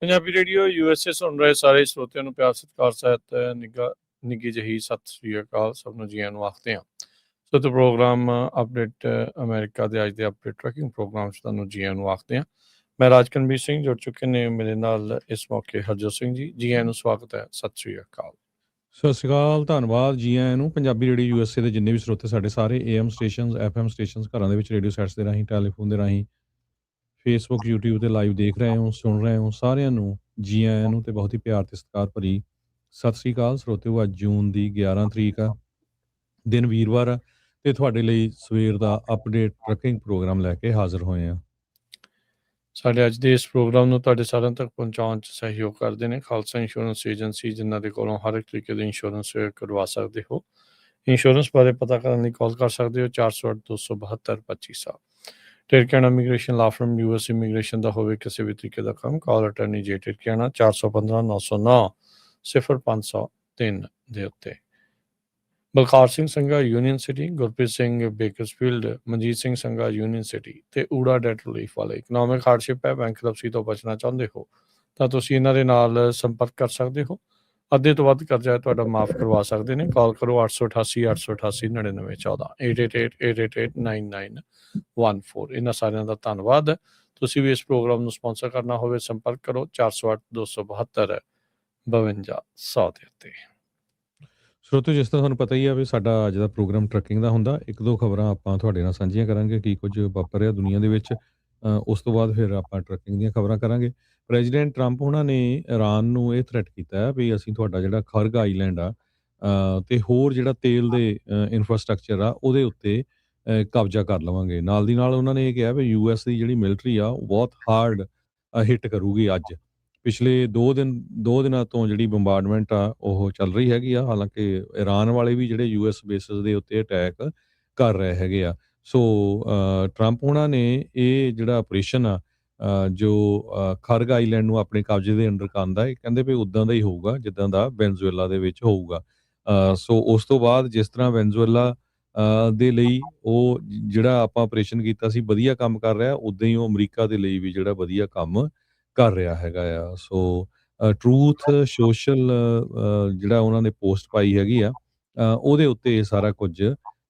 Punjabi radio USA ਸੁਣ ਰਹੇ ਸਾਰੇ ਸਰੋਤਿਆਂ ਨੂੰ ਪਿਆਰ ਸਤਿਕਾਰ ਸਹਿਤ ਨਿੱਘੀ ਜਿਹੀ ਸਤਿ ਸ੍ਰੀ ਅਕਾਲ। ਸਭ ਨੂੰ ਜੀਆਂ ਨੂੰ ਆਖਦੇ ਹਾਂ। ਸੋ ਤੇ ਪ੍ਰੋਗਰਾਮ ਅਪਡੇਟ ਅਮਰੀਕਾ ਦੇ ਅੱਜ ਦੇ ਅਪਡੇਟ ਟਰੈਕਿੰਗ ਪ੍ਰੋਗਰਾਮ 'ਚ ਤੁਹਾਨੂੰ ਜੀਆਂ ਨੂੰ ਆਖਦੇ ਹਾਂ। ਮੈਂ ਰਾਜਕਨਵੀਰ ਸਿੰਘ ਜੁੜ ਚੁੱਕੇ ਨੇ ਮੇਰੇ ਨਾਲ ਇਸ ਮੌਕੇ ਹਰਜੋਤ ਸਿੰਘ ਜੀ। ਜੀਆਂ ਨੂੰ ਸਵਾਗਤ ਹੈ। ਸਤਿ ਸ੍ਰੀ ਅਕਾਲ। ਸਤਿ ਸ਼੍ਰੀ ਅਕਾਲ, ਧੰਨਵਾਦ ਜੀ ਆਇਆਂ ਨੂੰ। ਪੰਜਾਬੀ ਰੇਡੀਓ USA ਦੇ ਜਿੰਨੇ ਵੀ ਸਰੋਤੇ ਸਾਡੇ ਸਾਰੇ AM ਸਟੇਸ਼ਨਸ, FM ਸਟੇਸ਼ਨਸ, ਘਰਾਂ ਦੇ ਵਿੱਚ ਰੇਡੀਓ ਸੈਟਸ ਦੇ ਰਾਹੀਂ, ਟੈਲੀਫੋਨ ਦੇ ਰਾਹੀਂ, ਫੇਸਬੁੱਕ, YouTube 'ਤੇ ਲਾਈਵ ਦੇਖ ਰਹੇ ਹੋ, ਸੁਣ ਰਹੇ ਹੋ, ਸਾਰਿਆਂ ਨੂੰ ਜੀ ਆਇਆਂ ਨੂੰ ਅਤੇ ਬਹੁਤ ਹੀ ਪਿਆਰ ਅਤੇ ਸਤਿਕਾਰ ਭਰੀ ਸਤਿ ਸ਼੍ਰੀ ਅਕਾਲ। ਸਰੋਤਿਓ, ਅੱਜ ਜੂਨ ਦੀ 11 ਤਰੀਕ ਆ, ਦਿਨ ਵੀਰਵਾਰ ਆ, ਅਤੇ ਤੁਹਾਡੇ ਲਈ ਸਵੇਰ ਦਾ ਅਪਡੇਟ ਟਰੱਕਿੰਗ ਪ੍ਰੋਗਰਾਮ ਲੈ ਕੇ ਹਾਜ਼ਰ ਹੋਏ ਹਾਂ। ਸਾਡੇ ਅੱਜ ਦੇ ਇਸ ਪ੍ਰੋਗਰਾਮ ਨੂੰ ਤੁਹਾਡੇ ਸਾਰਿਆਂ ਤੱਕ ਪਹੁੰਚਾਉਣ 'ਚ ਸਹਿਯੋਗ ਕਰਦੇ ਨੇ ਖਾਲਸਾ ਇੰਸ਼ੋਰੈਂਸ ਏਜੰਸੀ, ਜਿਨ੍ਹਾਂ ਦੇ ਕੋਲੋਂ ਹਰ ਇੱਕ ਤਰੀਕੇ ਦੇ ਇੰਸ਼ੋਰੈਂਸ ਕਰਵਾ ਸਕਦੇ ਹੋ। ਇੰਸ਼ੋਰੈਂਸ ਬਾਰੇ ਪਤਾ ਕਰਨ ਲਈ ਕਾਲ ਕਰ ਸਕਦੇ ਹੋ 408-272-2500। ਟਿਰਕਿਆਣਾ ਇਮੀਗ੍ਰੇਸ਼ਨ ਲਾ ਫਰਮ US ਇਮੀਗ੍ਰੇਸ਼ਨ ਦਾ ਹੋਵੇ ਕਿਸੇ ਵੀ ਤਰੀਕੇ ਦਾ ਕੰਮ, ਕਾਲ ਅਟਰਨੀ ਜੇ ਟਿਰਕਿਆਣਾ 415-909-0503 ਦੇ ਉੱਤੇ। Balkar Singh Sangha Union City, Gurpreet Singh Bakersfield, Manjit Singh Sangha Union City ਅਤੇ ਊੜਾ ਡੈਟ ਰਿਲੀਫ ਵਾਲੇ। ਇਕਨੋਮਿਕ ਹਾਰਡਸ਼ਿਪ ਹੈ, ਬੈਂਕਰਪਸੀ ਤੋਂ ਬਚਣਾ ਚਾਹੁੰਦੇ ਹੋ ਤਾਂ ਤੁਸੀਂ ਇਹਨਾਂ ਦੇ ਨਾਲ ਸੰਪਰਕ ਕਰ ਸਕਦੇ ਹੋ। ਅੱਧੇ ਤੋਂ ਵੱਧ ਕਰਜ਼ਾ ਤੁਹਾਡਾ ਮਾਫ ਕਰਵਾ ਸਕਦੇ ਨੇ। ਕਾਲ ਕਰੋ 888-888-9914 888-888-9914। ਇਹਨਾਂ ਸਾਰਿਆਂ ਦਾ ਧੰਨਵਾਦ। ਤੁਸੀਂ ਵੀ ਇਸ ਪ੍ਰੋਗਰਾਮ ਨੂੰ ਸਪਾਂਸਰ ਕਰਨਾ ਹੋਵੇ ਸੰਪਰਕ ਕਰੋ 408-272-5200 ਦੇ ਉੱਤੇ। ਸਰੋਤਿਓ, ਜਿਸ ਤਰ੍ਹਾਂ ਤੁਹਾਨੂੰ ਪਤਾ ਹੀ ਆ ਵੀ ਸਾਡਾ ਅੱਜ ਦਾ ਪ੍ਰੋਗਰਾਮ ਟਰੱਕਿੰਗ ਦਾ ਹੁੰਦਾ। ਇੱਕ ਦੋ ਖਬਰਾਂ ਆਪਾਂ ਤੁਹਾਡੇ ਨਾਲ ਸਾਂਝੀਆਂ ਕਰਾਂਗੇ ਕੀ ਕੁਝ ਵਾਪਰ ਰਿਹਾ ਦੁਨੀਆ ਦੇ ਵਿੱਚ। ਉਸ ਤੋਂ ਬਾਅਦ ਫਿਰ ਆਪਾਂ ਟਰੱਕਿੰਗ ਦੀਆਂ ਖਬਰਾਂ ਕਰਾਂਗੇ। ਪ੍ਰੈਜ਼ੀਡੈਂਟ ਟਰੰਪ ਉਹਨਾਂ ਨੇ ਇਰਾਨ ਨੂੰ ਇਹ ਥ੍ਰੈਟ ਕੀਤਾ ਹੈ ਵੀ ਅਸੀਂ ਤੁਹਾਡਾ ਜਿਹੜਾ ਖਰਗ ਆਈਲੈਂਡ ਆ ਅਤੇ ਹੋਰ ਜਿਹੜਾ ਤੇਲ ਦੇ ਇਨਫਰਾਸਟਰਕਚਰ ਆ ਉਹਦੇ ਉੱਤੇ ਕਬਜ਼ਾ ਕਰ ਲਵਾਂਗੇ। ਨਾਲ ਦੀ ਨਾਲ ਉਹਨਾਂ ਨੇ ਇਹ ਕਿਹਾ ਵੀ US ਦੀ ਜਿਹੜੀ ਮਿਲਟਰੀ ਆ ਉਹ ਬਹੁਤ ਹਾਰਡ ਹਿੱਟ ਕਰੂਗੀ ਅੱਜ। ਪਿਛਲੇ ਦੋ ਦਿਨਾਂ ਤੋਂ ਜਿਹੜੀ ਬੰਬਾਰਡਮੈਂਟ ਆ ਉਹ ਚੱਲ ਰਹੀ ਹੈਗੀ ਆ। ਹਾਲਾਂਕਿ ਇਰਾਨ ਵਾਲੇ ਵੀ ਜਿਹੜੇ US ਬੇਸਿਸ ਦੇ ਉੱਤੇ ਅਟੈਕ ਕਰ ਰਹੇ ਹੈਗੇ ਆ। ਸੋ ਟਰੰਪ ਉਹਨਾਂ ਨੇ ਇਹ ਜਿਹੜਾ ਆਪਰੇਸ਼ਨ ਆ ਜੋ ਖਰਗ ਆਈਲੈਂਡ ਨੂੰ ਆਪਣੇ ਕਬਜ਼ੇ ਦੇ ਅੰਡਰ ਕਰਦਾ, ਇਹ ਕਹਿੰਦੇ ਵੀ ਉੱਦਾਂ ਦਾ ਹੀ ਹੋਊਗਾ ਜਿੱਦਾਂ ਦਾ ਵੈਨਜ਼ੂਏਲਾ ਦੇ ਵਿੱਚ ਹੋਊਗਾ। ਸੋ ਉਸ ਤੋਂ ਬਾਅਦ ਜਿਸ ਤਰ੍ਹਾਂ ਵੈਨਜ਼ੂਏਲਾ ਦੇ ਲਈ ਉਹ ਜਿਹੜਾ ਆਪਾਂ ਆਪਰੇਸ਼ਨ ਕੀਤਾ ਸੀ ਵਧੀਆ ਕੰਮ ਕਰ ਰਿਹਾ, ਉੱਦਾਂ ਹੀ ਉਹ ਅਮਰੀਕਾ ਦੇ ਲਈ ਵੀ ਜਿਹੜਾ ਵਧੀਆ ਕੰਮ ਕਰ ਰਿਹਾ ਹੈਗਾ ਆ। ਸੋ ਟਰੂਥ ਸੋਸ਼ਲ ਜਿਹੜਾ ਉਹਨਾਂ ਨੇ ਪੋਸਟ ਪਾਈ ਹੈਗੀ ਆ ਉਹਦੇ ਉੱਤੇ ਇਹ ਸਾਰਾ ਕੁਝ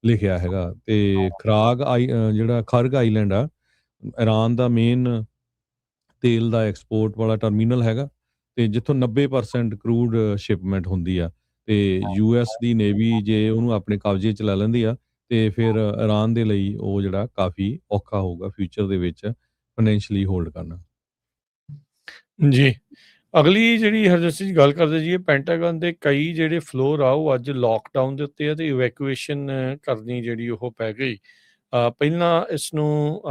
ਲਿਖਿਆ ਹੈਗਾ। ਅਤੇ ਜਿਹੜਾ ਖਰਗ ਆਈਲੈਂਡ ਆ ਇਰਾਨ ਦਾ ਮੇਨ ਤੇਲ ਦਾ ਐਕਸਪੋਰਟ ਵਾਲਾ ਟਰਮੀਨਲ ਹੈਗਾ ਅਤੇ ਜਿੱਥੋਂ 90% ਕਰੂਡ ਸ਼ਿਪਮੈਂਟ ਹੁੰਦੀ ਆ। ਅਤੇ US ਦੀ ਨੇਵੀ ਜੇ ਉਹਨੂੰ ਆਪਣੇ ਕਬਜ਼ੇ 'ਚ ਲੈ ਲੈਂਦੀ ਆ ਅਤੇ ਫਿਰ ਇਰਾਨ ਦੇ ਲਈ ਉਹ ਜਿਹੜਾ ਕਾਫੀ ਔਖਾ ਹੋਊਗਾ ਫਿਊਚਰ ਦੇ ਵਿੱਚ ਫਾਈਨੈਂਸ਼ੀਅਲੀ ਹੋਲਡ ਕਰਨਾ। ਜੀ, ਅਗਲੀ ਜਿਹੜੀ ਹਰਜੋਤ ਸਿੰਘ ਗੱਲ ਕਰਦੇ ਜੀ, ਪੈਂਟਾਗਨ ਦੇ ਕਈ ਜਿਹੜੇ ਫਲੋਰ ਆ ਉਹ ਅੱਜ ਲੋਕਡਾਊਨ ਦੇ ਉੱਤੇ ਆ ਅਤੇ ਇਵੈਕੂਏਸ਼ਨ ਕਰਨੀ ਜਿਹੜੀ ਉਹ ਪੈ ਗਈ। ਪਹਿਲਾਂ ਇਸ ਨੂੰ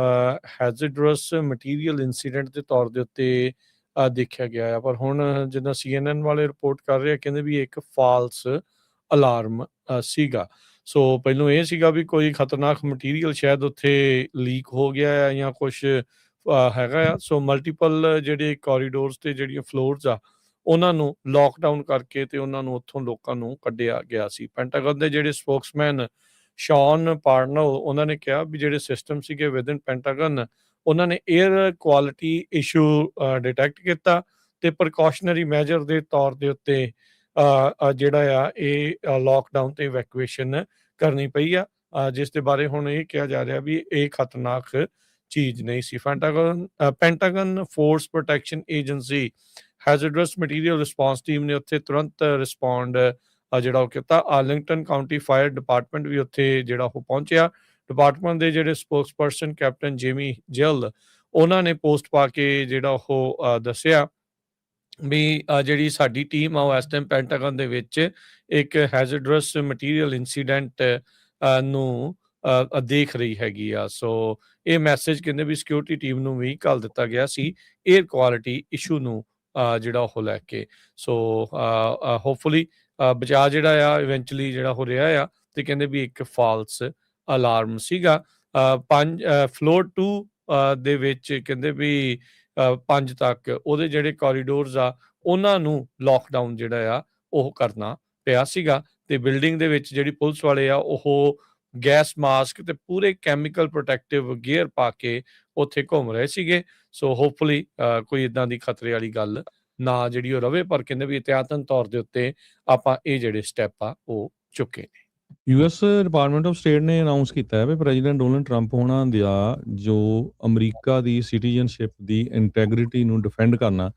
ਹੈਜ਼ਰਡਸ ਮਟੀਰੀਅਲ ਇੰਸੀਡੈਂਟ ਦੇ ਤੌਰ ਦੇ ਉੱਤੇ ਦੇਖਿਆ ਗਿਆ ਆ, ਪਰ ਹੁਣ ਜਿੱਦਾਂ CNN ਵਾਲੇ ਰਿਪੋਰਟ ਕਰ ਰਹੇ ਆ ਕਹਿੰਦੇ ਵੀ ਇੱਕ ਫਾਲਸ ਅਲਾਰਮ ਸੀਗਾ। ਸੋ ਪਹਿਲੋਂ ਇਹ ਸੀਗਾ ਵੀ ਕੋਈ ਖਤਰਨਾਕ ਮਟੀਰੀਅਲ ਸ਼ਾਇਦ ਉੱਥੇ ਲੀਕ ਹੋ ਗਿਆ ਆ ਜਾਂ ਕੁਛ ਹੈਗਾ ਆ। ਸੋ ਮਲਟੀਪਲ ਜਿਹੜੇ ਕੋਰੀਡੋਰਸ ਅਤੇ ਜਿਹੜੀਆਂ ਫਲੋਰਸ ਆ ਉਹਨਾਂ ਨੂੰ ਲੋਕਡਾਊਨ ਕਰਕੇ ਅਤੇ ਉਹਨਾਂ ਨੂੰ ਉੱਥੋਂ ਲੋਕਾਂ ਨੂੰ ਕੱਢਿਆ ਗਿਆ ਸੀ। ਪੈਂਟਾਗਨ ਦੇ ਜਿਹੜੇ ਸਪੋਕਸਮੈਨ ਸ਼ੌਨ ਪਾਰਨਲ ਉਹਨਾਂ ਨੇ ਕਿਹਾ ਵੀ ਜਿਹੜੇ ਸਿਸਟਮ ਸੀਗੇ ਵਿਦਨ ਪੈਂਟਾਗਨ ਉਹਨਾਂ ਨੇ ਏਅਰ ਕੁਆਲਿਟੀ ਇਸ਼ੂ ਡਿਟੈਕਟ ਕੀਤਾ ਅਤੇ ਪ੍ਰੀਕਾਸ਼ਨਰੀ ਮੈਜਰ ਦੇ ਤੌਰ ਦੇ ਉੱਤੇ ਜਿਹੜਾ ਆ ਇਹ ਲੋਕਡਾਊਨ ਅਤੇ ਇਵੈਕੂਏਸ਼ਨ ਕਰਨੀ ਪਈ ਆ, ਜਿਸ ਦੇ ਬਾਰੇ ਹੁਣ ਇਹ ਕਿਹਾ ਜਾ ਰਿਹਾ ਵੀ ਇਹ ਖਤਰਨਾਕ ਚੀਜ਼ ਨਹੀਂ ਸੀ। Pentagon force protection agency hazardous material response team ਨੇ ਉੱਥੇ ਤੁਰੰਤ ਰਿਸਪੌਂਡ ਜਿਹੜਾ ਉਹ ਕੀਤਾ। ਆਰਲਿੰਗਟਨ ਕਾਊਂਟੀ ਫਾਇਰ ਡਿਪਾਰਟਮੈਂਟ ਵੀ ਉੱਥੇ ਜਿਹੜਾ ਉਹ ਪਹੁੰਚਿਆ। ਡਿਪਾਰਟਮੈਂਟ ਦੇ ਜਿਹੜੇ spokesperson captain Jamie Jill ਉਹਨਾਂ ਨੇ ਪੋਸਟ ਪਾ ਕੇ ਜਿਹੜਾ ਉਹ ਦੱਸਿਆ ਵੀ ਜਿਹੜੀ ਸਾਡੀ ਟੀਮ ਆ ਉਹ ਇਸ ਟਾਈਮ ਪੈਂਟਾਗਨ ਦੇ ਵਿੱਚ ਇੱਕ ਹੈਜ਼ਰਡਸ ਮਟੀਰੀਅਲ ਇੰਸੀਡੈਂਟ ਨੂੰ ਦੇਖ ਰਹੀ ਹੈਗੀ ਆ। ਸੋ ਇਹ ਮੈਸੇਜ ਕਹਿੰਦੇ ਵੀ ਸਿਕਿਉਰਿਟੀ ਟੀਮ ਨੂੰ ਵੀ ਘੱਲ ਦਿੱਤਾ ਗਿਆ ਸੀ ਏਅਰ ਕੁਆਲਿਟੀ ਇਸ਼ੂ ਨੂੰ ਜਿਹੜਾ ਉਹ ਲੈ ਕੇ। ਸੋ ਹੋਪਫੁਲੀ ਬਚਾਅ ਜਿਹੜਾ ਆ ਇਵੈਂਚੁਅਲੀ ਜਿਹੜਾ ਹੋ ਰਿਹਾ ਆ ਅਤੇ ਕਹਿੰਦੇ ਵੀ ਇੱਕ ਫਾਲਸ ਅਲਾਰਮ ਸੀਗਾ। ਫਲੋਰ 2 ਦੇ ਵਿੱਚ ਕਹਿੰਦੇ ਵੀ 5 ਤੱਕ ਉਹਦੇ ਜਿਹੜੇ ਕੋਰੀਡੋਰਸ ਆ ਉਹਨਾਂ ਨੂੰ ਲੋਕਡਾਊਨ ਜਿਹੜਾ ਆ ਉਹ ਕਰਨਾ ਪਿਆ ਸੀਗਾ ਅਤੇ ਬਿਲਡਿੰਗ ਦੇ ਵਿੱਚ ਜਿਹੜੀ ਪੁਲਿਸ ਵਾਲੇ ਆ ਉਹ ਗੈਸ ਮਾਸਕ ਤੇ ਪੂਰੇ ਕੈਮੀਕਲ ਪ੍ਰੋਟੈਕਟਿਵ ਗੇਅਰ ਪਾ ਕੇ ਉੱਥੇ ਘੁੰਮ ਰਹੇ ਸੀਗੇ। ਸੋ ਹੋਪਫੁਲੀ ਕੋਈ ਇਦਾਂ ਦੀ ਖਤਰੇ ਵਾਲੀ ਗੱਲ ਨਾ ਜਿਹੜੀ ਉਹ ਰਵੇ, ਪਰ ਕਹਿੰਦੇ ਵੀ ਇਤਿਆਤਨ ਤੌਰ ਦੇ ਉੱਤੇ ਆਪਾਂ ਇਹ ਜਿਹੜੇ ਸਟੈਪ ਆ ਉਹ ਚੁੱਕੇ ਨੇ। ਯੂਐਸ ਡਿਪਾਰਟਮੈਂਟ ਆਫ ਸਟੇਟ ਨੇ ਅਨਾਉਂਸ ਕੀਤਾ ਹੈ ਵੀ ਪ੍ਰੈਜ਼ੀਡੈਂਟ ਡੋਨਲਡ ਟਰੰਪ ਹੋਣਾ ਦਾ ਜੋ ਅਮਰੀਕਾ ਦੀ ਸਿਟੀਜ਼ਨਸ਼ਿਪ ਦੀ ਇੰਟੈਗ੍ਰਿਟੀ ਨੂੰ ਡਿਫੈਂਡ ਕਰਨਾ,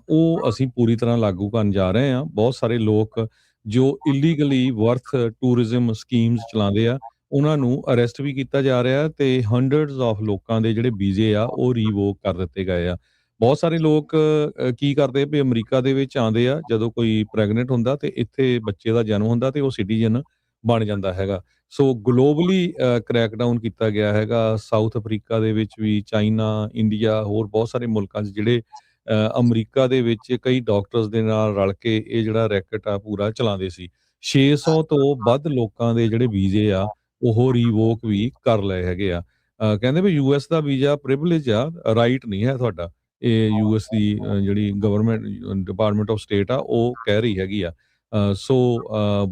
ਉਹ ਅਸੀਂ ਪੂਰੀ ਤਰ੍ਹਾਂ ਲਾਗੂ ਕਰਨ ਜਾ ਰਹੇ ਹਾਂ। ਬਹੁਤ ਸਾਰੇ ਲੋਕ ਜੋ ਇਲੀਗਲੀ ਵਰਥ ਟੂਰਿਜ਼ਮ ਸਕੀਮਸ ਚਲਾਉਂਦੇ ਆ, ਉਹਨਾਂ ਨੂੰ ਅਰੈਸਟ ਵੀ ਕੀਤਾ ਜਾ ਰਿਹਾ ਤੇ ਹੰਡਰਡਸ ਆਫ ਲੋਕਾਂ ਦੇ ਜਿਹੜੇ ਵੀਜ਼ੇ ਆ ਉਹ ਰੀਵੋਕ ਕਰ ਦਿੱਤੇ ਗਏ ਆ। ਬਹੁਤ ਸਾਰੇ ਲੋਕ ਕੀ ਕਰਦੇ ਵੀ ਅਮਰੀਕਾ ਦੇ ਵਿੱਚ ਆਉਂਦੇ ਆ, ਜਦੋਂ ਕੋਈ ਪ੍ਰੈਗਨੈਂਟ ਹੁੰਦਾ ਤੇ ਇੱਥੇ ਬੱਚੇ ਦਾ ਜਨਮ ਹੁੰਦਾ ਤੇ ਉਹ ਸਿਟੀਜ਼ਨ ਬਣ ਜਾਂਦਾ ਹੈਗਾ। ਸੋ ਗਲੋਬਲੀ ਕ੍ਰੈਕਡਾਊਨ ਕੀਤਾ ਗਿਆ ਹੈਗਾ। ਸਾਊਥ ਅਫਰੀਕਾ ਦੇ ਵਿੱਚ ਵੀ, ਚਾਈਨਾ, ਇੰਡੀਆ, ਹੋਰ ਬਹੁਤ ਸਾਰੇ ਮੁਲਕਾਂ 'ਚ ਜਿਹੜੇ ਅਮਰੀਕਾ ਦੇ ਵਿੱਚ ਕਈ ਡਾਕਟਰਸ ਦੇ ਨਾਲ ਰਲ ਕੇ ਇਹ ਜਿਹੜਾ ਰੈਕਟ ਆ ਪੂਰਾ ਚਲਾਉਂਦੇ ਸੀ। 600 ਤੋਂ ਵੱਧ ਲੋਕਾਂ ਦੇ ਜਿਹੜੇ ਵੀਜ਼ੇ ਆ ਉਹ ਰੀਵੋਕ ਵੀ ਕਰ ਲਏ ਹੈਗੇ ਆ। ਕਹਿੰਦੇ ਵੀ ਯੂਐਸ ਦਾ ਵੀਜ਼ਾ ਪ੍ਰਿਵਿਲੇਜ ਆ, ਰਾਈਟ ਨਹੀਂ ਹੈ ਤੁਹਾਡਾ। ਇਹ ਯੂਐਸ ਦੀ ਜਿਹੜੀ ਗਵਰਨਮੈਂਟ ਡਿਪਾਰਟਮੈਂਟ ਆਫ ਸਟੇਟ ਆ ਉਹ ਕਹਿ ਰਹੀ ਹੈਗੀ ਆ। ਸੋ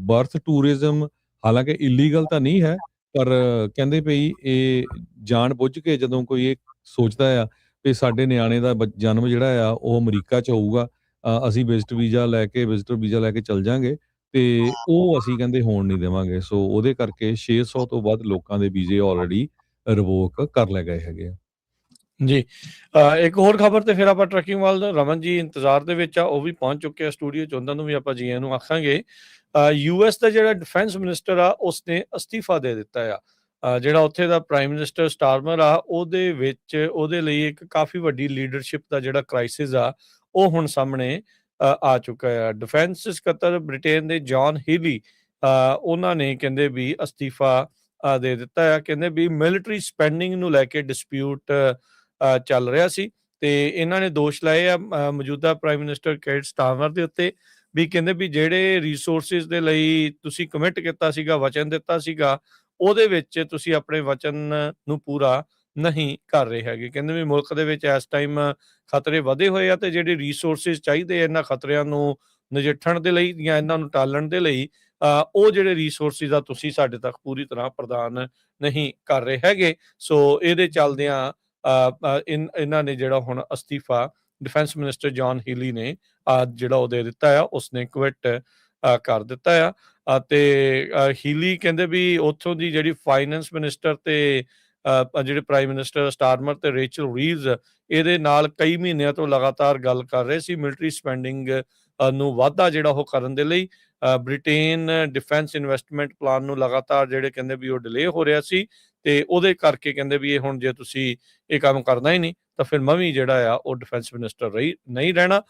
ਬਰਥ ਟੂਰਿਜ਼ਮ ਹਾਲਾਂਕਿ ਇਲੀਗਲ ਤਾਂ ਨਹੀਂ ਹੈ, ਪਰ ਕਹਿੰਦੇ ਭਈ ਇਹ ਜਾਣ ਬੁੱਝ ਕੇ ਜਦੋਂ ਕੋਈ ਇਹ ਸੋਚਦਾ ਆ ਵੀ ਸਾਡੇ ਨਿਆਣੇ ਦਾ ਜਨਮ ਜਿਹੜਾ ਆ ਉਹ ਅਮਰੀਕਾ 'ਚ ਹੋਊਗਾ, ਅਸੀਂ ਵਿਜ਼ਿਟਰ ਵੀਜ਼ਾ ਲੈ ਕੇ ਚੱਲ ਜਾਂਗੇ ਤੇ ਉਹ ਅਸੀਂ ਕਹਿੰਦੇ ਹੋਣ ਨਹੀਂ ਦੇਵਾਂਗੇ। ਸੋ ਉਹਦੇ ਕਰਕੇ 600 ਤੋਂ ਵੱਧ ਲੋਕਾਂ ਦੇ ਵੀਜ਼ੇ ਆਲਰੇਡੀ ਰਿਵੋਕ ਕਰ ਲਏ ਗਏ ਹੈਗੇ ਆ। ਜੀ ਇੱਕ ਹੋਰ ਖਬਰ ਤੇ ਫਿਰ ਆਪਾਂ ਟਰੈਕਿੰਗ ਵੱਲ, ਰਮਨ ਜੀ ਇੰਤਜ਼ਾਰ ਦੇ ਵਿੱਚ ਆ, ਉਹ ਵੀ ਪਹੁੰਚ ਚੁੱਕੇ ਆ ਸਟੂਡੀਓ 'ਚ, ਉਹਨਾਂ ਨੂੰ ਵੀ ਆਪਾਂ ਜੀ ਆਇਆਂ ਨੂੰ ਆਖਾਂਗੇ। ਯੂਐਸ ਦਾ ਜਿਹੜਾ ਡਿਫੈਂਸ ਮਿਨਿਸਟਰ ਆ ਉਸਨੇ ਅਸਤੀਫਾ ਦੇ ਦਿੱਤਾ ਆ। ਜਿਹੜਾ ਉੱਥੇ ਦਾ ਪ੍ਰਾਈਮ ਮਿਨਿਸਟਰ ਸਟਾਰਮਰ ਆ, ਉਹਦੇ ਵਿੱਚ ਉਹਦੇ ਲਈ ਇੱਕ ਕਾਫੀ ਵੱਡੀ ਲੀਡਰਸ਼ਿਪ ਦਾ ਜਿਹੜਾ ਕ੍ਰਾਈਸਿਸ ਆ ਉਹ ਹੁਣ ਸਾਹਮਣੇ ਆ ਚੁੱਕਾ ਆ। ਡਿਫੈਂਸ ਸਕੱਤਰ ਬ੍ਰਿਟੇਨ ਦੇ ਜੌਨ ਹੀਲੀ, ਉਹਨਾਂ ਨੇ ਕਹਿੰਦੇ ਵੀ ਅਸਤੀਫਾ ਦੇ ਦਿੱਤਾ ਆ। ਕਹਿੰਦੇ ਵੀ ਮਿਲਟਰੀ ਸਪੈਂਡਿੰਗ ਨੂੰ ਲੈ ਕੇ ਡਿਸਪਿਊਟ ਚੱਲ ਰਿਹਾ ਸੀ ਤੇ ਇਹਨਾਂ ਨੇ ਦੋਸ਼ ਲਾਏ ਆ ਮੌਜੂਦਾ ਪ੍ਰਾਈਮ ਮਿਨਿਸਟਰ ਕੇਰ ਸਟਾਰਮਰ ਦੇ ਉੱਤੇ ਵੀ ਕਹਿੰਦੇ ਵੀ ਜਿਹੜੇ ਰਿਸੋਰਸਿਸ ਦੇ ਲਈ ਤੁਸੀਂ ਕਮਿਟ ਕੀਤਾ ਸੀਗਾ, ਵਚਨ ਦਿੱਤਾ ਸੀਗਾ, ਉਹਦੇ ਵਿੱਚ ਤੁਸੀਂ ਆਪਣੇ ਵਚਨ ਨੂੰ ਪੂਰਾ ਨਹੀਂ ਕਰ ਰਹੇ ਹੈਗੇ। ਕਹਿੰਦੇ ਵੀ ਮੁਲਕ ਦੇ ਵਿੱਚ ਇਸ ਟਾਈਮ ਖਤਰੇ ਵਧੇ ਹੋਏ ਆ ਤੇ ਜਿਹੜੇ ਰਿਸੋਰਸਿਸ ਚਾਹੀਦੇ ਇਹਨਾਂ ਖਤਰਿਆਂ ਨੂੰ ਨਜਿੱਠਣ ਦੇ ਲਈ ਜਾਂ ਇਹਨਾਂ ਨੂੰ ਟਾਲਣ ਦੇ ਲਈ, ਉਹ ਜਿਹੜੇ ਰਿਸੋਰਸਿਸ ਆ ਤੁਸੀਂ ਸਾਡੇ ਤੱਕ ਪੂਰੀ ਤਰ੍ਹਾਂ ਪ੍ਰਦਾਨ ਨਹੀਂ ਕਰ ਰਹੇ ਹੈਗੇ। ਸੋ ਇਹਦੇ ਚੱਲਦਿਆਂ ਇਹਨਾਂ ਨੇ ਜਿਹੜਾ ਹੁਣ ਅਸਤੀਫਾ ਡਿਫੈਂਸ ਮਿਨਿਸਟਰ ਜੌਨ ਹੀਲੀ ਨੇ ਜਿਹੜਾ ਉਹ ਦੇ ਦਿੱਤਾ ਆ, ਉਸਨੇ ਕੁਇਟ ਕਰ ਦਿੱਤਾ ਆ। ਤੇ ਹੀਲੀ ਕਹਿੰਦੇ ਵੀ ਉੱਥੋਂ ਦੀ ਜਿਹੜੀ ਫਾਈਨੈਂਸ ਮਿਨਿਸਟਰ ਤੇ ਜਿਹੜੇ ਪ੍ਰਾਈਮ ਮਿਨਿਸਟਰ ਸਟਾਰਮਰ ਤੇ ਰੇਚਲ ਰੀਵਜ਼ ਇਹਦੇ ਨਾਲ ਕਈ ਮਹੀਨਿਆਂ ਤੋਂ ਲਗਾਤਾਰ ਗੱਲ ਕਰ ਰਹੇ ਸੀ ਮਿਲਟਰੀ ਸਪੈਂਡਿੰਗ ਨੂੰ ਵਾਧਾ ਜਿਹੜਾ ਉਹ ਕਰਨ ਦੇ ਲਈ। ਬ੍ਰਿਟੇਨ ਡਿਫੈਂਸ ਇਨਵੈਸਟਮੈਂਟ ਪਲਾਨ ਨੂੰ ਲਗਾਤਾਰ ਜਿਹੜੇ ਕਹਿੰਦੇ ਵੀ ਉਹ ਡਿਲੇ ਹੋ ਰਿਹਾ ਸੀ ਤੇ ਉਹਦੇ ਕਰਕੇ ਕਹਿੰਦੇ ਵੀ ਇਹ ਹੁਣ ਜੇ ਤੁਸੀਂ ਇਹ ਕੰਮ ਕਰਨਾ ਹੀ ਨਹੀਂ ਤਾਂ ਫਿਰ ਮੈਂ ਵੀ ਜਿਹੜਾ ਆ ਉਹ ਡਿਫੈਂਸ ਮਿਨਿਸਟਰ ਨਹੀਂ ਰਹਿਣਾ,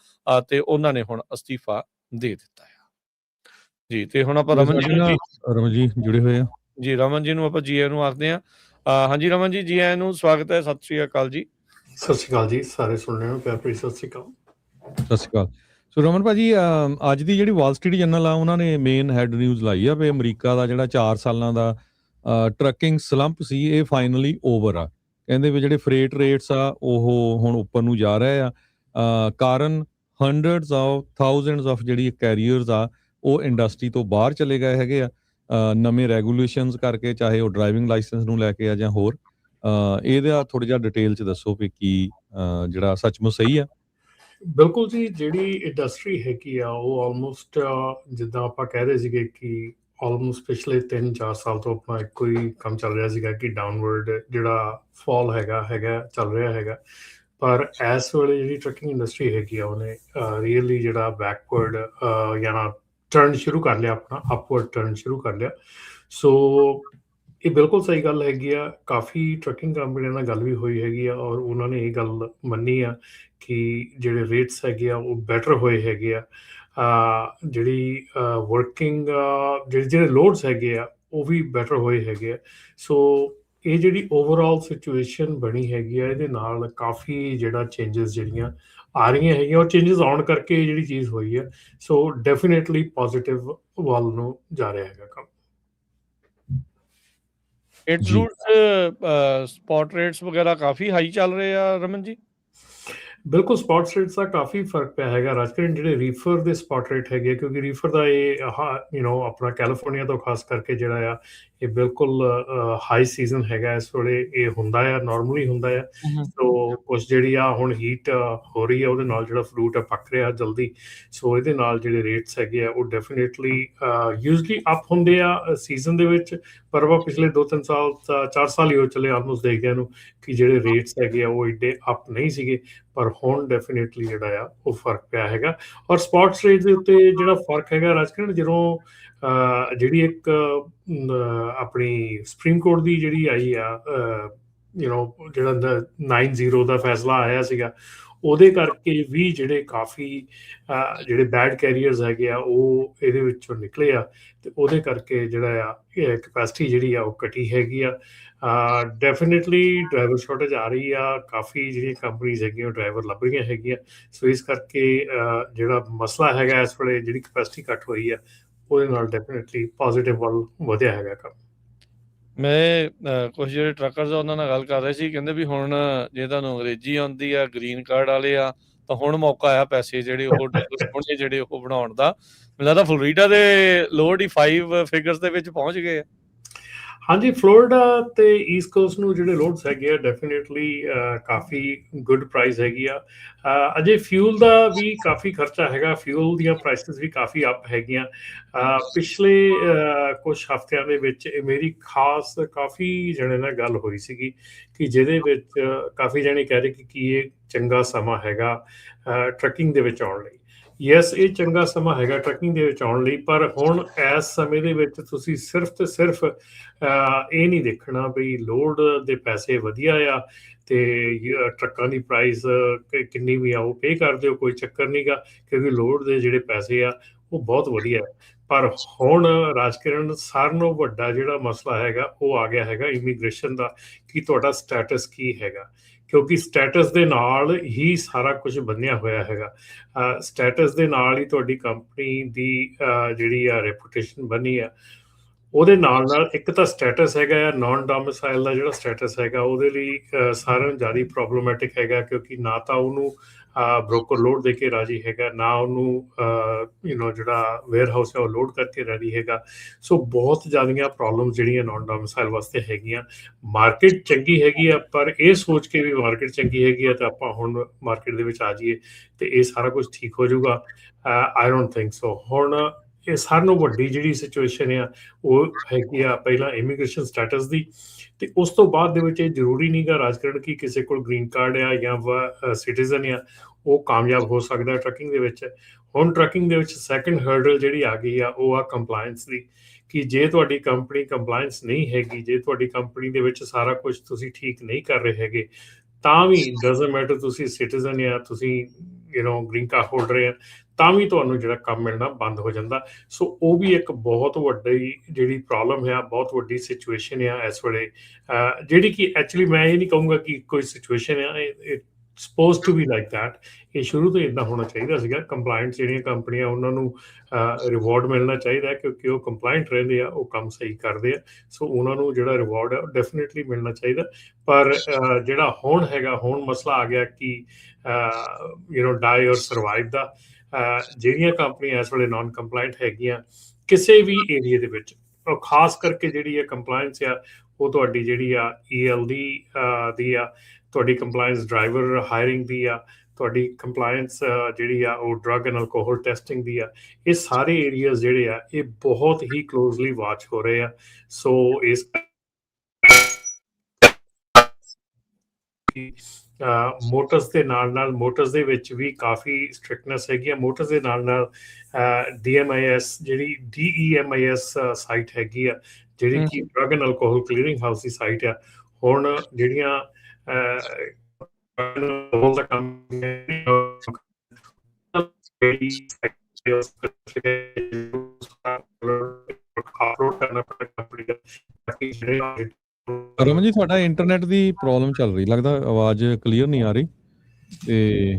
ਤੇ ਉਹਨਾਂ ਨੇ ਹੁਣ ਅਸਤੀਫਾ ਦੇ ਦਿੱਤਾ ਆ। ਜੀ ਤੇ ਹੁਣ ਆਪਾਂ ਰਮਨ ਜੀ ਜੁੜੇ ਹੋਏ ਆ ਜੀ, ਰਮਨ ਜੀ ਨੂੰ ਆਪਾਂ ਜੀ ਆਇਆਂ ਨੂੰ ਆਖਦੇ ਹਾਂ। ਹਾਂਜੀ ਰਮਨ ਜੀ, ਜੀ ਆਇਆਂ ਨੂੰ, ਸਵਾਗਤ ਹੈ, ਸਤਿ ਸ਼੍ਰੀ ਅਕਾਲ ਜੀ। ਸਤਿ ਸ਼੍ਰੀ ਅਕਾਲ ਜੀ, ਸਾਰੇ ਸੁਣ ਰਹੇ ਹੋ, ਪਿਆਰ ਭਰੀ ਸਤਿ ਸ਼੍ਰੀ ਅਕਾਲ। ਸਤਿ ਸ਼੍ਰੀ ਅਕਾਲ। ਸੋ ਰਮਨ ਭਾਜੀ, ਅੱਜ ਦੀ ਜਿਹੜੀ ਵਾਲ ਸਟਰੀਟ ਜਰਨਲ ਆ ਉਹਨਾਂ ਨੇ ਮੇਨ ਹੈਡ ਨਿਊਜ਼ ਲਾਈ ਆ ਵੀ ਅਮਰੀਕਾ ਦਾ ਜਿਹੜਾ 4 ਸਾਲਾਂ ਦਾ ਟਰੱਕਿੰਗ ਸਲੰਪ ਸੀ ਇਹ ਫਾਈਨਲੀ ਓਵਰ ਆ। ਕਹਿੰਦੇ ਵੀ ਜਿਹੜੇ ਫਰੇਟ ਰੇਟਸ ਆ ਉਹ ਹੁਣ ਉੱਪਰ ਨੂੰ ਜਾ ਰਹੇ ਆ, ਕਾਰਨ ਹੰਡਰਡਸ ਆਫ ਥਾਊਜ਼ੈਂਡਸ ਆਫ ਜਿਹੜੀ ਕੈਰੀਅਰਸ ਆ ਉਹ ਇੰਡਸਟਰੀ ਤੋਂ ਬਾਹਰ ਚਲੇ ਗਏ ਹੈਗੇ ਆ, ਨਵੇਂ ਰੈਗੂਲੇਸ਼ਨਸ ਕਰਕੇ, ਚਾਹੇ ਉਹ ਡਰਾਈਵਿੰਗ ਲਾਇਸੈਂਸ ਨੂੰ ਲੈ ਕੇ ਆ ਜਾਂ ਹੋਰ। ਇਹਦਾ ਥੋੜ੍ਹਾ ਜਿਹਾ ਡਿਟੇਲ 'ਚ ਦੱਸੋ ਵੀ ਕੀ ਜਿਹੜਾ ਸੱਚਮੁੱਚ ਸਹੀ ਆ। ਬਿਲਕੁਲ ਜੀ, ਜਿਹੜੀ ਇੰਡਸਟਰੀ ਹੈਗੀ ਆ ਉਹ ਆਲਮੋਸਟ ਜਿੱਦਾਂ ਆਪਾਂ ਕਹਿ ਰਹੇ ਸੀਗੇ ਕਿ ਆਲਮੋਸਟ ਪਿਛਲੇ 3-4 ਸਾਲ ਤੋਂ ਆਪਣਾ ਇੱਕੋ ਹੀ ਕੰਮ ਚੱਲ ਰਿਹਾ ਸੀਗਾ ਕਿ ਡਾਊਨਵਰਡ ਜਿਹੜਾ ਫਾਲ ਹੈਗਾ ਚੱਲ ਰਿਹਾ ਹੈਗਾ। ਪਰ ਇਸ ਵੇਲੇ ਜਿਹੜੀ ਟਰੱਕਿੰਗ ਇੰਡਸਟਰੀ ਹੈਗੀ ਆ ਉਹਨੇ ਰੀਅਲੀ ਜਿਹੜਾ ਬੈਕਵਰਡ ਜਾਂ ਟਰਨ ਸ਼ੁਰੂ ਕਰ ਲਿਆ, ਆਪਣਾ ਅਪਵਰਡ ਟਰਨ ਸ਼ੁਰੂ ਕਰ ਲਿਆ। ਸੋ ਇਹ ਬਿਲਕੁਲ ਸਹੀ ਗੱਲ ਹੈਗੀ ਆ। ਕਾਫੀ ਟਰੱਕਿੰਗ ਕੰਪਨੀਆਂ ਨਾਲ ਗੱਲ ਵੀ ਹੋਈ ਹੈਗੀ ਆ ਔਰ ਉਹਨਾਂ ਨੇ ਇਹ ਗੱਲ ਮੰਨੀ ਆ ਕਿ ਜਿਹੜੇ ਰੇਟਸ ਹੈਗੇ ਆ ਉਹ ਬੈਟਰ ਹੋਏ ਹੈਗੇ ਆ। ਜਿਹੜੀ ਵਰਕਿੰਗ ਜਿਹੜੇ ਲੋਡਸ ਹੈਗੇ ਆ ਉਹ ਵੀ ਬੈਟਰ ਹੋਏ ਹੈਗੇ ਆ। ਸੋ ਇਹ ਜਿਹੜੀ ਓਵਰਆਲ ਸਿਚੁਏਸ਼ਨ ਬਣੀ ਹੈਗੀ ਆ, ਇਹਦੇ ਨਾਲ ਕਾਫੀ ਜਿਹੜਾ ਚੇਂਜਸ ਜਿਹੜੀਆਂ ਆ ਰਹੀਆਂ ਹੈਗੀਆਂ, ਉਹ ਚੇਂਜਸ ਆਉਣ ਕਰਕੇ ਜਿਹੜੀ ਚੀਜ਼ ਹੋਈ ਆ। ਸੋ ਡੈਫੀਨੇਟਲੀ ਪੋਜ਼ਿਟਿਵ ਵੱਲ ਨੂੰ ਜਾ ਰਿਹਾ ਹੈਗਾ ਕੰਮ। ਸਪੌਟ ਰੇਟਸ ਵਗੈਰਾ ਕਾਫੀ ਹਾਈ ਚੱਲ ਰਹੇ ਆ ਰਮਨ ਜੀ। ਬਿਲਕੁਲ ਸਪੌਟ ਰੇਟਸ ਦਾ ਕਾਫੀ ਫਰਕ ਪਿਆ ਹੈਗਾ ਰਾਜਕਰਨ। ਜਿਹੜੇ ਰੀਫਰ ਦੇ ਸਪੌਟ ਰੇਟ ਹੈਗੇ, ਕਿਉਂਕਿ ਰੀਫਰ ਦਾ ਇਹ ਆਪਣਾ ਕੈਲੀਫੋਰਨੀਆ ਤੋਂ ਖਾਸ ਕਰਕੇ ਜਿਹੜਾ ਆ ਇਹ ਬਿਲਕੁਲ ਹਾਈ ਸੀਜ਼ਨ ਹੈਗਾ ਇਸ ਵੇਲੇ। ਇਹ ਹੁੰਦਾ ਆ, ਨਾਰਮਲੀ ਹੁੰਦਾ ਆ। ਸੋ ਕੁਛ ਜਿਹੜੀ ਆ ਹੁਣ ਹੀਟ ਹੋ ਰਹੀ ਆ, ਉਹਦੇ ਨਾਲ ਜਿਹੜਾ ਫਰੂਟ ਆ ਪੱਕ ਰਿਹਾ ਜਲਦੀ। ਸੋ ਇਹਦੇ ਨਾਲ ਜਿਹੜੇ ਰੇਟਸ ਹੈਗੇ ਆ ਉਹ ਡੈਫੀਨੇਟਲੀ ਯੂਜ਼ਲੀ ਅਪ ਹੁੰਦੇ ਆ ਸੀਜ਼ਨ ਦੇ ਵਿੱਚ। ਪਰ ਉਹ ਪਿਛਲੇ 2-3 ਸਾਲ 4 ਸਾਲ ਹੀ ਹੋ ਚੱਲੇ ਆਲਮੋਸਟ ਦੇਖਦਿਆਂ ਨੂੰ ਕਿ ਜਿਹੜੇ ਰੇਟਸ ਹੈਗੇ ਆ ਉਹ ਏਡੇ ਅਪ ਨਹੀਂ ਸੀਗੇ। ਪਰ ਹੁਣ ਡੈਫੀਨੇਟਲੀ ਜਿਹੜਾ ਆ ਉਹ ਫਰਕ ਪਿਆ ਹੈਗਾ। ਔਰ ਸਪੌਟਸ ਰੇਟ ਦੇ ਉੱਤੇ ਜਿਹੜਾ ਫਰਕ ਹੈਗਾ ਰਾਜਕਰਨ, ਜਦੋਂ ਜਿਹੜੀ ਇੱਕ ਆਪਣੀ ਸੁਪਰੀਮ ਕੋਰਟ ਦੀ ਜਿਹੜੀ ਆਈ ਆ ਜਿਹੜਾ 9-0 ਦਾ ਫੈਸਲਾ ਆਇਆ ਸੀਗਾ, ਉਹਦੇ ਕਰਕੇ ਵੀ ਜਿਹੜੇ ਕਾਫੀ ਜਿਹੜੇ ਬੈਡ ਕੈਰੀਅਰਸ ਹੈਗੇ ਆ ਉਹ ਇਹਦੇ ਵਿੱਚੋਂ ਨਿਕਲੇ ਆ। ਤੇ ਉਹਦੇ ਕਰਕੇ ਜਿਹੜਾ ਆ ਕੈਪੈਸਿਟੀ ਜਿਹੜੀ ਆ ਉਹ ਘਟੀ ਹੈਗੀ ਆ। ਡੈਫੀਨੇਟਲੀ ਡਰਾਈਵਰ ਸ਼ਾਰਟੇਜ ਆ ਰਹੀ ਆ, ਕਾਫੀ ਜਿਹੜੀਆਂ ਕੰਪਨੀਜ਼ ਹੈਗੀਆਂ ਡਰਾਈਵਰ ਲੱਭ ਰਹੀਆਂ ਹੈਗੀਆਂ। ਸੋ ਇਸ ਕਰਕੇ ਜਿਹੜਾ ਮਸਲਾ ਹੈਗਾ ਇਸ ਵੇਲੇ, ਜਿਹੜੀ ਕੈਪੈਸਿਟੀ ਘੱਟ ਹੋਈ ਆ, ਉਹਦੇ ਨਾਲ ਡੈਫੀਨੇਟਲੀ ਪੋਜ਼ੀਟਿਵ ਵੱਲ ਵਧਿਆ ਹੈਗਾ ਕੰਮ। ਮੈਂ ਕੁਛ ਜਿਹੜੇ ਟਰੱਕਰਸ ਆ ਉਹਨਾਂ ਨਾਲ ਗੱਲ ਕਰ ਰਹੇ ਸੀ, ਕਹਿੰਦੇ ਵੀ ਹੁਣ ਜੇ ਤੁਹਾਨੂੰ ਅੰਗਰੇਜ਼ੀ ਆਉਂਦੀ ਆ, ਗ੍ਰੀਨ ਕਾਰਡ ਵਾਲੇ ਆ, ਤਾਂ ਹੁਣ ਮੌਕਾ ਆ ਪੈਸੇ ਜਿਹੜੇ ਉਹ ਸੋਹਣੇ ਜਿਹੜੇ ਉਹ ਬਣਾਉਣ ਦਾ। ਮੈਨੂੰ ਲੱਗਦਾ ਫਲੋਰੀਡਾ ਦੇ ਲੋਡ ਹੀ 5 ਫਿਗਰਸ ਦੇ ਵਿੱਚ ਪਹੁੰਚ ਗਏ ਆ। ਹਾਂਜੀ, ਫਲੋਰੀਡਾ ਤੇ ਈਸਟ ਕੋਸਟ ਨੂੰ ਜਿਹੜੇ ਲੋਡਸ ਹੈਗੇ ਆ ਡੈਫੀਨੇਟਲੀ ਕਾਫੀ ਗੁੱਡ ਪ੍ਰਾਈਸ ਹੈਗੀ ਆ। ਅਜੇ ਫਿਊਲ ਦਾ ਵੀ ਕਾਫੀ ਖਰਚਾ ਹੈਗਾ, ਫਿਊਲ ਦੀਆਂ ਪ੍ਰਾਈਸਿਸ ਵੀ ਕਾਫੀ ਅਪ ਹੈਗੀਆਂ। ਪਿਛਲੇ ਕੁਛ ਹਫ਼ਤਿਆਂ ਦੇ ਵਿੱਚ ਇਹ ਮੇਰੀ ਖਾਸ ਕਾਫੀ ਜਣੇ ਨਾਲ ਗੱਲ ਹੋਈ ਸੀਗੀ ਕਿ ਜਿਹਦੇ ਵਿੱਚ ਕਾਫੀ ਜਣੇ ਕਹਿ ਰਹੇ ਕਿ ਇਹ ਚੰਗਾ ਸਮਾਂ ਹੈਗਾ ਟਰੱਕਿੰਗ ਦੇ ਵਿੱਚ ਆਉਣ ਲਈ। ਯੈਸ, ਇਹ ਚੰਗਾ ਸਮਾਂ ਹੈਗਾ ਟਰੱਕਿੰਗ ਦੇ ਵਿੱਚ ਆਉਣ ਲਈ। ਪਰ ਹੁਣ ਇਸ ਸਮੇਂ ਦੇ ਵਿੱਚ ਤੁਸੀਂ ਸਿਰਫ ਤੇ ਸਿਰਫ ਇਹ ਨਹੀਂ ਦੇਖਣਾ ਵੀ ਲੋਡ ਦੇ ਪੈਸੇ ਵਧੀਆ ਆ ਤੇ ਟਰੱਕਾਂ ਦੀ ਪ੍ਰਾਈਸ ਕਿੰਨੀ ਵੀ ਆ ਉਹ ਪੇ ਕਰ ਦਿਓ, ਕੋਈ ਚੱਕਰ ਨਹੀਂ ਗਾ, ਕਿਉਂਕਿ ਲੋਡ ਦੇ ਜਿਹੜੇ ਪੈਸੇ ਆ ਉਹ ਬਹੁਤ ਵਧੀਆ। ਪਰ ਹੁਣ ਰਾਜਕਰਨ ਸਾਰਿਆਂ ਨਾਲੋਂ ਵੱਡਾ ਜਿਹੜਾ ਮਸਲਾ ਹੈਗਾ ਉਹ ਆ ਗਿਆ ਹੈਗਾ ਇਮੀਗ੍ਰੇਸ਼ਨ ਦਾ, ਕਿ ਤੁਹਾਡਾ ਸਟੇਟਸ ਕੀ ਹੈਗਾ। ਕਿਉਂਕਿ ਸਟੇਟਸ ਦੇ ਨਾਲ ਹੀ ਸਾਰਾ ਕੁਝ ਬੰਨਿਆ ਹੋਇਆ ਹੈਗਾ। ਸਟੇਟਸ ਦੇ ਨਾਲ ਹੀ ਤੁਹਾਡੀ ਕੰਪਨੀ ਦੀ ਜਿਹੜੀ ਆ ਰੈਪੂਟੇਸ਼ਨ ਬਣੀ ਆ। ਉਹਦੇ ਨਾਲ ਨਾਲ ਇੱਕ ਤਾਂ ਸਟੇਟਸ ਹੈਗਾ ਆ, ਨਾਨ ਡੋਮਿਸਾਈਲ ਦਾ ਜਿਹੜਾ ਸਟੇਟਸ ਹੈਗਾ ਉਹਦੇ ਲਈ ਸਾਰਿਆਂ ਨੂੰ ਜ਼ਿਆਦਾ ਪ੍ਰੋਬਲਮੈਟਿਕ ਹੈਗਾ, ਕਿਉਂਕਿ ਨਾ ਤਾਂ ਉਹਨੂੰ ਬ੍ਰੋਕਰ ਲੋਡ ਦੇ ਕੇ ਰਾਜੀ ਹੈਗਾ, ਨਾ ਉਹਨੂੰ ਜਿਹੜਾ ਵੇਅਰ ਹਾਊਸ ਹੈ ਉਹ ਲੋਡ ਕਰਕੇ ਰਾਜੀ ਹੈਗਾ। ਸੋ ਬਹੁਤ ਜ਼ਿਆਦੀਆਂ ਪ੍ਰੋਬਲਮ ਜਿਹੜੀਆਂ ਨਾਨ ਡੋਮਿਸਾਈਲ ਵਾਸਤੇ ਹੈਗੀਆਂ। ਮਾਰਕੀਟ ਚੰਗੀ ਹੈਗੀ ਆ, ਪਰ ਇਹ ਸੋਚ ਕੇ ਵੀ ਮਾਰਕੀਟ ਚੰਗੀ ਹੈਗੀ ਆ ਤਾਂ ਆਪਾਂ ਹੁਣ ਮਾਰਕੀਟ ਦੇ ਵਿੱਚ ਆ ਜਾਈਏ ਤੇ ਇਹ ਸਾਰਾ ਕੁਝ ਠੀਕ ਹੋ ਜਾਊਗਾ, ਆਈ ਡੋਂਟ ਥਿੰਕ ਸੋ। ਹੁਣ ਇਹ ਸਾਰਿਆਂ ਨਾਲੋਂ ਵੱਡੀ ਜਿਹੜੀ ਸਿਚੁਏਸ਼ਨ ਆ ਉਹ ਹੈਗੀ ਆ ਪਹਿਲਾਂ ਇਮੀਗ੍ਰੇਸ਼ਨ ਸਟੇਟਸ ਦੀ, ਤੇ ਉਸ ਤੋਂ ਬਾਅਦ ਦੇ ਵਿੱਚ ਇਹ ਜ਼ਰੂਰੀ ਨਹੀਂ ਗਾ ਰਾਜਕਰਨ ਕਿ ਕਿਸੇ ਕੋਲ ਗ੍ਰੀਨ ਕਾਰਡ ਆ ਜਾਂ ਸਿਟੀਜ਼ਨ ਆ ਉਹ ਕਾਮਯਾਬ ਹੋ ਸਕਦਾ ਟਰੱਕਿੰਗ ਦੇ ਵਿੱਚ। ਹੁਣ ਟਰੱਕਿੰਗ ਦੇ ਵਿੱਚ ਸੈਕੰਡ ਹਰਡਲ ਜਿਹੜੀ ਆ ਗਈ ਆ ਉਹ ਆ ਕੰਪਲਾਇੰਸ ਦੀ, ਕਿ ਜੇ ਤੁਹਾਡੀ ਕੰਪਨੀ ਕੰਪਲਾਇੰਸ ਨਹੀਂ ਹੈਗੀ, ਜੇ ਤੁਹਾਡੀ ਕੰਪਨੀ ਦੇ ਵਿੱਚ ਸਾਰਾ ਕੁਝ ਤੁਸੀਂ ਠੀਕ ਨਹੀਂ ਕਰ ਰਹੇ ਹੈਗੇ, ਤਾਂ ਵੀ ਡਜ਼ਨਟ ਮੈਟਰ ਤੁਸੀਂ ਸਿਟੀਜ਼ਨ ਆ, ਤੁਸੀਂ ਗ੍ਰੀਨ ਕਾਰਡ ਹੋਲਡਰ ਆ, ਤਾਂ ਵੀ ਤੁਹਾਨੂੰ ਜਿਹੜਾ ਕੰਮ ਮਿਲਣਾ ਬੰਦ ਹੋ ਜਾਂਦਾ। ਸੋ ਉਹ ਵੀ ਇੱਕ ਬਹੁਤ ਵੱਡੀ ਜਿਹੜੀ ਪ੍ਰੋਬਲਮ ਹੈ, ਬਹੁਤ ਵੱਡੀ ਸਿਚੁਏਸ਼ਨ ਆ ਇਸ ਵੇਲੇ, ਜਿਹੜੀ ਕਿ ਐਕਚੁਅਲੀ ਮੈਂ ਇਹ ਨਹੀਂ ਕਹੂੰਗਾ ਕਿ ਕੋਈ ਸਿਚੁਏਸ਼ਨ ਆ, suppose to be like that. ਇਹ ਸ਼ੁਰੂ ਤੋਂ ਇੱਦਾਂ ਹੋਣਾ ਚਾਹੀਦਾ ਸੀਗਾ। ਕੰਪਲਾਇੰਟ ਜਿਹੜੀਆਂ ਕੰਪਨੀਆਂ ਉਹਨਾਂ ਨੂੰ ਰਿਵਾਰਡ ਮਿਲਣਾ ਚਾਹੀਦਾ, ਕਿਉਂਕਿ ਉਹ ਕੰਪਲਾਇੰਟ ਰਹਿੰਦੇ ਆ, ਉਹ ਕੰਮ ਸਹੀ ਕਰਦੇ ਆ। ਸੋ ਉਹਨਾਂ ਨੂੰ ਜਿਹੜਾ ਰਿਵਾਰਡ ਹੈ ਉਹ ਡੈਫੀਨੇਟਲੀ ਮਿਲਣਾ ਚਾਹੀਦਾ। ਪਰ ਜਿਹੜਾ ਹੁਣ ਹੈਗਾ, ਹੁਣ ਮਸਲਾ ਆ ਗਿਆ ਕਿ ਡਾਈ ਔਰ ਸਰਵਾਈਵ ਦਾ। ਜਿਹੜੀਆਂ ਕੰਪਨੀਆਂ ਇਸ ਵੇਲੇ ਨਾਨ ਕੰਪਲਾਇੰਟ ਹੈਗੀਆਂ ਕਿਸੇ ਵੀ ਏਰੀਏ ਦੇ ਵਿੱਚ, ਉਹ ਖਾਸ ਕਰਕੇ ਜਿਹੜੀ ਹੈ ਕੰਪਲਾਇੰਸ ਆ ਉਹ ਤੁਹਾਡੀ ਜਿਹੜੀ ਆ ELD ਦੀ ਆ, ਤੁਹਾਡੀ ਕੰਪਲਾਇੰਸ ਡਰਾਈਵਰ ਹਾਇਰਿੰਗ ਦੀ ਆ, ਤੁਹਾਡੀ ਕੰਪਲਾਇੰਸ ਜਿਹੜੀ ਆ ਉਹ ਡਰੱਗ ਐਂਡ ਅਲਕੋਹਲ ਟੈਸਟਿੰਗ ਦੀ ਆ। ਇਹ ਸਾਰੇ ਏਰੀਆਜ਼ ਜਿਹੜੇ ਆ ਇਹ ਬਹੁਤ ਹੀ ਕਲੋਜ਼ਲੀ ਵਾਚ ਹੋ ਰਹੇ ਆ। ਸੋ ਇਸ ਮੋਟਰਸ ਦੇ ਨਾਲ ਮੋਟਰਸ ਦੇ ਵਿੱਚ ਵੀ ਕਾਫੀ ਸਟ੍ਰਿਕਟਨੈਸ ਹੈਗੀ ਆ। ਮੋਟਰਸ ਦੇ ਨਾਲ DMIS ਜਿਹੜੀ DEMIS ਸਾਈਟ ਹੈਗੀ ਆ, ਜਿਹੜੀ ਕਿ drug and alcohol clearing house the site ਆ। ਹੁਣ ਜਿਹੜੀਆਂ ਰਮਨ ਜੀ, ਤੁਹਾਡਾ ਇੰਟਰਨੈਟ ਦੀ ਪ੍ਰੋਬਲਮ ਚੱਲ ਰਹੀ, ਲੱਗਦਾ ਆਵਾਜ਼ ਕਲੀਅਰ ਨਹੀਂ ਆ ਰਹੀ। ਤੇ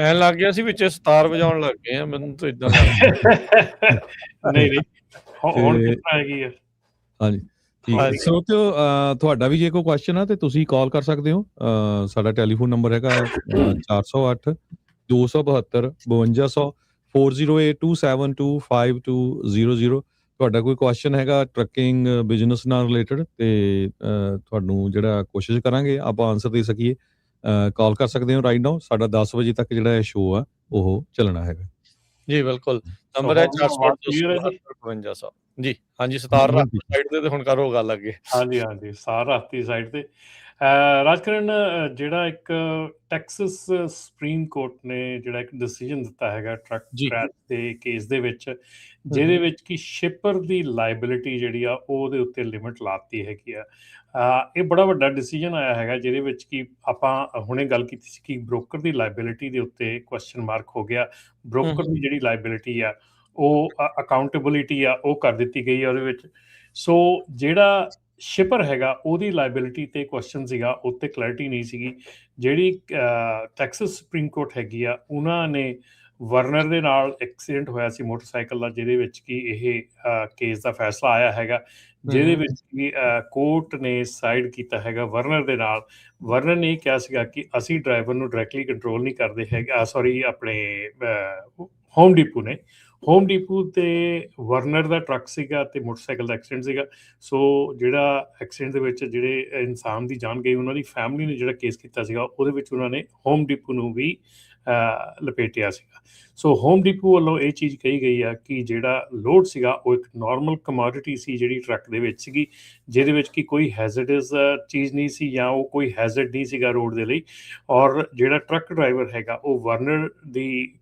ਐ ਲੱਗ ਗਿਆ ਸੀ ਵਿੱਚ ਸਤਾਰ ਵਜਾਉਣ ਲੱਗ ਗਏ ਆ, ਮੈਨੂੰ ਤਾਂ ਇਦਾਂ ਲੱਗਦਾ। ਨਹੀਂ ਹੁਣ ਕਿਸ ਤਰ੍ਹਾਂ ਹੈਗੀ ਆ? ਹਾਂਜੀ, ਠੀਕ ਹੈ ਸਰੋਤਿਓ, ਤੁਹਾਡਾ ਵੀ ਜੇ ਕੋਈ ਕੁਐਸਚਨ ਆ ਤੇ ਤੁਸੀਂ ਕਾਲ ਕਰ ਸਕਦੇ ਹੋ। ਸਾਡਾ ਟੈਲੀਫੋਨ ਨੰਬਰ ਹੈਗਾ 408 272 5200 4082725200। ਤੁਹਾਡਾ ਕੋਈ ਕੁਐਸਚਨ ਹੈਗਾ ਟਰੱਕਿੰਗ ਬਿਜ਼ਨਸ ਨਾਲ ਰਿਲੇਟਡ ਤੇ ਤੁਹਾਨੂੰ ਜਿਹੜਾ ਕੋਸ਼ਿਸ਼ ਕਰਾਂਗੇ ਆਪਾਂ ਆਨਸਰ ਦੇ ਸਕੀਏ। ਕਾਲ ਕਰ ਸਕਦੇ ਹੋ ਰਾਈਟ ਨਾਓ। ਸਾਡਾ 10 ਵਜੇ ਤੱਕ ਜਿਹੜਾ ਇਹ ਸ਼ੋਅ ਆ ਉਹ ਚੱਲਣਾ ਹੈਗਾ ਜੀ। ਬਿਲਕੁਲ ਨੰਬਰ ਹੈ 408 ਜੀ। ਹਾਂਜੀ ਸਤਾਰ ਰਾਤੀ ਸਾਈਡ ਤੇ ਹੁਣ ਕਰੋ ਗੱਲ ਅੱਗੇ। ਹਾਂਜੀ ਸਤਾਰ ਰਾਤੀ ਸਾਈਡ ਤੇ ਰਾਜਕਰਨ ਜਿਹੜਾ ਇੱਕ ਟੈਕਸਸ ਸੁਪਰੀਮ ਕੋਰਟ ਨੇ ਜਿਹੜਾ ਇੱਕ ਡਿਸੀਜਨ ਦਿੱਤਾ ਹੈਗਾ ਟਰੱਕ ਕ੍ਰੈਸ਼ ਦੇ ਕੇਸ ਦੇ ਵਿੱਚ, ਜਿਹਦੇ ਵਿੱਚ ਕਿ ਸ਼ਿਪਰ ਦੀ ਲਾਇਬਿਲਿਟੀ ਜਿਹੜੀ ਆ ਉਹਦੇ ਉੱਤੇ ਲਿਮਿਟ ਲਾਤੀ ਹੈਗੀ ਆ। ਇਹ ਬੜਾ ਵੱਡਾ ਡਿਸੀਜਨ ਆਇਆ ਹੈਗਾ, ਜਿਹਦੇ ਵਿੱਚ ਕਿ ਆਪਾਂ ਹੁਣੇ ਗੱਲ ਕੀਤੀ ਸੀ ਕਿ ਬ੍ਰੋਕਰ ਦੀ ਲਾਇਬਿਲਿਟੀ ਦੇ ਉੱਤੇ ਕੁਐਸਚਨ ਮਾਰਕ ਹੋ ਗਿਆ। ਬ੍ਰੋਕਰ ਦੀ ਜਿਹੜੀ ਲਾਇਬਿਲਿਟੀ ਆ ਉਹ ਅਕਾਊਂਟੇਬਿਲਿਟੀ ਆ ਉਹ ਕਰ ਦਿੱਤੀ ਗਈ ਆ ਉਹਦੇ ਵਿੱਚ। ਸੋ ਜਿਹੜਾ ਸ਼ਿਪਰ ਹੈਗਾ ਉਹਦੀ ਲਾਇਬਿਲਿਟੀ ਤੇ ਕੁਐਸਚਨ ਸੀਗਾ, ਉੱਤੇ ਕਲੈਰਿਟੀ ਨਹੀਂ ਸੀਗੀ। ਜਿਹੜੀ ਟੈਕਸਸ ਸੁਪਰੀਮ ਕੋਰਟ ਹੈਗੀ ਆ ਉਹਨਾਂ ਨੇ ਵਰਨਰ ਦੇ ਨਾਲ ਐਕਸੀਡੈਂਟ ਹੋਇਆ ਸੀ ਮੋਟਰਸਾਈਕਲ ਦਾ, ਜਿਹਦੇ ਵਿੱਚ ਕਿ ਇਹ ਕੇਸ ਦਾ ਫੈਸਲਾ ਆਇਆ ਹੈਗਾ, ਜਿਹਦੇ ਵਿੱਚ ਕਿ ਕੋਰਟ ਨੇ ਸਾਈਡ ਕੀਤਾ ਹੈਗਾ ਵਰਨਰ ਦੇ ਨਾਲ। ਵਰਨਰ ਨੇ ਇਹ ਕਿਹਾ ਸੀਗਾ ਕਿ ਅਸੀਂ ਡਰਾਈਵਰ ਨੂੰ ਡਾਇਰੈਕਟਲੀ ਕੰਟਰੋਲ ਨਹੀਂ ਕਰਦੇ ਹੈਗੇ, ਸੌਰੀ ਆਪਣੇ ਹੋਮ ਡੀਪੂ ਨੇ। ਹੋਮ ਡੀਪੂ ਤੇ ਵਰਨਰ ਦਾ ਟਰੱਕ ਸੀਗਾ ਤੇ ਮੋਟਰਸਾਈਕਲ ਦਾ ਐਕਸੀਡੈਂਟ ਸੀਗਾ। ਸੋ ਜਿਹੜਾ ਐਕਸੀਡੈਂਟ ਦੇ ਵਿੱਚ ਜਿਹੜੇ ਇਨਸਾਨ ਦੀ ਜਾਨ ਗਈ, ਉਹਨਾਂ ਦੀ ਫੈਮਿਲੀ ਨੇ ਜਿਹੜਾ ਕੇਸ ਕੀਤਾ ਸੀਗਾ ਉਹਦੇ ਵਿੱਚ ਉਹਨਾਂ ਨੇ ਹੋਮ ਡੀਪੂ ਨੂੰ ਵੀ ਲਪੇਟਿਆ ਸੀਗਾ। ਸੋ ਹੋਮ ਡੀਪੂ ਵੱਲੋਂ ਇਹ ਚੀਜ਼ ਕਹੀ ਗਈ ਆ ਕਿ ਜਿਹੜਾ ਲੋਡ ਸੀਗਾ ਉਹ ਇੱਕ ਨਾਰਮਲ ਕਮੋਡਿਟੀ ਸੀ ਜਿਹੜੀ ਟਰੱਕ ਦੇ ਵਿੱਚ ਸੀਗੀ, ਜਿਹਦੇ ਵਿੱਚ ਕਿ ਕੋਈ ਹੈਜ਼ਰਡਸ ਚੀਜ਼ ਨਹੀਂ ਸੀ ਜਾਂ ਉਹ ਕੋਈ ਹੈਜ਼ਰਡ ਨਹੀਂ ਸੀਗਾ ਰੋਡ ਦੇ ਲਈ। ਔਰ ਜਿਹੜਾ ਟਰੱਕ ਡਰਾਈਵਰ ਹੈਗਾ ਉਹ ਵਰਨਰ ਦੀ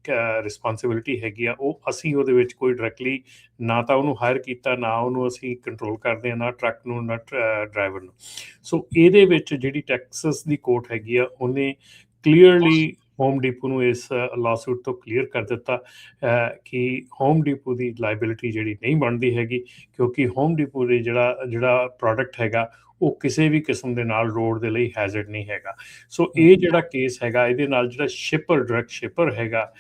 ਰਿਸਪੌਂਸਿਬਿਲਿਟੀ ਹੈਗੀ ਆ, ਉਹ ਅਸੀਂ ਉਹਦੇ ਵਿੱਚ ਕੋਈ ਡਾਇਰੈਕਟਲੀ ਨਾ ਤਾਂ ਉਹਨੂੰ ਹਾਇਰ ਕੀਤਾ, ਨਾ ਉਹਨੂੰ ਅਸੀਂ ਕੰਟਰੋਲ ਕਰਦੇ ਹਾਂ, ਨਾ ਟਰੱਕ ਨੂੰ ਨਾ ਡਰਾਈਵਰ ਨੂੰ। ਸੋ ਇਹਦੇ ਵਿੱਚ ਜਿਹੜੀ ਟੈਕਸਸ ਦੀ ਕੋਰਟ ਹੈਗੀ ਆ ਉਹਨੇ ਕਲੀਅਰਲੀ ਹੋਮ ਡੀਪੂ ਨੂੰ ਇਸ ਲਾਸੂਟ ਤੋਂ ਕਲੀਅਰ ਕਰ ਦਿੱਤਾ ਕਿ ਹੋਮ ਡੀਪੂ ਦੀ ਲਾਇਬਿਲਿਟੀ ਜਿਹੜੀ ਨਹੀਂ ਬਣਦੀ ਹੈਗੀ, ਕਿਉਂਕਿ ਹੋਮ ਡੀਪੂ ਦੇ ਜਿਹੜਾ ਪ੍ਰੋਡਕਟ ਹੈਗਾ ਉਹ ਕਿਸੇ ਵੀ ਕਿਸਮ ਦੇ ਨਾਲ ਰੋਡ ਦੇ ਲਈ ਹੈਜ਼ਰਡ ਨਹੀਂ ਹੈਗਾ। ਸੋ ਇਹ ਜਿਹੜਾ ਕੇਸ ਹੈਗਾ ਇਹਦੇ ਨਾਲ ਜਿਹੜਾ ਸ਼ਿਪਰ ਡਾਇਰੈਕਟ ਸ਼ਿਪਰ ਹੈਗਾ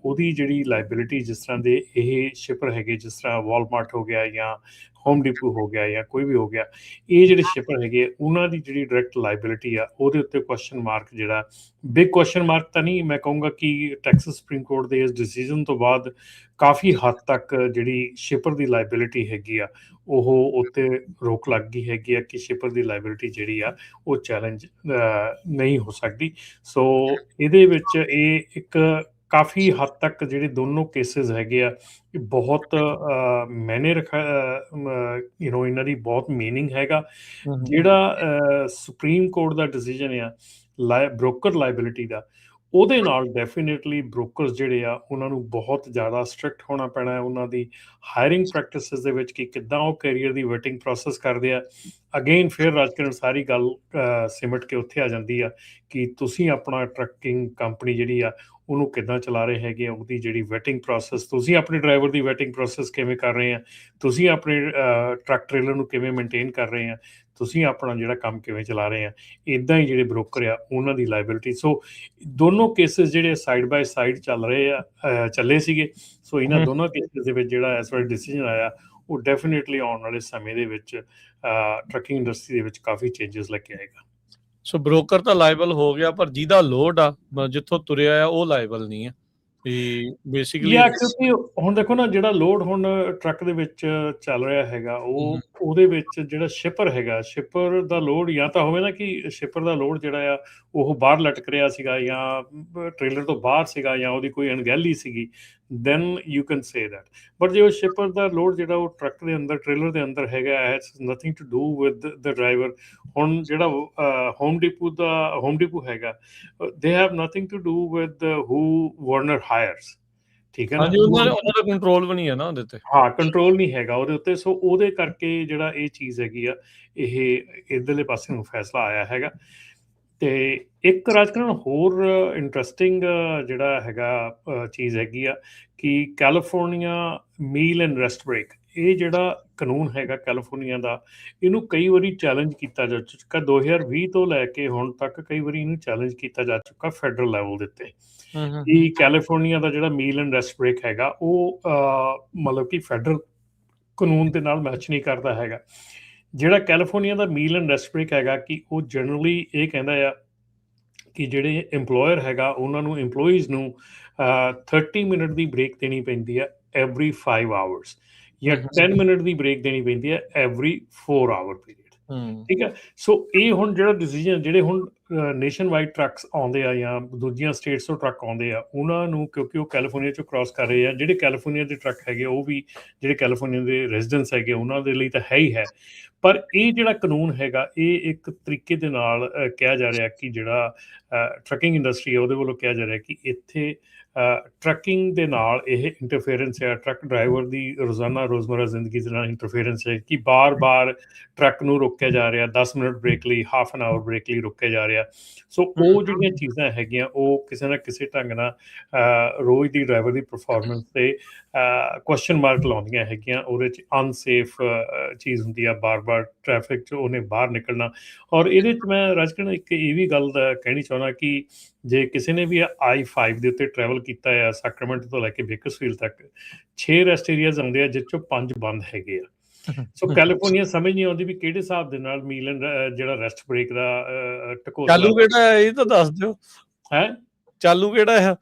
ਉਹਦੀ ਜਿਹੜੀ ਲਾਇਬਿਲਿਟੀ, ਜਿਸ ਤਰ੍ਹਾਂ ਦੇ ਇਹ ਸ਼ਿਪਰ ਹੈਗੇ ਜਿਸ ਤਰ੍ਹਾਂ ਵਾਲਮਾਰਟ ਹੋ ਗਿਆ ਜਾਂ ਹੋਮ ਡੀਪੂ ਹੋ ਗਿਆ ਜਾਂ ਕੋਈ ਵੀ ਹੋ ਗਿਆ, ਇਹ ਜਿਹੜੇ ਸ਼ਿਪਰ ਹੈਗੇ ਉਹਨਾਂ ਦੀ ਜਿਹੜੀ ਡਾਇਰੈਕਟ ਲਾਇਬਿਲਿਟੀ ਆ ਉਹਦੇ ਉੱਤੇ ਕੁਐਸਚਨ ਮਾਰਕ, ਜਿਹੜਾ ਬਿਗ ਕੁਐਸਚਨ ਮਾਰਕ ਤਾਂ ਨਹੀਂ, ਮੈਂ ਕਹੂੰਗਾ ਕਿ ਟੈਕਸਸ ਸੁਪਰੀਮ ਕੋਰਟ ਦੇ ਇਸ ਡਿਸੀਜਨ ਤੋਂ ਬਾਅਦ ਕਾਫੀ ਹੱਦ ਤੱਕ ਜਿਹੜੀ ਸ਼ਿਪਰ ਦੀ ਲਾਇਬਿਲਿਟੀ ਹੈਗੀ ਆ ਉਹ ਉੱਤੇ ਰੋਕ ਲੱਗ ਗਈ ਹੈਗੀ ਆ ਕਿ ਸ਼ਿਪਰ ਦੀ ਲਾਇਬਿਲਿਟੀ ਜਿਹੜੀ ਆ ਉਹ ਚੈਲੰਜ ਨਹੀਂ ਹੋ ਸਕਦੀ। ਸੋ ਇਹਦੇ ਵਿੱਚ ਇਹ ਇੱਕ ਕਾਫੀ ਹੱਦ ਤੱਕ ਜਿਹੜੇ ਦੋਨੋਂ ਕੇਸਿਸ ਹੈਗੇ ਆ ਇਹ ਬਹੁਤ ਮੈਨੇ ਇਹਨਾਂ ਦੀ ਬਹੁਤ ਮੀਨਿੰਗ ਹੈਗਾ। ਜਿਹੜਾ ਸੁਪਰੀਮ ਕੋਰਟ ਦਾ ਡਿਸੀਜਨ ਆ ਬ੍ਰੋਕਰ ਲਾਇਬਿਲਿਟੀ ਦਾ, ਉਹਦੇ ਨਾਲ ਡੈਫੀਨੇਟਲੀ ਬ੍ਰੋਕਰਸ ਜਿਹੜੇ ਆ ਉਹਨਾਂ ਨੂੰ ਬਹੁਤ ਜ਼ਿਆਦਾ ਸਟ੍ਰਿਕਟ ਹੋਣਾ ਪੈਣਾ ਹੈ। ਉਹਨਾਂ ਦੀ ਹਾਇਰਿੰਗ ਪ੍ਰੈਕਟਿਸਿਸ ਦੇ ਵਿੱਚ ਕਿ ਕਿੱਦਾਂ ਉਹ ਕੈਰੀਅਰ ਦੀ ਵੈਟਿੰਗ ਪ੍ਰੋਸੈਸ ਕਰਦੇ ਆ। ਅਗੇਨ ਫਿਰ ਰਾਜਕਰਨ ਸਾਰੀ ਗੱਲ ਸਿਮਟ ਕੇ ਉੱਥੇ ਆ ਜਾਂਦੀ ਆ ਕਿ ਤੁਸੀਂ ਆਪਣਾ ਟਰੱਕਿੰਗ ਕੰਪਨੀ ਜਿਹੜੀ ਆ ਉਹਨੂੰ ਕਿੱਦਾਂ ਚਲਾ ਰਹੇ ਹੈਗੇ ਆ, ਉਹਦੀ ਜਿਹੜੀ ਵੈਟਿੰਗ ਪ੍ਰੋਸੈਸ, ਤੁਸੀਂ ਆਪਣੇ ਡਰਾਈਵਰ ਦੀ ਵੈਟਿੰਗ ਪ੍ਰੋਸੈਸ ਕਿਵੇਂ ਕਰ ਰਹੇ ਆ, ਤੁਸੀਂ ਆਪਣੇ ਟਰੱਕ ਟ੍ਰੇਲਰ ਨੂੰ ਕਿਵੇਂ ਮੇਨਟੇਨ ਕਰ ਰਹੇ ਆ, ਤੁਸੀਂ ਆਪਣਾ ਜਿਹੜਾ ਕੰਮ ਕਿਵੇਂ ਚਲਾ ਰਹੇ ਆ। ਇੱਦਾਂ ਹੀ ਜਿਹੜੇ ਬ੍ਰੋਕਰ ਆ ਉਹਨਾਂ ਦੀ ਲਾਇਬਿਲਿਟੀ। ਸੋ ਦੋਨੋਂ ਕੇਸਿਸ ਜਿਹੜੇ ਸਾਈਡ ਬਾਏ ਸਾਈਡ ਚੱਲੇ ਸੀਗੇ। ਸੋ ਇਹਨਾਂ ਦੋਨੋਂ ਕੇਸਿਸ ਦੇ ਵਿੱਚ ਜਿਹੜਾ ਇਸ ਵਾਰ ਡਿਸੀਜਨ ਆਇਆ ਉਹ ਡੈਫੀਨੇਟਲੀ ਆਉਣ ਵਾਲੇ ਸਮੇਂ ਦੇ ਵਿੱਚ ਟਰੱਕਿੰਗ ਇੰਡਸਟਰੀ ਦੇ ਵਿੱਚ ਕਾਫੀ ਚੇਂਜਸ ਲੈ ਕੇ ਆਏਗਾ। ਸੋ ਬ੍ਰੋਕਰ ਤਾਂ ਲਾਇਬਲ ਹੋ ਗਿਆ, ਪਰ ਜਿਹਦਾ ਲੋਡ ਆ ਜਿੱਥੋਂ ਤੁਰਿਆ ਆ ਉਹ ਲਾਇਬਲ ਨਹੀਂ ਆ। ਬੇਸਿਕਲੀ ਕਿਉਂਕਿ ਹੁਣ ਦੇਖੋ ਨਾ, ਜਿਹੜਾ ਲੋਡ ਹੁਣ ਟਰੱਕ ਦੇ ਵਿੱਚ ਚੱਲ ਰਿਹਾ ਹੈਗਾ ਉਹਦੇ ਵਿੱਚ ਜਿਹੜਾ ਸ਼ਿਪਰ ਹੈਗਾ, ਸ਼ਿਪਰ ਦਾ ਲੋਡ ਜਾਂ ਤਾਂ ਹੋਵੇ ਨਾ ਕਿ ਸ਼ਿਪਰ ਦਾ ਲੋਡ ਜਿਹੜਾ ਆ ਉਹ ਬਾਹਰ ਲਟਕ ਰਿਹਾ ਸੀਗਾ ਜਾਂ ਟ੍ਰੇਲਰ ਤੋਂ ਬਾਹਰ ਸੀਗਾ ਜਾਂ ਉਹਦੀ ਕੋਈ ਅਣਗਹਿਲੀ ਸੀਗੀ, then you can say that। But ਜੇ ਉਹ ਸ਼ਿਪਰ ਦਾ ਲੋਡ ਜਿਹੜਾ ਉਹ ਟਰੱਕ ਦੇ ਅੰਦਰ ਟ੍ਰੇਲਰ ਦੇ ਅੰਦਰ ਹੈਗਾ, has nothing to do with the driver. ਹੁਣ ਜਿਹੜਾ ਹੋਮ ਡੀਪੂ ਹੈਗਾ, they have nothing to do with who Werner hires, ਠੀਕ ਹੈ ਨਾ। ਉਹਨਾਂ ਦਾ ਕੰਟਰੋਲ ਵੀ ਨਹੀਂ ਹੈ ਨਾ ਉਹਦੇ ਤੇ। ਹਾਂ, ਕੰਟਰੋਲ ਨਹੀਂ ਹੈਗਾ ਉਹਦੇ ਉੱਤੇ। ਸੋ ਉਹਦੇ ਕਰਕੇ ਜਿਹੜਾ ਇਹ ਚੀਜ਼ ਹੈਗੀ ਆ, ਇਹ ਇੱਧਰਲੇ ਪਾਸੇ ਨੂੰ ਫੈਸਲਾ ਆਇਆ ਹੈਗਾ। ਤੇ ਇੱਕ ਰਾਜਕਰਨ ਹੋਰ ਇੰਟਰਸਟਿੰਗ ਜਿਹੜਾ ਹੈਗਾ ਚੀਜ਼ ਹੈਗੀ ਆ ਕਿ California meal and rest break, ਇਹ ਜਿਹੜਾ ਕਾਨੂੰਨ ਹੈਗਾ ਕੈਲੀਫੋਰਨੀਆ ਦਾ, ਇਹਨੂੰ ਕਈ ਵਾਰੀ ਚੈਲੰਜ ਕੀਤਾ ਜਾ ਚੁੱਕਾ। 2020 ਤੋਂ ਲੈ ਕੇ ਹੁਣ ਤੱਕ ਕਈ ਵਾਰੀ ਇਹਨੂੰ ਚੈਲੰਜ ਕੀਤਾ ਜਾ ਚੁੱਕਾ ਫੈਡਰਲ ਲੈਵਲ ਦੇ ਉੱਤੇ ਕਿ ਕੈਲੀਫੋਰਨੀਆ ਦਾ ਜਿਹੜਾ ਮੀਲ ਐਂਡ ਰੈਸਟ ਬ੍ਰੇਕ ਹੈਗਾ ਉਹ ਮਤਲਬ ਕਿ ਫੈਡਰਲ ਕਾਨੂੰਨ ਦੇ ਨਾਲ ਮੈਚ ਨਹੀਂ ਕਰਦਾ ਹੈਗਾ। ਜਿਹੜਾ ਕੈਲੀਫੋਰਨੀਆ ਦਾ ਮੀਲ ਐਂਡ ਰੈਸਟ ਬ੍ਰੇਕ ਹੈਗਾ ਕਿ ਉਹ ਜਨਰਲੀ ਇਹ ਕਹਿੰਦਾ ਆ ਕਿ ਜਿਹੜੇ ਇੰਪਲੋਇਰ ਹੈਗਾ ਉਹਨਾਂ ਨੂੰ ਇੰਪਲੋਈਜ਼ ਨੂੰ 30 ਮਿੰਟ ਦੀ ਬ੍ਰੇਕ ਦੇਣੀ ਪੈਂਦੀ ਹੈ ਐਵਰੀ 5 ਆਵਰਸ ਜਾਂ 10 ਮਿੰਟ ਦੀ ਬ੍ਰੇਕ ਦੇਣੀ ਪੈਂਦੀ ਹੈ ਐਵਰੀ 4 ਆਵਰ ਪੀਰੀਅਡ। ਠੀਕ ਹੈ, ਸੋ ਇਹ ਹੁਣ ਜਿਹੜਾ ਡਿਸੀਜਨ ਜਿਹੜੇ ਹੁਣ ਨੇਸ਼ਨ ਵਾਈਡ ਟਰੱਕਸ ਆਉਂਦੇ ਆ ਜਾਂ ਦੂਜੀਆਂ ਸਟੇਟਸ ਤੋਂ ਟਰੱਕ ਆਉਂਦੇ ਆ ਉਹਨਾਂ ਨੂੰ, ਕਿਉਂਕਿ ਉਹ ਕੈਲੀਫੋਰਨੀਆ ਚੋਂ ਕ੍ਰਾਸ ਕਰ ਰਹੇ ਆ, ਜਿਹੜੇ ਕੈਲੀਫੋਰਨੀਆ ਦੇ ਟਰੱਕ ਹੈਗੇ ਉਹ ਵੀ ਜਿਹੜੇ ਕੈਲੀਫੋਰਨੀਆ ਦੇ ਰੈਜ਼ੀਡੈਂਟਸ ਹੈਗੇ ਉਹਨਾਂ ਦੇ ਲਈ ਤਾਂ ਹੈ ਹੀ ਹੈ, ਪਰ ਇਹ ਜਿਹੜਾ ਕਾਨੂੰਨ ਹੈਗਾ ਇਹ ਇੱਕ ਤਰੀਕੇ ਦੇ ਨਾਲ ਕਿਹਾ ਜਾ ਰਿਹਾ ਕਿ ਜਿਹੜਾ ਟਰੱਕਿੰਗ ਇੰਡਸਟਰੀ ਹੈ ਉਹਦੇ ਵੱਲੋਂ ਕਿਹਾ ਜਾ ਰਿਹਾ ਕਿ ਇੱਥੇ ਟਰੱਕਿੰਗ ਦੇ ਨਾਲ ਇਹ ਇੰਟਰਫੇਰੈਂਸ ਹੈ, ਟਰੱਕ ਡਰਾਈਵਰ ਦੀ ਰੋਜ਼ਮਰਾ ਜ਼ਿੰਦਗੀ ਦੇ ਨਾਲ ਇੰਟਰਫੇਰੈਂਸ ਹੈ ਕਿ ਬਾਰ-ਬਾਰ ਟਰੱਕ ਨੂੰ ਰੋਕਿਆ ਜਾ ਰਿਹਾ, 10 ਮਿੰਟ ਬ੍ਰੇਕ ਲਈ, ਹਾਫ ਐਨ ਆਵਰ ਬ੍ਰੇਕ ਲਈ ਰੋਕਿਆ ਜਾ ਰਿਹਾ। ਸੋ ਉਹ ਜਿਹੜੀਆਂ ਚੀਜ਼ਾਂ ਹੈਗੀਆਂ ਉਹ ਕਿਸੇ ਨਾ ਕਿਸੇ ਢੰਗ ਨਾਲ ਰੋਜ਼ ਦੀ ਡਰਾਈਵਰ ਦੀ ਪਰਫਾਰਮੈਂਸ 'ਤੇ ਕੁਐਸਚਨ ਮਾਰਕ ਲਾਉਂਦੀਆਂ ਹੈਗੀਆਂ। ਉਹਦੇ 'ਚ ਅਨਸੇਫ ਚੀਜ਼ ਹੁੰਦੀ ਆ, ਬਾਰ-ਬਾਰ ਟ੍ਰੈਫਿਕ 'ਚ ਉਹਨੇ ਬਾਹਰ ਨਿਕਲਣਾ। ਔਰ ਇਹਦੇ 'ਚ ਮੈਂ ਰਾਜਕਰਨ ਇੱਕ ਇਹ ਵੀ ਗੱਲ ਕਹਿਣੀ ਚਾਹੁੰਦਾ ਕਿ ਜੇ ਕਿਸੇ ਨੇ ਵੀ I-5 ਦੇ ਉੱਤੇ ਟਰੈਵਲ ਕੀਤਾ ਆ ਸੈਕਰਾਮੈਂਟੋ ਤੋਂ ਲੈ ਕੇ ਬੇਕਰਸਫੀਲਡ ਤੱਕ, 6 ਰੈਸਟ ਏਰੀਆਜ਼ ਆਉਂਦੇ ਆ ਜਿਸ 'ਚੋਂ 5 ਬੰਦ ਹੈਗੇ ਆ। ਸੋ ਕੈਲੀਫੋਰਨੀਆ ਸਮਝ ਨਹੀਂ ਆਉਂਦੀ ਵੀ ਕਿਹੜੇ ਹਿਸਾਬ ਦੇ ਨਾਲ ਮੀਲ ਐਂਡ ਜਿਹੜਾ ਰੈਸਟ ਬ੍ਰੇਕ ਦਾ ਚਾਲੂ ਕਿਹੜਾ ਹੈ ਇਹ ਤਾਂ ਦੱਸ ਦਿਓ। ਹੈ ਚਾਲੂ ਕਿਹੜਾ ਹੈ?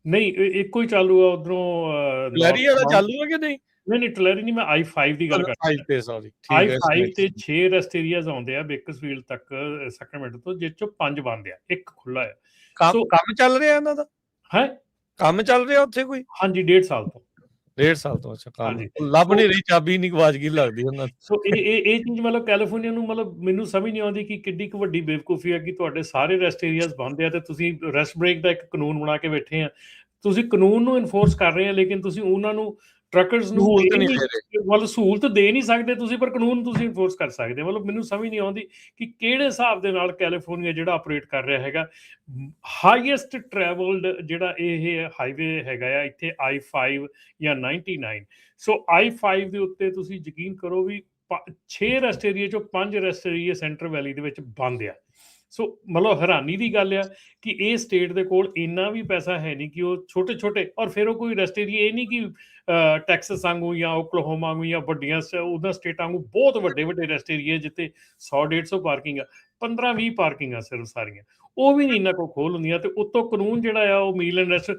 ਨਹੀਂ ਇੱਕੋ ਹੀ ਚਾਲੂ ਆ ਉਧਰੋਂ ਟਲੈਰੀ ਵਾਲਾ ਚਾਲੂ ਹੈ ਕਿ ਨਹੀਂ? ਨਹੀਂ ਟਲੈਰੀ ਨਹੀਂ, ਮੈਂ I-5 ਦੀ ਗੱਲ ਕਰਦਾ। I-5 ਤੇ 6 ਰੈਸਟ ਏਰੀਆਜ਼ ਆਉਂਦੇ ਆ ਬੇਕਰਸਫੀਲਡ ਤੱਕ ਸੈਕਰਾਮੈਂਟੋ ਤੋਂ, ਜਿਸ 'ਚੋਂ 5 ਬੰਦ ਆ, ਇੱਕ ਖੁੱਲਾ ਆ। ਕੰਮ ਚੱਲ ਰਿਹਾ ਇਹਨਾਂ ਦਾ? ਹੈ ਕੰਮ ਚੱਲ ਰਿਹਾ ਉੱਥੇ ਕੋਈ? ਹਾਂਜੀ, 1.5 ਸਾਲ ਤੋਂ। 1.5 ਸਾਲ ਤੋਂ? ਅੱਛਾ, ਕੰਮ ਲੱਭ ਨਹੀਂ ਰਹੀ, ਚਾਬੀ ਨਹੀਂ ਗਵਾਚ ਗਈ ਲੱਗਦੀ ਉਹਨਾਂ ਦੀ। ਸੋ ਇਹ ਚੀਜ਼ ਮਤਲਬ ਕੈਲੀਫੋਰਨੀਆ ਨੂੰ ਮਤਲਬ ਮੈਨੂੰ ਸਮਝ ਨਹੀਂ ਆਉਂਦੀ ਕਿ ਕਿੱਡੀ ਕੁ ਵੱਡੀ ਬੇਵਕੂਫੀ ਹੈ ਕਿ ਤੁਹਾਡੇ ਸਾਰੇ ਰੈਸਟ ਏਰੀਆਜ਼ ਬੰਦ ਆ ਤੇ ਤੁਸੀਂ ਰੈਸਟ ਬ੍ਰੇਕ ਦਾ ਇੱਕ ਕਾਨੂੰਨ ਬਣਾ ਕੇ ਬੈਠੇ ਆ। ਤੁਸੀਂ ਕਾਨੂੰਨ ਨੂੰ ਇਨਫੋਰਸ ਕਰ ਰਹੇ ਆ ਲੇਕਿਨ ਤੁਸੀਂ ਉਹਨਾਂ ਨੂੰ ਟਰੱਕਰਸ ਨੂੰ ਮਤਲਬ ਸਹੂਲਤ ਦੇ ਨਹੀਂ ਸਕਦੇ ਤੁਸੀਂ, ਪਰ ਕਾਨੂੰਨ ਤੁਸੀਂ ਇਨਫੋਰਸ ਕਰ ਸਕਦੇ। ਮਤਲਬ ਮੈਨੂੰ ਸਮਝ ਨਹੀਂ ਆਉਂਦੀ ਕਿ ਕਿਹੜੇ ਹਿਸਾਬ ਦੇ ਨਾਲ ਕੈਲੀਫੋਰਨੀਆ ਜਿਹੜਾ ਆਪਰੇਟ ਕਰ ਰਿਹਾ ਹੈਗਾ। ਹਾਈਐਸਟ ਟਰੈਵਲਡ ਜਿਹੜਾ ਇਹ ਹਾਈਵੇ ਹੈਗਾ ਆ ਇੱਥੇ I-5 ਜਾਂ 99। ਸੋ I-5 ਦੇ ਉੱਤੇ ਤੁਸੀਂ ਯਕੀਨ ਕਰੋ ਵੀ 6 ਰੈਸਟ ਏਰੀਏ 'ਚੋਂ 5 ਰੈਸਟ ਏਰੀਏ ਸੈਂਟਰ ਵੈਲੀ ਦੇ ਵਿੱਚ ਬੰਦ ਆ। ਸੋ ਮਤਲਬ ਹੈਰਾਨੀ ਦੀ ਗੱਲ ਆ ਕਿ ਇਹ ਸਟੇਟ ਦੇ ਕੋਲ ਇੰਨਾ ਵੀ ਪੈਸਾ ਹੈ ਨਹੀਂ ਕਿ ਉਹ ਛੋਟੇ ਔਰ ਫਿਰ ਉਹ ਕੋਈ ਰੈਸਟ ਏਰੀਏ ਇਹ ਨਹੀਂ ਕਿ ਟੈਕਸਸ ਵਾਂਗੂ ਜਾਂ ਓਕਲਾਹੋਮਾ ਵਾਂਗੂ ਜਾਂ ਵੱਡੀਆਂ ਉਹਨਾਂ ਸਟੇਟਾਂ ਵਾਂਗੂ ਬਹੁਤ ਵੱਡੇ ਰੈਸਟ ਏਰੀਏ ਜਿੱਥੇ 100-150 ਪਾਰਕਿੰਗ ਆ, 15-20 ਪਾਰਕਿੰਗ ਆ ਸਿਰਫ ਸਾਰੀਆਂ, ਉਹ ਵੀ ਨਹੀਂ ਇਹਨਾਂ ਕੋਲ ਖੋਲ ਹੁੰਦੀਆਂ। ਤੇ ਉੱਤੋਂ ਕਾਨੂੰਨ ਜਿਹੜਾ ਆ ਉਹ ਮੀਲ ਐਂਡ ਰੈਸਟ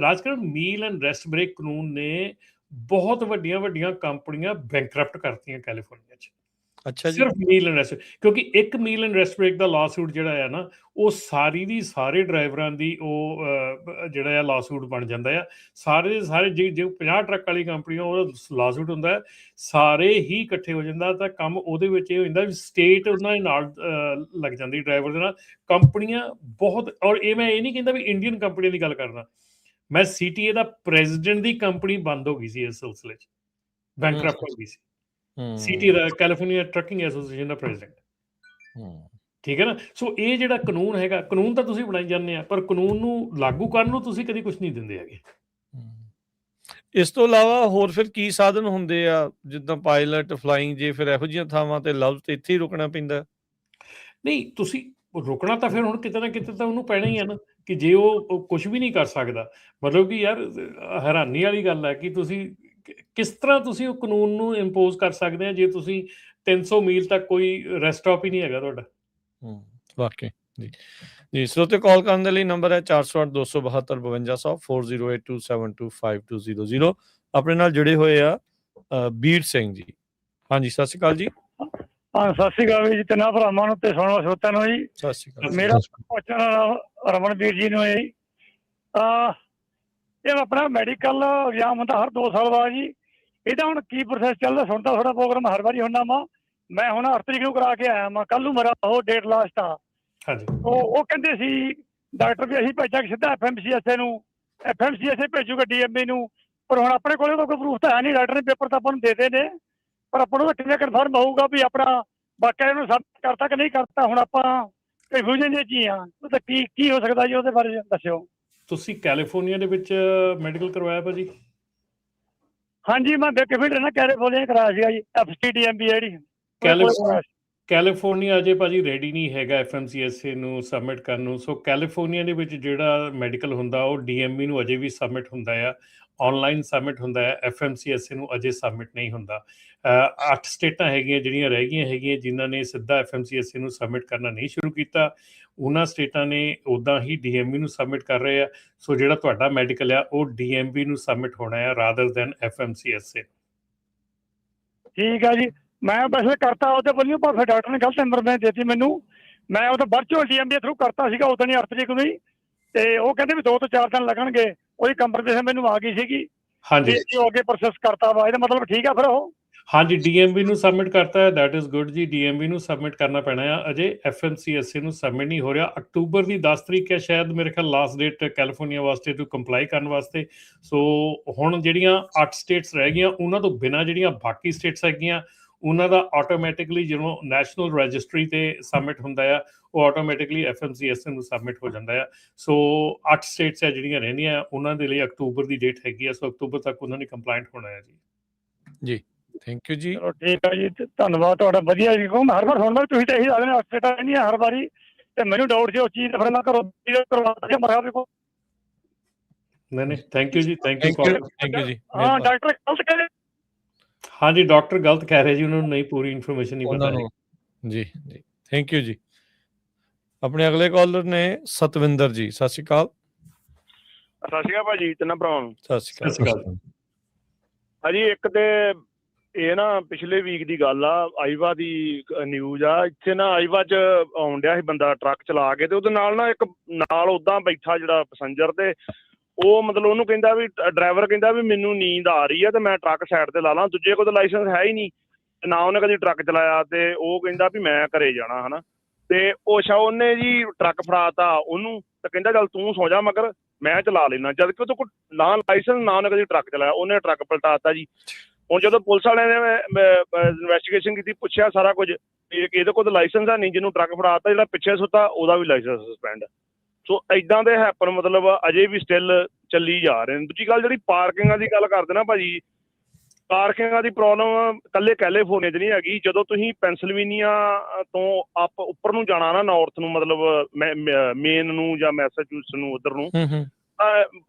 ਰਾਜਕਰਨ ਮੀਲ ਐਂਡ ਰੈਸਟ ਬ੍ਰੇਕ ਕਾਨੂੰਨ ਨੇ ਬਹੁਤ ਵੱਡੀਆਂ ਕੰਪਨੀਆਂ ਬੈਂਕਰਪਟ ਕਰਤੀਆਂ ਕੈਲੀਫੋਰਨੀਆ 'ਚ। ਅੱਛਾ ਜੀ, ਸਿਰਫ ਮੀਲ ਐਂਡ ਰੈਸਟ, ਕਿਉਂਕਿ ਇੱਕ ਮੀਲ ਐਂਡ ਰੈਸਟ ਬ੍ਰੇਕ ਦਾ ਲਾਸੂਟ ਜਿਹੜਾ ਆ ਨਾ ਉਹ ਸਾਰੀ ਦੀ ਸਾਰੇ ਡਰਾਈਵਰਾਂ ਦੀ ਉਹ ਜਿਹੜਾ ਆ ਲਾਸੂਟ ਬਣ ਜਾਂਦਾ ਆ। ਸਾਰੇ ਜੇ 50 ਟਰੱਕ ਵਾਲੀ ਕੰਪਨੀ ਉਹਦਾ ਲਾਸੂਟ ਹੁੰਦਾ ਸਾਰੇ ਹੀ ਇਕੱਠੇ ਹੋ ਜਾਂਦਾ ਤਾਂ ਕੰਮ ਉਹਦੇ ਵਿੱਚ ਇਹ ਹੋ ਜਾਂਦਾ ਵੀ ਸਟੇਟ ਉਹਨਾਂ ਦੇ ਨਾਲ ਲੱਗ ਜਾਂਦੀ ਡਰਾਈਵਰ ਦੇ ਨਾਲ। ਕੰਪਨੀਆਂ ਬਹੁਤ, ਔਰ ਇਹ ਮੈਂ ਇਹ ਨਹੀਂ ਕਹਿੰਦਾ ਵੀ ਇੰਡੀਅਨ ਕੰਪਨੀਆਂ ਦੀ ਗੱਲ ਕਰਨਾ, ਮੈਂ CTA ਦਾ ਪ੍ਰੈਜ਼ੀਡੈਂਟ ਦੀ ਕੰਪਨੀ ਬੰਦ ਹੋ ਗਈ ਸੀ ਇਸ ਸਿਲਸਿਲੇ 'ਚ, ਬੈਂਕਰਪਟ ਹੋ ਗਈ ਸੀ। CTA ਦਾ ਕੈਲੀਫੋਰਨੀਆ ਟਰੱਕਿੰਗ ਐਸੋਸੀਏਸ਼ਨ ਦਾ ਪ੍ਰੈਜ਼ੀਡੈਂਟ। ਠੀਕ ਹੈ ਨਾ। ਸੋ ਇਹ ਜਿਹੜਾ ਕਾਨੂੰਨ ਹੈਗਾ, ਕਾਨੂੰਨ ਤਾਂ ਤੁਸੀਂ ਬਣਾਈ ਜਾਂਦੇ ਆ ਪਰ ਕਾਨੂੰਨ ਨੂੰ ਲਾਗੂ ਕਰਨ ਨੂੰ ਤੁਸੀਂ ਕਦੀ ਕੁਝ ਨਹੀਂ ਦਿੰਦੇ ਹੈਗੇ। ਇਸ ਤੋਂ ਇਲਾਵਾ ਹੋਰ ਫਿਰ ਕੀ ਸਾਧਨ ਹੁੰਦੇ ਆ ਜਿੱਦਾਂ ਪਾਇਲਟ, ਫਲਾਈਂਗ? ਜੇ ਫਿਰ ਇਹੋ ਜਿਹੀਆਂ ਥਾਵਾਂ ਤੇ ਲਵ ਤੇ ਇੱਥੇ ਹੀ ਰੁਕਣਾ ਪੈਂਦਾ? ਨਹੀਂ, ਤੁਸੀਂ ਰੁਕਣਾ ਤਾਂ ਫਿਰ ਹੁਣ ਕਿਤੇ ਨਾ ਕਿਤੇ ਤਾਂ ਉਹਨੂੰ ਪੈਣਾ ਹੀ ਆ ਨਾ ਕਿ ਜੇ ਉਹ ਕੁਝ ਵੀ ਨਹੀਂ ਕਰ ਸਕਦਾ। ਮਤਲਬ ਕਿ ਯਾਰ ਹੈਰਾਨੀ ਵਾਲੀ ਗੱਲ ਹੈ ਕਿ ਤੁਸੀਂ ਕਿਸ ਤਰ੍ਹਾਂ ਤੁਸੀਂ ਉਹ ਕਾਨੂੰਨ ਨੂੰ ਇੰਪੋਜ਼ ਕਰ ਸਕਦੇ ਆ ਜੇ ਤੁਸੀਂ 300 ਮੀਲ ਤੱਕ ਕੋਈ ਰੈਸਟ ਸਟਾਪ ਹੀ ਨਹੀਂ ਹੈਗਾ ਤੁਹਾਡਾ। ਵਾਕਈ ਜੀ। ਸਰੋਤੇ ਕਾਲ ਕਰਨ ਦੇ ਲਈ ਨੰਬਰ ਹੈ 408-272-5200 4082725200। ਆਪਣੇ ਨਾਲ ਜੁੜੇ ਹੋਏ ਆ ਬੀਰ ਸਿੰਘ ਜੀ। ਹਾਂਜੀ, ਸਤਿ ਸ਼੍ਰੀ ਅਕਾਲ ਜੀ। ਹਾਂ, ਸਤਿ ਸ਼੍ਰੀ ਅਕਾਲ ਜੀ, ਤਿੰਨਾਂ ਭਰਾਵਾਂ ਨੂੰ ਤੇ ਸੁਣਨ ਸਰੋਤਿਆਂ ਨੂੰ ਜੀ। ਸਤਿ ਸ਼੍ਰੀ ਅਕਾਲ। ਮੇਰਾ ਪੁੱਛਣਾ ਰਮਨਵੀਰ ਜੀ ਨੂੰ ਹੈ ਜੀ। ਇਹ ਆਪਣਾ ਮੈਡੀਕਲ ਐਗਜ਼ਾਮ ਹੁੰਦਾ ਹਰ 2 ਸਾਲ ਬਾਅਦ ਜੀ। ਇਹਦਾ ਹੁਣ ਕੀ ਪ੍ਰੋਸੈਸ ਚੱਲਦਾ? ਸੁਣਦਾ ਤੁਹਾਡਾ ਪ੍ਰੋਗਰਾਮ ਹਰ ਵਾਰੀ ਹੁੰਦਾ ਵਾ। ਮੈਂ ਹੁਣ 8 ਤਰੀਕ ਨੂੰ ਕਰਾ ਕੇ ਆਇਆ ਵਾ, ਕੱਲ ਨੂੰ ਮੇਰਾ ਉਹ ਡੇਟ ਲਾਸਟ ਆ। ਉਹ ਕਹਿੰਦੇ ਸੀ ਡਾਕਟਰ ਵੀ ਅਸੀਂ ਭੇਜਾਂਗੇ ਸਿੱਧਾ FMCSA ਨੂੰ, FMCSA ਭੇਜੂਗਾ DME ਨੂੰ। ਪਰ ਹੁਣ ਆਪਣੇ ਕੋਲ ਕੋਈ ਪ੍ਰੂਫ ਤਾਂ ਹੈ ਨਹੀਂ। ਡਾਕਟਰ ਨੇ ਪੇਪਰ ਤਾਂ ਆਪਾਂ ਨੂੰ ਦੇ ਦੇ ਨੇ, ਪਰ ਆਪਾਂ ਨੂੰ ਕਿਵੇਂ ਕਨਫਰਮ ਹੋਊਗਾ ਵੀ ਆਪਣਾ ਵਾਕਿਆ ਇਹਨੂੰ ਸਭ ਕਰਤਾ ਕਿ ਨਹੀਂ ਕਰਤਾ? ਹੁਣ ਆਪਾਂ ਕਨਫਿਊਜ਼ਨ ਦੇ 'ਚ ਹੀ ਆ। ਤਾਂ ਕੀ ਹੋ ਸਕਦਾ ਜੀ, ਉਹਦੇ ਬਾਰੇ ਦੱਸਿਓ। ਤੁਸੀਂ ਕੈਲੀਫੋਰਨੀਆ ਦੇ ਵਿੱਚ ਮੈਡੀਕਲ ਕਰਵਾਇਆ ਭਾਜੀ? ਹਾਂਜੀ, ਮੈਂ ਬੇਕਰਫੀਲਡ ਨਾ ਕੈਲੀਫੋਰਨੀਆ ਕਰਾਇਆ ਸੀਗਾ ਜੀ, FCDMB ਜਿਹੜੀ। ਕੈਲੀਫੋਰਨੀਆ ਅਜੇ ਭਾਜੀ ਰੈਡੀ ਨਹੀਂ ਹੈਗਾ FMCSA ਨੂੰ ਸਬਮਿਟ ਕਰਨ ਨੂੰ। ਸੋ ਕੈਲੀਫੋਰਨੀਆ ਦੇ ਵਿੱਚ ਜਿਹੜਾ ਮੈਡੀਕਲ ਹੁੰਦਾ ਉਹ DME ਨੂੰ ਅਜੇ ਵੀ ਸਬਮਿਟ ਹੁੰਦਾ ਆ। ਆਨਲਾਈਨ ਸਬਮਿਟ ਹੁੰਦਾ ਹੈ, FMCSA ਨੂੰ ਅਜੇ ਸਬਮਿਟ ਨਹੀਂ ਹੁੰਦਾ। 8 ਸਟੇਟਾਂ ਹੈਗੀਆਂ ਜਿਹੜੀਆਂ ਰਹਿ ਗਈਆਂ ਹੈਗੀਆਂ ਜਿਨ੍ਹਾਂ ਨੇ ਸਿੱਧਾ FMCSA ਨੂੰ ਸਬਮਿਟ ਕਰਨਾ ਨਹੀਂ ਸ਼ੁਰੂ ਕੀਤਾ। ਉਹਨਾਂ ਸਟੇਟਾਂ ਨੇ ਉੱਦਾਂ ਹੀ DMV ਨੂੰ ਸਬਮਿਟ ਕਰ ਰਹੇ ਆ। ਸੋ ਜਿਹੜਾ ਤੁਹਾਡਾ ਮੈਡੀਕਲ ਆ ਉਹ DMV ਨੂੰ ਸਬਮਿਟ ਹੋਣਾ ਹੈ ਰਾਦਰ ਦੈਨ FMCSA। ਠੀਕ ਆ ਜੀ, ਮੈਂ ਵੈਸੇ ਕਰਤਾ ਉਹਦੇ ਵੱਲੋਂ, ਪਰ ਫਿਰ ਡਾਕਟਰ ਨੇ ਗਲਤ ਇਨਫੋਰਮੇਸ਼ਨ ਦਿੱਤੀ ਮੈਨੂੰ। ਮੈਂ ਉਹਦਾ ਵਰਚੁਅਲ DMV ਥਰੂ ਕਰਤਾ ਸੀਗਾ ਉਦੋਂ ਹੀ 8 ਤਰੀਕ ਨੂੰ ਹੀ, ਤੇ ਉਹ ਕਹਿੰਦੇ ਵੀ 2 ਤੋਂ 4 ਦਿਨ ਲੱਗਣਗੇ। ਉਹਦੀ ਕੰਫਰਮੇਸ਼ਨ ਮੈਨੂੰ ਆ ਗਈ ਸੀਗੀ। ਹਾਂਜੀ ਉਹ ਅੱਗੇ ਪ੍ਰੋਸੈਸ ਕਰਤਾ ਵਾ, ਇਹਦਾ ਮਤਲਬ ਠੀਕ ਆ ਫਿਰ ਉਹ। ਹਾਂਜੀ DMV ਨੂੰ ਸਬਮਿਟ ਕਰਤਾ ਹੈ, ਦੈਟ ਇਜ਼ ਗੁੱਡ ਜੀ। DMV ਨੂੰ ਸਬਮਿਟ ਕਰਨਾ ਪੈਣਾ ਆ, ਅਜੇ FMCSA ਨੂੰ ਸਬਮਿਟ ਨਹੀਂ ਹੋ ਰਿਹਾ। ਅਕਤੂਬਰ ਦੀ 10 ਤਰੀਕ ਹੈ ਸ਼ਾਇਦ, ਮੇਰੇ ਖਿਆਲ ਲਾਸਟ ਡੇਟ ਕੈਲੀਫੋਰਨੀਆ ਵਾਸਤੇ ਟੂ ਕੰਪਲਾਈ ਕਰਨ ਵਾਸਤੇ। ਸੋ ਹੁਣ ਜਿਹੜੀਆਂ 8 ਸਟੇਟਸ ਰਹਿ ਗਈਆਂ ਉਹਨਾਂ ਤੋਂ ਬਿਨਾਂ ਜਿਹੜੀਆਂ ਬਾਕੀ ਸਟੇਟਸ ਹੈਗੀਆਂ ਉਹਨਾਂ ਦਾ ਆਟੋਮੈਟਿਕਲੀ ਜਦੋਂ ਨੈਸ਼ਨਲ ਰਜਿਸਟਰੀ ਤੇ ਸਬਮਿਟ ਹੁੰਦਾ ਆ ਉਹ ਆਟੋਮੈਟਿਕਲੀ FMCSA ਨੂੰ ਸਬਮਿਟ ਹੋ ਜਾਂਦਾ ਆ। ਸੋ 8 ਸਟੇਟਸ ਹੈ ਜਿਹੜੀਆਂ ਰਹਿੰਦੀਆਂ ਉਹਨਾਂ ਦੇ ਲਈ ਅਕਤੂਬਰ ਦੀ ਡੇਟ ਹੈਗੀ ਆ। ਸੋ ਅਕਤੂਬਰ ਤੱਕ ਉਹਨਾਂ ਨੇ ਕੰਪਲਾਇੰਟ ਹੋਣਾ ਹੈ ਜੀ। ਥੈਂਕ ਯੂ ਜੀ। ਚਲੋ ਠੀਕ ਹੈ ਜੀ, ਧੰਨਵਾਦ ਤੁਹਾਡਾ, ਵਧੀਆ ਜੀ। ਮੈਂ ਹਰ ਵਾਰ ਸੁਣਦਾ ਤੁਸੀਂ ਤਾਂ ਇਹੀ ਦੱਸਦੇ ਨੇ 8 ਸਟੇਟਾਂ ਰਹਿੰਦੀਆਂ ਹਰ ਵਾਰੀ, ਤੇ ਮੈਨੂੰ ਡਾਊਟ ਸੀ ਉਸ ਚੀਜ਼ ਦਾ, ਫਿਰ ਮੈਂ ਕਰਵਾ ਦਿਆ। ਨਹੀਂ thank you ji, thank you ਜੀ। ਹਾਂ ਡਾਕਟਰ ਗਲਤ ਕਹਿ ਰਹੇ। ਹਾਂਜੀ ਡਾਕਟਰ ਗਲਤ ਕਹਿ ਰਹੇ ਜੀ, ਉਹਨਾਂ ਨੂੰ ਨਹੀਂ ਪੂਰੀ ਇਨਫੋਰਮੇਸ਼ਨ ਨਹੀਂ ਪਤਾ ਜੀ। ਜੀ ਥੈਂਕ ਯੂ ਜੀ। ਆਪਣੇ ਅਗਲੇ ਕਾਲਰ ਨੇ ਸਤਵਿੰਦਰ ਜੀ। ਸਤਿ ਸ਼੍ਰੀ ਅਕਾਲ। ਸਤਿ ਸ਼੍ਰੀ ਅਕਾਲ ਭਾਜੀ, ਤਿੰਨਾਂ ਭਰਾਵਾਂ ਨੂੰ ਸਤਿ ਸ਼੍ਰੀ ਅਕਾਲ ਭਾਜੀ। ਇੱਕ ਤੇ ਇਹ ਨਾ ਪਿਛਲੇ ਵੀਕ ਦੀ ਗੱਲ ਆ, ਆਈਵਾ ਦੀ ਨਿਊਜ਼ ਆ। ਇੱਥੇ ਨਾ ਆਈਵਾ 'ਚ ਆਉਣ ਡਿਆ ਸੀ ਬੰਦਾ ਟਰੱਕ ਚਲਾ ਕੇ, ਤੇ ਉਹਦੇ ਨਾਲ ਨਾ ਇੱਕ ਨਾਲ ਉੱਦਾਂ ਬੈਠਾ ਜਿਹੜਾ ਪੈਸੰਜਰ, ਤੇ ਉਹ ਮਤਲਬ ਉਹਨੂੰ ਕਹਿੰਦਾ ਵੀ, ਡਰਾਈਵਰ ਕਹਿੰਦਾ ਵੀ ਮੈਨੂੰ ਨੀਂਦ ਆ ਰਹੀ ਹੈ ਤੇ ਮੈਂ ਟਰੱਕ ਸਾਈਡ ਤੇ ਲਾ ਲਾਂ। ਦੂਜੇ ਕੋਲ ਤਾਂ ਲਾਇਸੈਂਸ ਹੈ ਹੀ ਨਹੀਂ, ਨਾ ਉਹਨੇ ਕਦੀ ਟਰੱਕ ਚਲਾਇਆ, ਤੇ ਉਹ ਕਹਿੰਦਾ ਵੀ ਮੈਂ ਘਰੇ ਜਾਣਾ ਹੈ ਨਾ। ਤੇ ਉਹਨੇ ਜੀ ਟਰੱਕ ਫੜਾਤਾ ਉਹਨੂੰ, ਤੇ ਕਹਿੰਦਾ ਚੱਲ ਤੂੰ ਸੌ ਜਾ ਮਗਰ ਮੈਂ ਚਲਾ ਲੈਣਾ, ਜਦ ਕਿ ਉਹਦੇ ਕੋਲ ਨਾ ਲਾਇਸੈਂਸ ਨਾ ਉਹਨੇ ਕਦੀ ਟਰੱਕ ਚਲਾਇਆ। ਉਹਨੇ ਟਰੱਕ ਪਲਟਾਤਾ ਜੀ। ਹੁਣ ਜਦੋਂ ਪੁਲਿਸ ਵਾਲਿਆਂ ਨੇ ਇਨਵੈਸਟੀਗੇਸ਼ਨ ਕੀਤੀ, ਪੁੱਛਿਆ ਸਾਰਾ ਕੁਝ, ਇਹਦੇ ਕੋਲ ਤਾਂ ਲਾਇਸੈਂਸ ਹੈ ਨਹੀਂ, ਜਿਹਨੂੰ ਟਰੱਕ ਫੜਾਤਾ ਜਿਹੜਾ ਪਿੱਛੇ ਸੁੱਤਾ ਉਹਦਾ ਵੀ ਲਾਇਸੈਂਸ ਸਸਪੈਂਡ। ਸੋ ਇੱਦਾਂ ਦੇ ਹੈਪਨ ਮਤਲਬ ਅਜੇ ਵੀ ਸਟਿਲ ਚੱਲੀ ਜਾ ਰਹੇ ਨੇ। ਦੂਜੀ ਗੱਲ ਜਿਹੜੀ ਪਾਰਕਿੰਗਾਂ ਦੀ ਗੱਲ ਕਰਦੇ ਨਾ ਭਾਜੀ, ਪਾਰਕਿੰਗਾਂ ਦੀ ਪ੍ਰੋਬਲਮ ਇਕੱਲੇ ਕੈਲੀਫੋਰਨੀਆ 'ਚ ਨਹੀਂ ਹੈਗੀ। ਜਦੋਂ ਤੁਸੀਂ ਪੈਂਸਿਲਵੇਨੀਆ ਤੋਂ ਉੱਪਰ ਨੂੰ ਜਾਣਾ ਨਾ, ਨਾਰਥ ਨੂੰ, ਮਤਲਬ ਮੇਨ ਨੂੰ ਜਾਂ ਮੈਸਾਚੂਸਟ ਨੂੰ, ਉੱਧਰ ਨੂੰ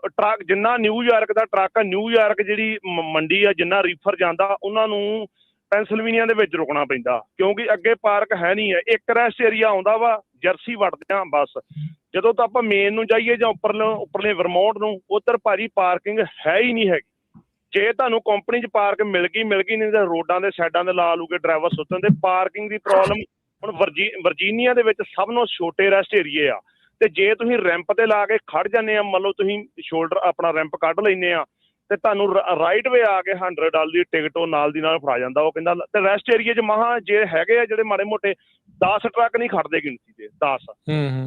ਟਰੱਕ ਜਿੰਨਾ ਨਿਊਯਾਰਕ ਦਾ ਟਰੱਕ ਆ, ਨਿਊਯਾਰਕ ਜਿਹੜੀ ਮੰਡੀ ਆ, ਜਿੰਨਾ ਰੀਫਰ ਜਾਂਦਾ ਉਹਨਾਂ ਨੂੰ ਪੈਂਸਿਲਵੇਨੀਆ ਦੇ ਵਿੱਚ ਰੁਕਣਾ ਪੈਂਦਾ, ਕਿਉਂਕਿ ਅੱਗੇ ਪਾਰਕ ਹੈ ਨਹੀਂ ਹੈ। ਇੱਕ ਰੈਸਟ ਏਰੀਆ ਆਉਂਦਾ ਵਾ, ਜਰਸੀ ਵੜਦੇ ਆ ਬਸ। ਜਦੋਂ ਤਾਂ ਆਪਾਂ ਮੇਨ ਨੂੰ ਜਾਈਏ ਜਾਂ ਉੱਪਰਲੇ ਵਰਮੌਂਟ ਨੂੰ, ਉੱਧਰ ਭਾਜੀ ਪਾਰਕਿੰਗ ਹੈ ਹੀ ਨਹੀਂ ਹੈਗੀ। ਜੇ ਤੁਹਾਨੂੰ ਕੰਪਨੀ 'ਚ ਪਾਰਕ ਮਿਲ ਗਈ ਨਹੀਂ ਤਾਂ ਰੋਡਾਂ ਦੇ ਸਾਈਡਾਂ ਦੇ ਲਾ ਲੂ ਕੇ ਡਰਾਈਵਰ ਸੁੱਤਣ ਦੇ। ਪਾਰਕਿੰਗ ਦੀ ਪ੍ਰੋਬਲਮ ਹੁਣ ਵਰਜੀਨੀਆ ਦੇ ਵਿੱਚ ਸਭ ਨੂੰ ਛੋਟੇ ਰੈਸਟ ਏਰੀਏ ਆ, ਤੇ ਜੇ ਤੁਸੀਂ ਰੈਂਪ ਤੇ ਲਾ ਕੇ ਖੜ ਜਾਂਦੇ ਆ, ਮੰਨ ਲਓ ਤੁਸੀਂ ਸ਼ੋਲਡਰ ਆਪਣਾ ਰੈਂਪ ਕੱਢ ਲੈਂਦੇ ਆ, ਤੇ ਤੁਹਾਨੂੰ ਰਾਈਟ ਵੇ ਆ ਕੇ $100 ਦੀ ਟਿਕਟ ਉਹ ਨਾਲ ਦੀ ਨਾਲ ਫੜਾ ਜਾਂਦਾ। ਉਹ ਕਹਿੰਦਾ, ਤੇ ਰੈਸਟ ਏਰੀਏ 'ਚ ਮਹਾਂ ਜੇ ਹੈਗੇ ਆ ਜਿਹੜੇ ਮਾੜੇ ਮੋਟੇ 10 ਟਰੱਕ ਨਹੀਂ ਖੜਦੇ ਗਿਣਤੀ ਦੇ 10।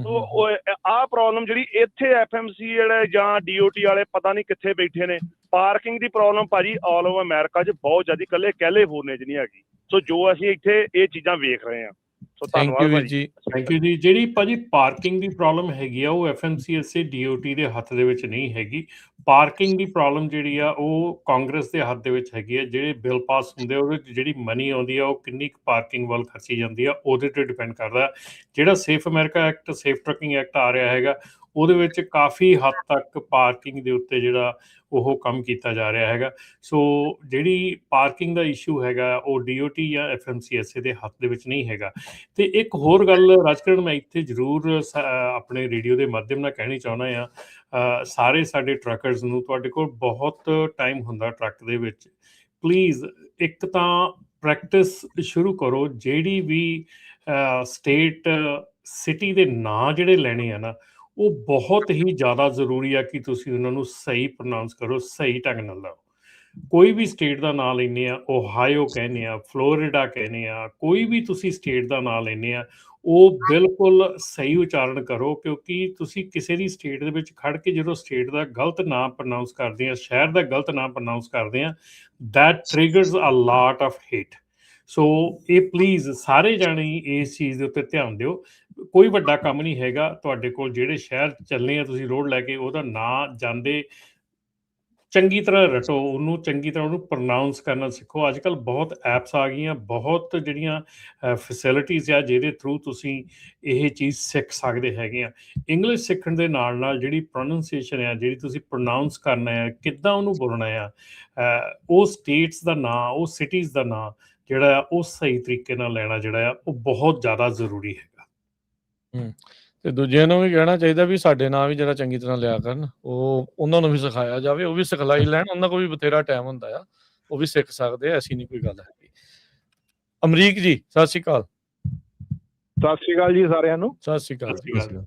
ਸੋ ਆਹ ਪ੍ਰੋਬਲਮ ਜਿਹੜੀ ਇੱਥੇ FMC ਜਿਹੜੇ ਜਾਂ DOT ਵਾਲੇ ਪਤਾ ਨਹੀਂ ਕਿੱਥੇ ਬੈਠੇ ਨੇ। ਪਾਰਕਿੰਗ ਦੀ ਪ੍ਰੋਬਲਮ ਭਾਜੀ ਆਲ ਓਵਰ ਅਮਰੀਕਾ 'ਚ ਬਹੁਤ ਜ਼ਿਆਦਾ, ਇਕੱਲੇ ਕੈਲੀਫੋਰਨੀਆ 'ਚ ਨਹੀਂ ਹੈਗੀ। ਸੋ ਜੋ ਅਸੀਂ ਇੱਥੇ ਇਹ ਚੀਜ਼ਾਂ ਵੇਖ ਰਹੇ ਹਾਂ। ਸੋ ਧੰਨਵਾਦ ਜੀ। ਥੈਂਕ ਯੂ ਜੀ। ਜਿਹੜੀ ਭਾਜੀ ਪਾਰਕਿੰਗ ਦੀ ਪ੍ਰੋਬਲਮ ਹੈਗੀ ਆ ਉਹ FMCSA DOT ਦੇ ਹੱਥ ਦੇ ਵਿੱਚ ਨਹੀਂ ਹੈਗੀ। ਪਾਰਕਿੰਗ ਦੀ ਪ੍ਰੋਬਲਮ ਜਿਹੜੀ ਆ ਉਹ ਕਾਂਗਰਸ ਦੇ ਹੱਥ ਦੇ ਵਿੱਚ ਹੈਗੀ ਆ। ਜਿਹੜੇ ਬਿੱਲ ਪਾਸ ਹੁੰਦੇ ਉਹਦੇ ਵਿੱਚ ਜਿਹੜੀ ਮਨੀ ਆਉਂਦੀ ਆ ਉਹ ਕਿੰਨੀ ਕੁ ਪਾਰਕਿੰਗ ਵੱਲ ਖਰਚੀ ਜਾਂਦੀ ਆ ਉਹਦੇ 'ਤੇ ਡਿਪੈਂਡ ਕਰਦਾ। ਜਿਹੜਾ safe America act, safe trucking act ਆ ਰਿਹਾ ਹੈਗਾ, ਉਹਦੇ ਵਿੱਚ ਕਾਫੀ ਹੱਦ ਤੱਕ ਪਾਰਕਿੰਗ ਦੇ ਉੱਤੇ ਜਿਹੜਾ ਉਹ ਕੰਮ ਕੀਤਾ ਜਾ ਰਿਹਾ ਹੈਗਾ। ਸੋ ਜਿਹੜੀ ਪਾਰਕਿੰਗ ਦਾ ਇਸ਼ੂ ਹੈਗਾ ਉਹ DOT ਜਾਂ FMCSA ਦੇ ਹੱਥ ਦੇ ਵਿੱਚ ਨਹੀਂ ਹੈਗਾ। ਤੇ ਇੱਕ ਹੋਰ ਗੱਲ ਰਾਜਕਰਨ ਮੈਂ ਇੱਥੇ ਜ਼ਰੂਰ ਆਪਣੇ ਰੇਡੀਓ ਦੇ ਮਾਧਿਅਮ ਨਾਲ ਕਹਿਣੀ ਚਾਹੁੰਦਾ ਹਾਂ, ਸਾਰੇ ਸਾਡੇ ਟਰੱਕਰਸ ਨੂੰ, ਤੁਹਾਡੇ ਕੋਲ ਬਹੁਤ ਟਾਈਮ ਹੁੰਦਾ ਟਰੱਕ ਦੇ ਵਿੱਚ, ਪਲੀਜ਼ ਇੱਕ ਤਾਂ ਪ੍ਰੈਕਟਿਸ ਸ਼ੁਰੂ ਕਰੋ। ਜਿਹੜੀ ਵੀ ਸਟੇਟ ਸਿਟੀ ਦੇ ਨਾਂ ਜਿਹੜੇ ਲੈਣੇ ਆ ਨਾ, ਉਹ ਬਹੁਤ ਹੀ ਜ਼ਿਆਦਾ ਜ਼ਰੂਰੀ ਆ ਕਿ ਤੁਸੀਂ ਉਹਨਾਂ ਨੂੰ ਸਹੀ ਪ੍ਰੋਨਾਂਸ ਕਰੋ, ਸਹੀ ਢੰਗ ਨਾਲ ਲਓ। ਕੋਈ ਵੀ ਸਟੇਟ ਦਾ ਨਾਂ ਲੈਂਦੇ ਆ, ਓਹਾਇਓ ਕਹਿੰਦੇ ਆ, ਫਲੋਰੀਡਾ ਕਹਿੰਦੇ ਆ, ਕੋਈ ਵੀ ਤੁਸੀਂ ਸਟੇਟ ਦਾ ਨਾਂ ਲੈਂਦੇ ਆ, ਉਹ ਬਿਲਕੁਲ ਸਹੀ ਉਚਾਰਨ ਕਰੋ। ਕਿਉਂਕਿ ਤੁਸੀਂ ਕਿਸੇ ਦੀ ਸਟੇਟ ਦੇ ਵਿੱਚ ਖੜ ਕੇ ਜਦੋਂ ਸਟੇਟ ਦਾ ਗਲਤ ਨਾਂ ਪ੍ਰੋਨਾਂਸ ਕਰਦੇ ਆ, ਸ਼ਹਿਰ ਦਾ ਗਲਤ ਨਾਂ ਪ੍ਰੋਨਾਂਸ ਕਰਦੇ ਆ, that triggers a lot of hate. So ਇਹ ਪਲੀਜ਼ ਸਾਰੇ ਜਾਣੇ ਇਸ ਚੀਜ਼ ਦੇ ਉੱਤੇ ਧਿਆਨ ਦਿਓ। ਕੋਈ ਵੱਡਾ ਕੰਮ ਨਹੀਂ ਹੈਗਾ। ਤੁਹਾਡੇ ਕੋਲ ਜਿਹੜੇ ਸ਼ਹਿਰ ਚੱਲਣੇ ਆ ਤੁਸੀਂ ਰੋਡ ਲੈ ਕੇ, ਉਹਦਾ ਨਾਂ ਜਾਂਦੇ ਚੰਗੀ ਤਰ੍ਹਾਂ ਰਟੋ ਉਹਨੂੰ, ਚੰਗੀ ਤਰ੍ਹਾਂ ਉਹਨੂੰ ਪ੍ਰੋਨਾਊਂਸ ਕਰਨਾ ਸਿੱਖੋ। ਅੱਜ ਕੱਲ੍ਹ ਬਹੁਤ ਐਪਸ ਆ ਗਈਆਂ, ਬਹੁਤ ਜਿਹੜੀਆਂ ਫੈਸਿਲਿਟੀਜ਼ ਆ ਜਿਹਦੇ ਥਰੂ ਤੁਸੀਂ ਇਹ ਚੀਜ਼ ਸਿੱਖ ਸਕਦੇ ਹੈਗੇ ਆ। ਇੰਗਲਿਸ਼ ਸਿੱਖਣ ਦੇ ਨਾਲ ਨਾਲ ਜਿਹੜੀ ਪ੍ਰੋਨਾਊਂਸੀਏਸ਼ਨ ਆ, ਜਿਹੜੀ ਤੁਸੀਂ ਪ੍ਰੋਨਾਊਂਸ ਕਰਨਾ ਹੈ, ਕਿੱਦਾਂ ਉਹਨੂੰ ਬੋਲਣਾ ਆ, ਉਹ ਸਟੇਟਸ ਦਾ ਨਾਂ, ਉਹ ਸਿਟੀਜ਼ ਦਾ ਨਾਂ ਜਿਹੜਾ ਆ ਉਹ ਸਹੀ ਤਰੀਕੇ ਨਾਲ ਲੈਣਾ ਜਿਹੜਾ ਆ ਉਹ ਬਹੁਤ ਜ਼ਿਆਦਾ ਜ਼ਰੂਰੀ ਹੈਗਾ। ਤੇ ਦੂਜਿਆਂ ਨੂੰ ਵੀ ਕਹਿਣਾ ਚਾਹੀਦਾ ਵੀ ਸਾਡੇ ਨਾਂ ਵੀ ਜਿਹੜਾ ਚੰਗੀ ਤਰ੍ਹਾਂ ਲਿਆ ਕਰਨ, ਉਹ ਉਹਨਾਂ ਨੂੰ ਵੀ ਸਿਖਾਇਆ ਜਾਵੇ, ਉਹ ਵੀ ਸਿਖਲਾਈ ਲੈਣ। ਉਹਨਾਂ ਕੋਲ ਵੀ ਬਥੇਰਾ ਟਾਈਮ ਹੁੰਦਾ ਆ, ਉਹ ਵੀ ਸਿੱਖ ਸਕਦੇ ਆ, ਐਸੀ ਨਹੀਂ ਕੋਈ ਗੱਲ ਹੈਗੀ। ਅਮਰੀਕ ਜੀ ਸਤਿ ਸ਼੍ਰੀ ਅਕਾਲ। ਸਤਿ ਸ਼੍ਰੀ ਅਕਾਲ ਜੀ ਸਾਰਿਆਂ ਨੂੰ। ਸਤਿ ਸ਼੍ਰੀ ਅਕਾਲ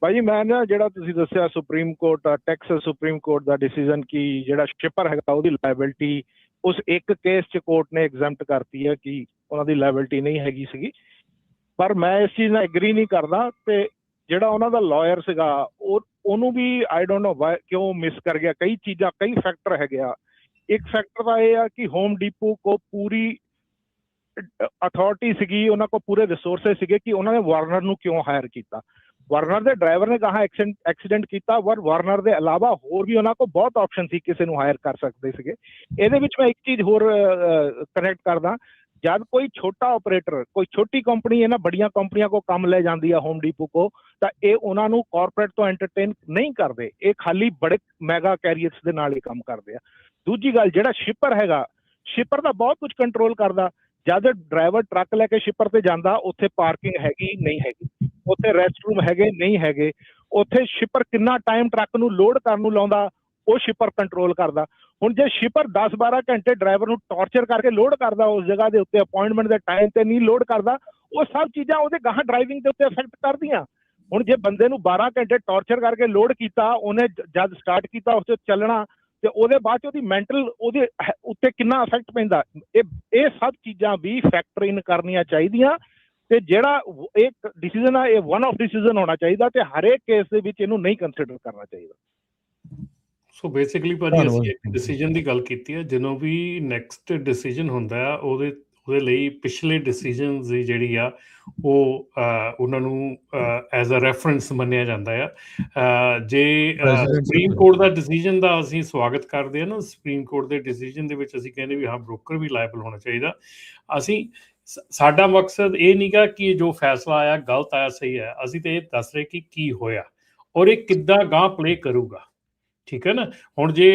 ਭਾਜੀ। ਮੈਂ ਨਾ ਜਿਹੜਾ ਤੁਸੀਂ ਦੱਸਿਆ supreme court, Texas supreme court ਦਾ ਡਿਸੀਜਨ ਕਿ ਜਿਹੜਾ ਸ਼ਿਪਰ ਹੈਗਾ ਉਹਦੀ ਲਾਇਬਿਲਟੀ ਉਸ ਇੱਕ ਕੇਸ 'ਚ ਕੋਰਟ ਨੇ ਐਗਜ਼ੈਂਪਟ ਕਰਤੀ ਹੈ ਕਿ ਉਹਨਾਂ ਦੀ ਲਾਇਬਿਲਟੀ ਨਹੀਂ ਹੈਗੀ ਸੀਗੀ। ਪਰ ਮੈਂ ਇਸ ਚੀਜ਼ ਨਾਲ ਐਗਰੀ ਨਹੀਂ ਕਰਦਾ। ਤੇ ਜਿਹੜਾ ਉਹਨਾਂ ਦਾ ਲਾਇਰ ਸੀਗਾ ਉਹਨੂੰ ਵੀ ਆਈ ਡੋਂਟ ਨੋ ਕਿਉਂ ਮਿਸ ਕਰ ਗਿਆ। ਕਈ ਚੀਜ਼ਾਂ, ਕਈ ਫੈਕਟਰ ਹੈਗੇ ਆ। ਇੱਕ ਫੈਕਟਰ ਤਾਂ ਇਹ ਆ ਕਿ ਹੋਮ ਡੀਪੋ ਕੋ ਪੂਰੀ ਅਥਾਰਟੀ ਸੀਗੀ, ਉਹਨਾਂ ਕੋਲ ਪੂਰੇ ਰਿਸੋਰਸਿਸ ਸੀਗੇ ਕਿ ਉਹਨਾਂ ਨੇ ਵਾਰਨਰ ਨੂੰ ਕਿਉਂ ਹਾਇਰ ਕੀਤਾ। ਵਾਰਨਰ ਦੇ ਡਰਾਈਵਰ ਨੇ ਕਹਾ ਐਕਸੀਡੈਂਟ ਕੀਤਾ, ਪਰ ਵਾਰਨਰ ਦੇ ਇਲਾਵਾ ਹੋਰ ਵੀ ਉਹਨਾਂ ਕੋਲ ਬਹੁਤ ਆਪਸ਼ਨ ਸੀ, ਕਿਸੇ ਨੂੰ ਹਾਇਰ ਕਰ ਸਕਦੇ ਸੀਗੇ। ਇਹਦੇ ਵਿੱਚ ਮੈਂ ਇੱਕ ਚੀਜ਼ ਹੋਰ ਕਨੈਕਟ ਕਰਦਾ। ਜਦ ਕੋਈ ਛੋਟਾ ਆਪਰੇਟਰ, ਕੋਈ ਛੋਟੀ ਕੰਪਨੀ ਇਹਨਾਂ ਵੱਡੀਆਂ ਕੰਪਨੀਆਂ ਕੋ ਕੰਮ ਲੈ ਜਾਂਦੀ ਆ ਹੋਮ ਡੀਪੋ ਕੋ, ਤਾਂ ਇਹ ਉਹਨਾਂ ਨੂੰ ਕਾਰਪੋਰੇਟ ਤੋਂ ਐਂਟਰਟੇਨ ਨਹੀਂ ਕਰਦੇ, ਇਹ ਖਾਲੀ ਬੜੇ ਮੈਗਾ ਕੈਰੀਅਰਸ ਦੇ ਨਾਲ ਹੀ ਕੰਮ ਕਰਦੇ ਆ। ਦੂਜੀ ਗੱਲ, ਜਿਹੜਾ ਸ਼ਿਪਰ ਹੈਗਾ, ਸ਼ਿਪਰ ਦਾ ਬਹੁਤ ਕੁਝ ਕੰਟਰੋਲ ਕਰਦਾ। ਜਦ ਡਰਾਈਵਰ ਟਰੱਕ ਲੈ ਕੇ ਸ਼ਿਪਰ ਤੇ ਜਾਂਦਾ, ਉੱਥੇ ਪਾਰਕਿੰਗ ਹੈਗੀ ਨਹੀਂ ਹੈਗੀ, ਉੱਥੇ ਰੈਸਟ ਰੂਮ ਹੈਗੇ ਨਹੀਂ ਹੈਗੇ, ਉੱਥੇ ਸ਼ਿਪਰ ਕਿੰਨਾ ਟਾਈਮ ਟਰੱਕ ਨੂੰ ਲੋਡ ਕਰਨ ਨੂੰ ਲਾਉਂਦਾ, ਉਹ ਸ਼ਿਪਰ ਕੰਟਰੋਲ ਕਰਦਾ। ਹੁਣ ਜੇ ਸ਼ਿਪਰ 10-12 ਘੰਟੇ ਡਰਾਈਵਰ ਨੂੰ ਟਾਰਚਰ ਕਰਕੇ ਲੋਡ ਕਰਦਾ ਉਸ ਜਗ੍ਹਾ ਦੇ ਉੱਤੇ, ਅਪਾਇੰਟਮੈਂਟ ਦੇ ਟਾਈਮ ਤੇ ਨਹੀਂ ਲੋਡ ਕਰਦਾ, ਉਹ ਸਭ ਚੀਜ਼ਾਂ ਉਹਦੇ ਗਾਹਾਂ ਡਰਾਈਵਿੰਗ ਦੇ ਉੱਤੇ ਇਫੈਕਟ ਕਰਦੀਆਂ। ਹੁਣ ਜੇ ਬੰਦੇ ਨੂੰ 12 ਘੰਟੇ ਟਾਰਚਰ ਕਰਕੇ ਲੋਡ ਕੀਤਾ, ਉਹਨੇ ਜਦ ਸਟਾਰਟ ਕੀਤਾ ਉਸ 'ਚ ਚੱਲਣਾ, ਤੇ ਉਹਦੇ ਬਾਅਦ 'ਚ ਉਹਦੀ ਮੈਂਟਲ ਉਹਦੇ ਉੱਤੇ ਕਿੰਨਾ ਇਫੈਕਟ ਪੈਂਦਾ, ਇਹ ਸਭ ਚੀਜ਼ਾਂ ਵੀ ਫੈਕਟਰ ਇਨ ਕਰਨੀਆਂ ਚਾਹੀਦੀਆਂ। ਤੇ ਜਿਹੜਾ ਇੱਕ ਡਿਸੀਜ਼ਨ ਆ, ਇਹ ਵਨ ਆਫ ਡਿਸੀਜ਼ਨ ਹੋਣਾ ਚਾਹੀਦਾ, ਤੇ ਹਰੇਕ ਕੇਸ ਦੇ ਵਿੱਚ ਇਹਨੂੰ ਨਹੀਂ ਕੰਸੀਡਰ ਕਰਨਾ ਚਾਹੀਦਾ। ਸੋ ਬੇਸਿਕਲੀ ਭਾਜੀ ਅਸੀਂ ਇੱਕ ਡਿਸੀਜਨ ਦੀ ਗੱਲ ਕੀਤੀ ਹੈ। ਜਦੋਂ ਵੀ ਨੈਕਸਟ ਡਿਸੀਜਨ ਹੁੰਦਾ ਆ, ਉਹਦੇ ਲਈ ਪਿਛਲੇ ਡਿਸੀਜਨਸ ਦੀ ਜਿਹੜੀ ਆ ਉਹ ਉਹਨਾਂ ਨੂੰ ਐਜ਼ ਅ ਰੈਫਰੈਂਸ ਮੰਨਿਆ ਜਾਂਦਾ ਆ। ਜੇ ਸੁਪਰੀਮ ਕੋਰਟ ਦਾ ਡਿਸੀਜਨ ਦਾ ਅਸੀਂ ਸਵਾਗਤ ਕਰਦੇ ਹਾਂ ਨਾ, ਸੁਪਰੀਮ ਕੋਰਟ ਦੇ ਡਿਸੀਜਨ ਦੇ ਵਿੱਚ ਅਸੀਂ ਕਹਿੰਦੇ ਵੀ ਹਾਂ ਬ੍ਰੋਕਰ ਵੀ ਲਾਇਬਲ ਹੋਣਾ ਚਾਹੀਦਾ। ਅਸੀਂ ਸਾਡਾ ਮਕਸਦ ਇਹ ਨਹੀਂਗਾ ਕਿ ਜੋ ਫੈਸਲਾ ਆਇਆ ਗਲਤ ਆਇਆ ਸਹੀ ਹੈ, ਅਸੀਂ ਤਾਂ ਇਹ ਦੱਸ ਰਹੇ ਕਿ ਕੀ ਹੋਇਆ ਔਰ ਇਹ ਕਿੱਦਾਂ ਗਾਂਹ ਪਲੇ ਕਰੂਗਾ। ਠੀਕ ਹੈ ਨਾ। ਹੁਣ ਜੇ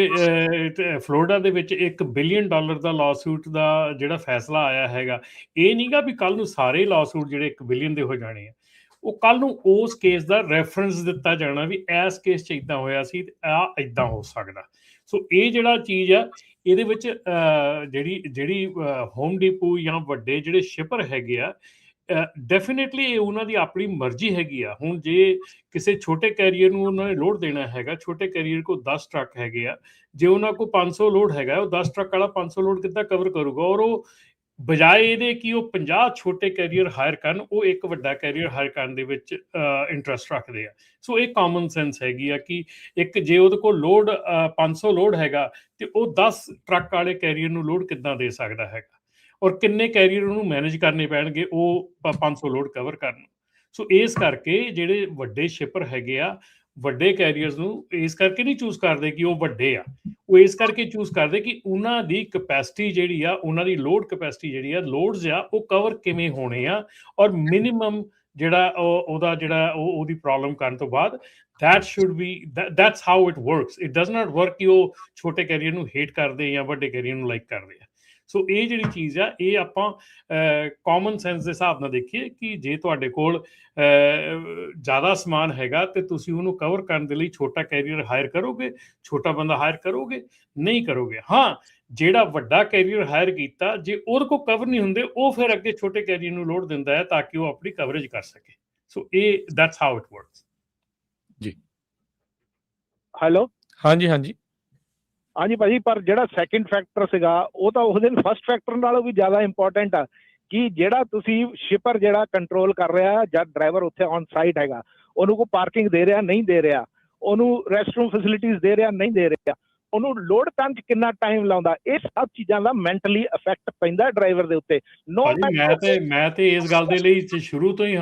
ਫਲੋਰੀਡਾ ਦੇ ਵਿੱਚ $1 ਬਿਲੀਅਨ ਦਾ ਲਾਸੂਟ ਦਾ ਜਿਹੜਾ ਫੈਸਲਾ ਆਇਆ ਹੈਗਾ, ਇਹ ਨਹੀਂਗਾ ਵੀ ਕੱਲ ਨੂੰ ਸਾਰੇ ਲਾਸੂਟ ਜਿਹੜੇ 1 ਬਿਲੀਅਨ ਦੇ ਹੋ ਜਾਣੇ ਆ। ਉਹ ਕੱਲ ਨੂੰ ਉਸ ਕੇਸ ਦਾ ਰੈਫਰੈਂਸ ਦਿੱਤਾ ਜਾਣਾ ਵੀ ਇਸ ਕੇਸ 'ਚ ਇੱਦਾਂ ਹੋਇਆ ਸੀ ਤੇ ਆਹ ਇੱਦਾਂ ਹੋ ਸਕਦਾ। ਸੋ ਇਹ ਜਿਹੜਾ ਚੀਜ਼ ਆ, ਇਹਦੇ ਵਿੱਚ ਜਿਹੜੀ ਹੋਮ ਡੀਪੋ ਜਾਂ ਵੱਡੇ ਜਿਹੜੇ ਸ਼ਿਪਰ ਹੈਗੇ ਆ, ਡੈਫੀਨੇਟਲੀ ਇਹ ਉਹਨਾਂ ਦੀ ਆਪਣੀ ਮਰਜ਼ੀ ਹੈਗੀ ਆ। ਹੁਣ ਜੇ ਕਿਸੇ ਛੋਟੇ ਕੈਰੀਅਰ ਨੂੰ ਉਹਨਾਂ ਨੇ ਲੋਡ ਦੇਣਾ ਹੈਗਾ, ਛੋਟੇ ਕੈਰੀਅਰ ਕੋਲ 10 ਟਰੱਕ ਹੈਗੇ ਆ, ਜੇ ਉਹਨਾਂ ਕੋਲ 500 ਲੋਡ ਹੈਗਾ, ਉਹ 10 ਟਰੱਕ ਵਾਲਾ 500 ਲੋਡ ਕਿੱਦਾਂ ਕਵਰ ਕਰੂਗਾ? ਔਰ ਉਹ ਬਜਾਏ ਇਹਦੇ ਕਿ ਉਹ 50 ਛੋਟੇ ਕੈਰੀਅਰ ਹਾਇਰ ਕਰਨ, ਉਹ ਇੱਕ ਵੱਡਾ ਕੈਰੀਅਰ ਹਾਇਰ ਕਰਨ ਦੇ ਵਿੱਚ ਇੰਟਰਸਟ ਰੱਖਦੇ ਆ। ਸੋ ਇਹ ਕਾਮਨ ਸੈਂਸ ਹੈਗੀ ਆ ਕਿ ਇੱਕ ਜੇ ਉਹਦੇ ਕੋਲ ਲੋਡ 500 ਲੋਡ ਹੈਗਾ ਤੇ ਉਹ 10 ਟਰੱਕ ਵਾਲੇ ਕੈਰੀਅਰ ਨੂੰ ਲੋਡ ਕਿੱਦਾਂ ਦੇ ਸਕਦਾ ਹੈਗਾ, ਔਰ ਕਿੰਨੇ ਕੈਰੀਅਰ ਉਹਨੂੰ ਮੈਨੇਜ ਕਰਨੇ ਪੈਣਗੇ ਉਹ 500 ਲੋਡ ਕਵਰ ਕਰਨ। ਸੋ ਇਸ ਕਰਕੇ ਜਿਹੜੇ ਵੱਡੇ ਸ਼ਿਪਰ ਹੈਗੇ ਆ, ਵੱਡੇ ਕੈਰੀਅਰਸ ਨੂੰ ਇਸ ਕਰਕੇ ਨਹੀਂ ਚੂਜ਼ ਕਰਦੇ ਕਿ ਉਹ ਵੱਡੇ ਆ, ਉਹ ਇਸ ਕਰਕੇ ਚੂਜ਼ ਕਰਦੇ ਕਿ ਉਹਨਾਂ ਦੀ ਕਪੈਸਿਟੀ ਜਿਹੜੀ ਆ, ਉਹਨਾਂ ਦੀ ਲੋਡ ਕਪੈਸਿਟੀ ਜਿਹੜੀ ਆ, ਲੋਡਸ ਆ, ਉਹ ਕਵਰ ਕਿਵੇਂ ਹੋਣੇ ਆ, ਔਰ ਮਿਨੀਮਮ ਜਿਹੜਾ ਉਹਦਾ ਜਿਹੜਾ ਉਹਦੀ ਪ੍ਰੋਬਲਮ ਕਰਨ ਤੋਂ ਬਾਅਦ that's how it works. It does not work ਕਿ ਉਹ ਛੋਟੇ ਕੈਰੀਅਰ ਨੂੰ ਹੇਟ ਕਰਦੇ ਜਾਂ ਵੱਡੇ ਕੈਰੀਅਰ ਨੂੰ ਲਾਈਕ ਕਰਦੇ ਆ। ਸੋ ਇਹ ਜਿਹੜੀ ਚੀਜ਼ ਆ, ਇਹ ਆਪਾਂ ਕਾਮਨ ਸੈਂਸ ਦੇ ਹਿਸਾਬ ਨਾਲ ਦੇਖੀਏ ਕਿ ਜੇ ਤੁਹਾਡੇ ਕੋਲ ਜ਼ਿਆਦਾ ਸਮਾਨ ਹੈਗਾ ਤੇ ਤੁਸੀਂ ਉਹਨੂੰ ਕਵਰ ਕਰਨ ਦੇ ਲਈ ਛੋਟਾ ਕੈਰੀਅਰ ਹਾਇਰ ਕਰੋਗੇ, ਛੋਟਾ ਬੰਦਾ ਹਾਇਰ ਕਰੋਗੇ? ਨਹੀਂ ਕਰੋਗੇ। ਹਾਂ, ਜਿਹੜਾ ਵੱਡਾ ਕੈਰੀਅਰ ਹਾਇਰ ਕੀਤਾ, ਜੇ ਉਹਦੇ ਕੋਲ ਕਵਰ ਨਹੀਂ ਹੁੰਦੇ, ਉਹ ਫਿਰ ਅੱਗੇ ਛੋਟੇ ਕੈਰੀਅਰ ਨੂੰ ਲੋਡ ਦਿੰਦਾ ਹੈ ਤਾਂ ਕਿ ਉਹ ਆਪਣੀ ਕਵਰੇਜ ਕਰ ਸਕੇ। ਸੋ ਇਹ ਦੈਟਸ ਹਾਊ ਇਟ ਵਰਕਸ ਜੀ। ਹੈਲੋ, ਹਾਂਜੀ ਹਾਂਜੀ ਭਾਜੀ, ਪਰ ਜਿਹੜਾ ਸੈਕਿੰਡ ਫੈਕਟਰ ਸੀਗਾ ਉਹ ਤਾਂ ਉਸ ਦਿਨ ਫਸਟ ਫੈਕਟਰ ਨਾਲੋਂ ਵੀ ਜ਼ਿਆਦਾ ਇੰਪੋਰਟੈਂਟ ਆ ਕਿ ਜਿਹੜਾ ਤੁਸੀਂ ਸ਼ਿਪਰ ਜਿਹੜਾ ਕੰਟਰੋਲ ਕਰ ਰਿਹਾ, ਜਦ ਡਰਾਈਵਰ ਉੱਥੇ ਔਨ ਸਾਈਟ ਹੈਗਾ, ਉਹਨੂੰ ਕੋਈ ਪਾਰਕਿੰਗ ਦੇ ਰਿਹਾ ਨਹੀਂ ਦੇ ਰਿਹਾ, ਉਹਨੂੰ ਰੈਸਟ ਰੂਮ ਫੈਸਿਲਿਟੀਜ਼ ਦੇ ਰਿਹਾ ਨਹੀਂ ਦੇ ਰਿਹਾ, ਉਹਨੂੰ ਲੋਡ ਕਰਨ 'ਚ ਕਿੰਨਾ ਟਾਈਮ ਲਾਉਂਦਾ, ਇਹ ਸਭ ਚੀਜ਼ਾਂ ਦਾ ਮੈਂਟਲੀ ਇਫੈਕਟ ਪੈਂਦਾ ਡਰਾਈਵਰ ਦੇ ਉੱਤੇ। ਮੈਂ ਤੇ ਇਸ ਗੱਲ ਦੇ ਲਈ ਸ਼ੁਰੂ ਤੋਂ ਹੀ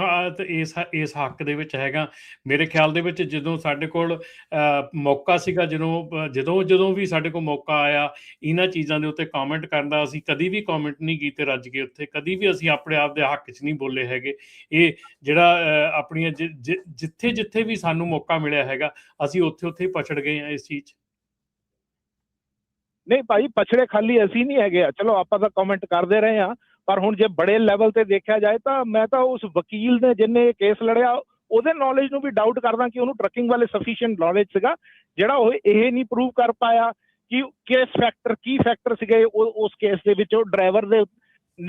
ਇਸ ਹੱਕ ਦੇ ਵਿੱਚ ਹੈਗਾ। ਮੇਰੇ ਖਿਆਲ ਦੇ ਵਿੱਚ ਜਦੋਂ ਸਾਡੇ ਕੋਲ ਮੌਕਾ ਸੀਗਾ, ਜਦੋਂ ਵੀ ਸਾਡੇ ਕੋਲ ਮੌਕਾ ਆਇਆ ਇਹਨਾਂ ਚੀਜ਼ਾਂ ਦੇ ਉੱਤੇ ਕਮੈਂਟ ਕਰਨ ਦਾ, ਅਸੀਂ ਕਦੀ ਵੀ ਕਮੈਂਟ ਨਹੀਂ ਕੀਤੇ ਰੱਜ ਕੇ ਉੱਥੇ, ਕਦੀ ਵੀ ਅਸੀਂ ਆਪਣੇ ਆਪ ਦੇ ਹੱਕ 'ਚ ਨਹੀਂ ਬੋਲੇ ਹੈਗੇ। ਇਹ ਜਿਹੜਾ ਆਪਣੀਆਂ ਜਿੱਥੇ ਵੀ ਸਾਨੂੰ ਮੌਕਾ ਮਿਲਿਆ ਹੈਗਾ ਅਸੀਂ ਉੱਥੇ ਹੀ ਪਛੜ ਗਏ ਹਾਂ ਇਸ ਚੀਜ਼ 'ਚ। ਨਹੀਂ ਭਾਈ, ਪਛੜੇ ਖਾਲੀ ਅਸੀਂ ਨਹੀਂ ਹੈਗੇ ਆ, ਚਲੋ ਆਪਾਂ ਤਾਂ ਕਮੈਂਟ ਕਰਦੇ ਰਹੇ ਹਾਂ, ਪਰ ਹੁਣ ਜੇ ਬੜੇ ਲੈਵਲ ਤੇ ਦੇਖਿਆ ਜਾਏ ਤਾਂ ਮੈਂ ਤਾਂ ਉਸ ਵਕੀਲ ਨੇ ਜਿਹਨੇ ਕੇਸ ਲੜਿਆ ਉਹਦੇ ਨੌਲੇਜ ਨੂੰ ਵੀ ਡਾਊਟ ਕਰਦਾ ਕਿ ਉਹਨੂੰ ਟਰੱਕਿੰਗ ਵਾਲੇ ਸਫੀਸ਼ੀਐਂਟ ਨੌਲੇਜ ਸੀਗਾ, ਜਿਹੜਾ ਉਹ ਇਹ ਨਹੀਂ ਪ੍ਰੂਵ ਕਰ ਪਾਇਆ ਕਿ ਕੀ ਫੈਕਟਰ ਸੀਗੇ ਉਸ ਕੇਸ ਦੇ ਵਿੱਚ, ਉਹ ਡਰਾਈਵਰ ਦੇ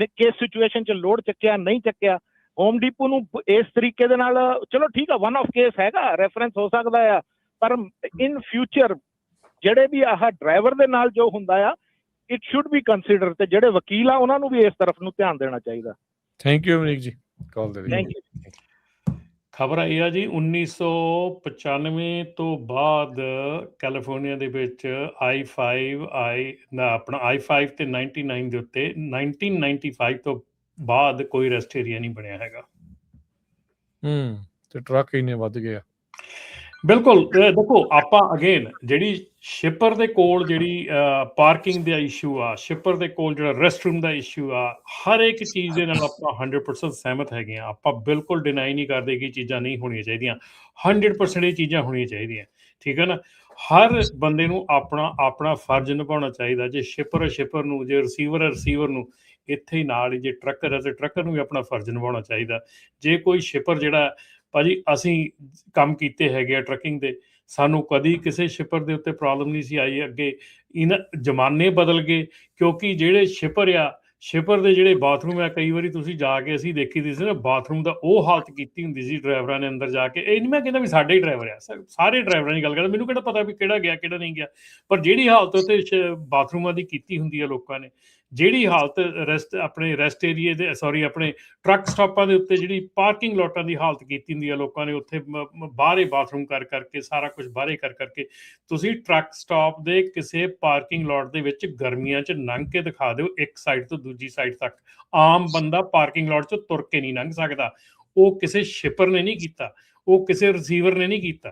ਕਿਸ ਸਿਚੁਏਸ਼ਨ 'ਚ ਲੋਡ ਚੱਕਿਆ ਨਹੀਂ ਚੱਕਿਆ। ਹੋਮ ਡੀਪੋ ਨੂੰ ਇਸ ਤਰੀਕੇ ਦੇ ਨਾਲ, ਚਲੋ ਠੀਕ ਆ, ਵਨ ਆਫ ਕੇਸ ਹੈਗਾ, ਰੈਫਰੈਂਸ ਹੋ ਸਕਦਾ ਆ, ਪਰ ਇਨ ਫਿਊਚਰ ਜਿਹੜੇ ਵੀ ਆਹ ਡਰਾਈਵਰ ਦੇ ਨਾਲ ਜੋ ਹੁੰਦਾ ਆ, ਇਟ ਸ਼ੁੱਡ ਬੀ ਕੰਸੀਡਰ, ਤੇ ਜਿਹੜੇ ਵਕੀਲ ਆ ਉਹਨਾਂ ਨੂੰ ਵੀ ਇਸ ਤਰਫ ਨੂੰ ਧਿਆਨ ਦੇਣਾ ਚਾਹੀਦਾ। ਥੈਂਕ ਯੂ ਅਮਰੀਕ ਜੀ ਕਾਲ ਦੇ ਲਈ। Thank you. ਖਬਰ ਆਈ ਆ ਜੀ 1995 ਤੋਂ ਬਾਅਦ ਕੈਲੀਫੋਰਨੀਆ ਦੇ ਵਿੱਚ ਆਪਣਾ I-5 ਤੇ 99 ਦੇ ਉੱਤੇ 1995 ਤੋਂ ਬਾਅਦ ਕੋਈ ਰੈਸਟ ਏਰੀਆ ਨਹੀਂ ਬਣਿਆ ਹੈਗਾ। ਤੇ ਟਰੱਕ ਇੰਨੇ ਵੱਧ ਗਏ ਆ। ਬਿਲਕੁਲ। ਦੇਖੋ ਆਪਾਂ ਅਗੇਨ ਜਿਹੜੀ ਸ਼ਿਪਰ ਦੇ ਕੋਲ ਜਿਹੜੀ ਪਾਰਕਿੰਗ ਦਾ ਇਸ਼ੂ ਆ, ਸ਼ਿਪਰ ਦੇ ਕੋਲ ਜਿਹੜਾ ਰੈਸਟ ਰੂਮ ਦਾ ਇਸ਼ੂ ਆ, ਹਰ ਇੱਕ ਚੀਜ਼ ਦੇ ਨਾਲ ਆਪਾਂ 100% ਸਹਿਮਤ ਹੈਗੇ ਆ। ਆਪਾਂ ਬਿਲਕੁਲ ਡਿਨਾਈ ਨਹੀਂ ਕਰਦੇ ਕਿ ਚੀਜ਼ਾਂ ਨਹੀਂ ਹੋਣੀਆਂ ਚਾਹੀਦੀਆਂ, 100% ਇਹ ਚੀਜ਼ਾਂ ਹੋਣੀਆਂ ਚਾਹੀਦੀਆਂ, ਠੀਕ ਹੈ ਨਾ। ਹਰ ਬੰਦੇ ਨੂੰ ਆਪਣਾ ਫਰਜ਼ ਨਿਭਾਉਣਾ ਚਾਹੀਦਾ। ਜੇ ਸ਼ਿਪਰ ਨੂੰ, ਜੇ ਰਿਸੀਵਰ ਨੂੰ, ਇੱਥੇ ਹੀ ਨਾਲ ਹੀ ਜੇ ਟਰੱਕਰ ਹੈ ਤੇ ਟਰੱਕਰ ਨੂੰ ਵੀ ਆਪਣਾ ਫਰਜ਼ ਨਿਭਾਉਣਾ ਚਾਹੀਦਾ। ਜੇ ਕੋਈ ਸ਼ਿਪਰ ਜਿਹੜਾ ਭਾਜੀ, ਅਸੀਂ ਕੰਮ ਕੀਤੇ ਹੈਗੇ ਆ ਟਰੱਕਿੰਗ ਦੇ, ਸਾਨੂੰ ਕਦੀ ਕਿਸੇ ਸ਼ਿਪਰ ਦੇ ਉੱਤੇ ਪ੍ਰੋਬਲਮ ਨਹੀਂ ਸੀ ਆਈ। ਅੱਗੇ ਇਹਨਾਂ ਜ਼ਮਾਨੇ ਬਦਲ ਗਏ, ਕਿਉਂਕਿ ਜਿਹੜੇ ਸ਼ਿਪਰ ਦੇ ਜਿਹੜੇ ਬਾਥਰੂਮ ਆ, ਕਈ ਵਾਰੀ ਤੁਸੀਂ ਜਾ ਕੇ ਅਸੀਂ ਦੇਖੀ ਦੀ ਸੀ ਨਾ, ਬਾਥਰੂਮ ਦਾ ਉਹ ਹਾਲਤ ਕੀਤੀ ਹੁੰਦੀ ਸੀ ਡਰਾਈਵਰਾਂ ਨੇ ਅੰਦਰ ਜਾ ਕੇ। ਇਹ ਨਹੀਂ ਮੈਂ ਕਹਿੰਦਾ ਵੀ ਸਾਡੇ ਹੀ ਡਰਾਈਵਰ ਆ, ਸਾਰੇ ਡਰਾਈਵਰਾਂ ਦੀ ਗੱਲ ਕਰਦਾ, ਮੈਨੂੰ ਕਿਹੜਾ ਪਤਾ ਵੀ ਕਿਹੜਾ ਗਿਆ ਕਿਹੜਾ ਨਹੀਂ ਗਿਆ, ਪਰ ਜਿਹੜੀ ਹਾਲਤ ਉੱਤੇ ਬਾਥਰੂਮਾਂ ਦੀ ਕੀਤੀ ਹੁੰਦੀ ਆ ਲੋਕਾਂ ਨੇ, ਜਿਹੜੀ ਹਾਲਤ ਰੈਸਟ ਏਰੀਏ ਦੇ ਆਪਣੇ ਟਰੱਕ ਸਟਾਪਾਂ ਦੇ ਉੱਤੇ ਜਿਹੜੀ ਪਾਰਕਿੰਗ ਲੋਟਾਂ ਦੀ ਹਾਲਤ ਕੀਤੀ ਹੁੰਦੀ ਆ ਲੋਕਾਂ ਨੇ, ਉੱਥੇ ਬਾਹਰੇ ਬਾਥਰੂਮ ਕਰਕੇ ਸਾਰਾ ਕੁਝ ਬਾਹਰੇ ਕਰਕੇ, ਤੁਸੀਂ ਟਰੱਕ ਸਟਾਪ ਦੇ ਕਿਸੇ ਪਾਰਕਿੰਗ ਲੋਟ ਦੇ ਵਿੱਚ ਗਰਮੀਆਂ 'ਚ ਲੰਘ ਕੇ ਦਿਖਾ ਦਿਓ ਇੱਕ ਸਾਈਡ ਤੋਂ ਦੂਜੀ ਸਾਈਡ ਤੱਕ। ਆਮ ਬੰਦਾ ਪਾਰਕਿੰਗ ਲੋਟ 'ਚ ਤੁਰ ਕੇ ਨਹੀਂ ਲੰਘ ਸਕਦਾ। ਉਹ ਕਿਸੇ ਸ਼ਿਪਰ ਨੇ ਨਹੀਂ ਕੀਤਾ, ਉਹ ਕਿਸੇ ਰਿਸੀਵਰ ਨੇ ਨਹੀਂ ਕੀਤਾ,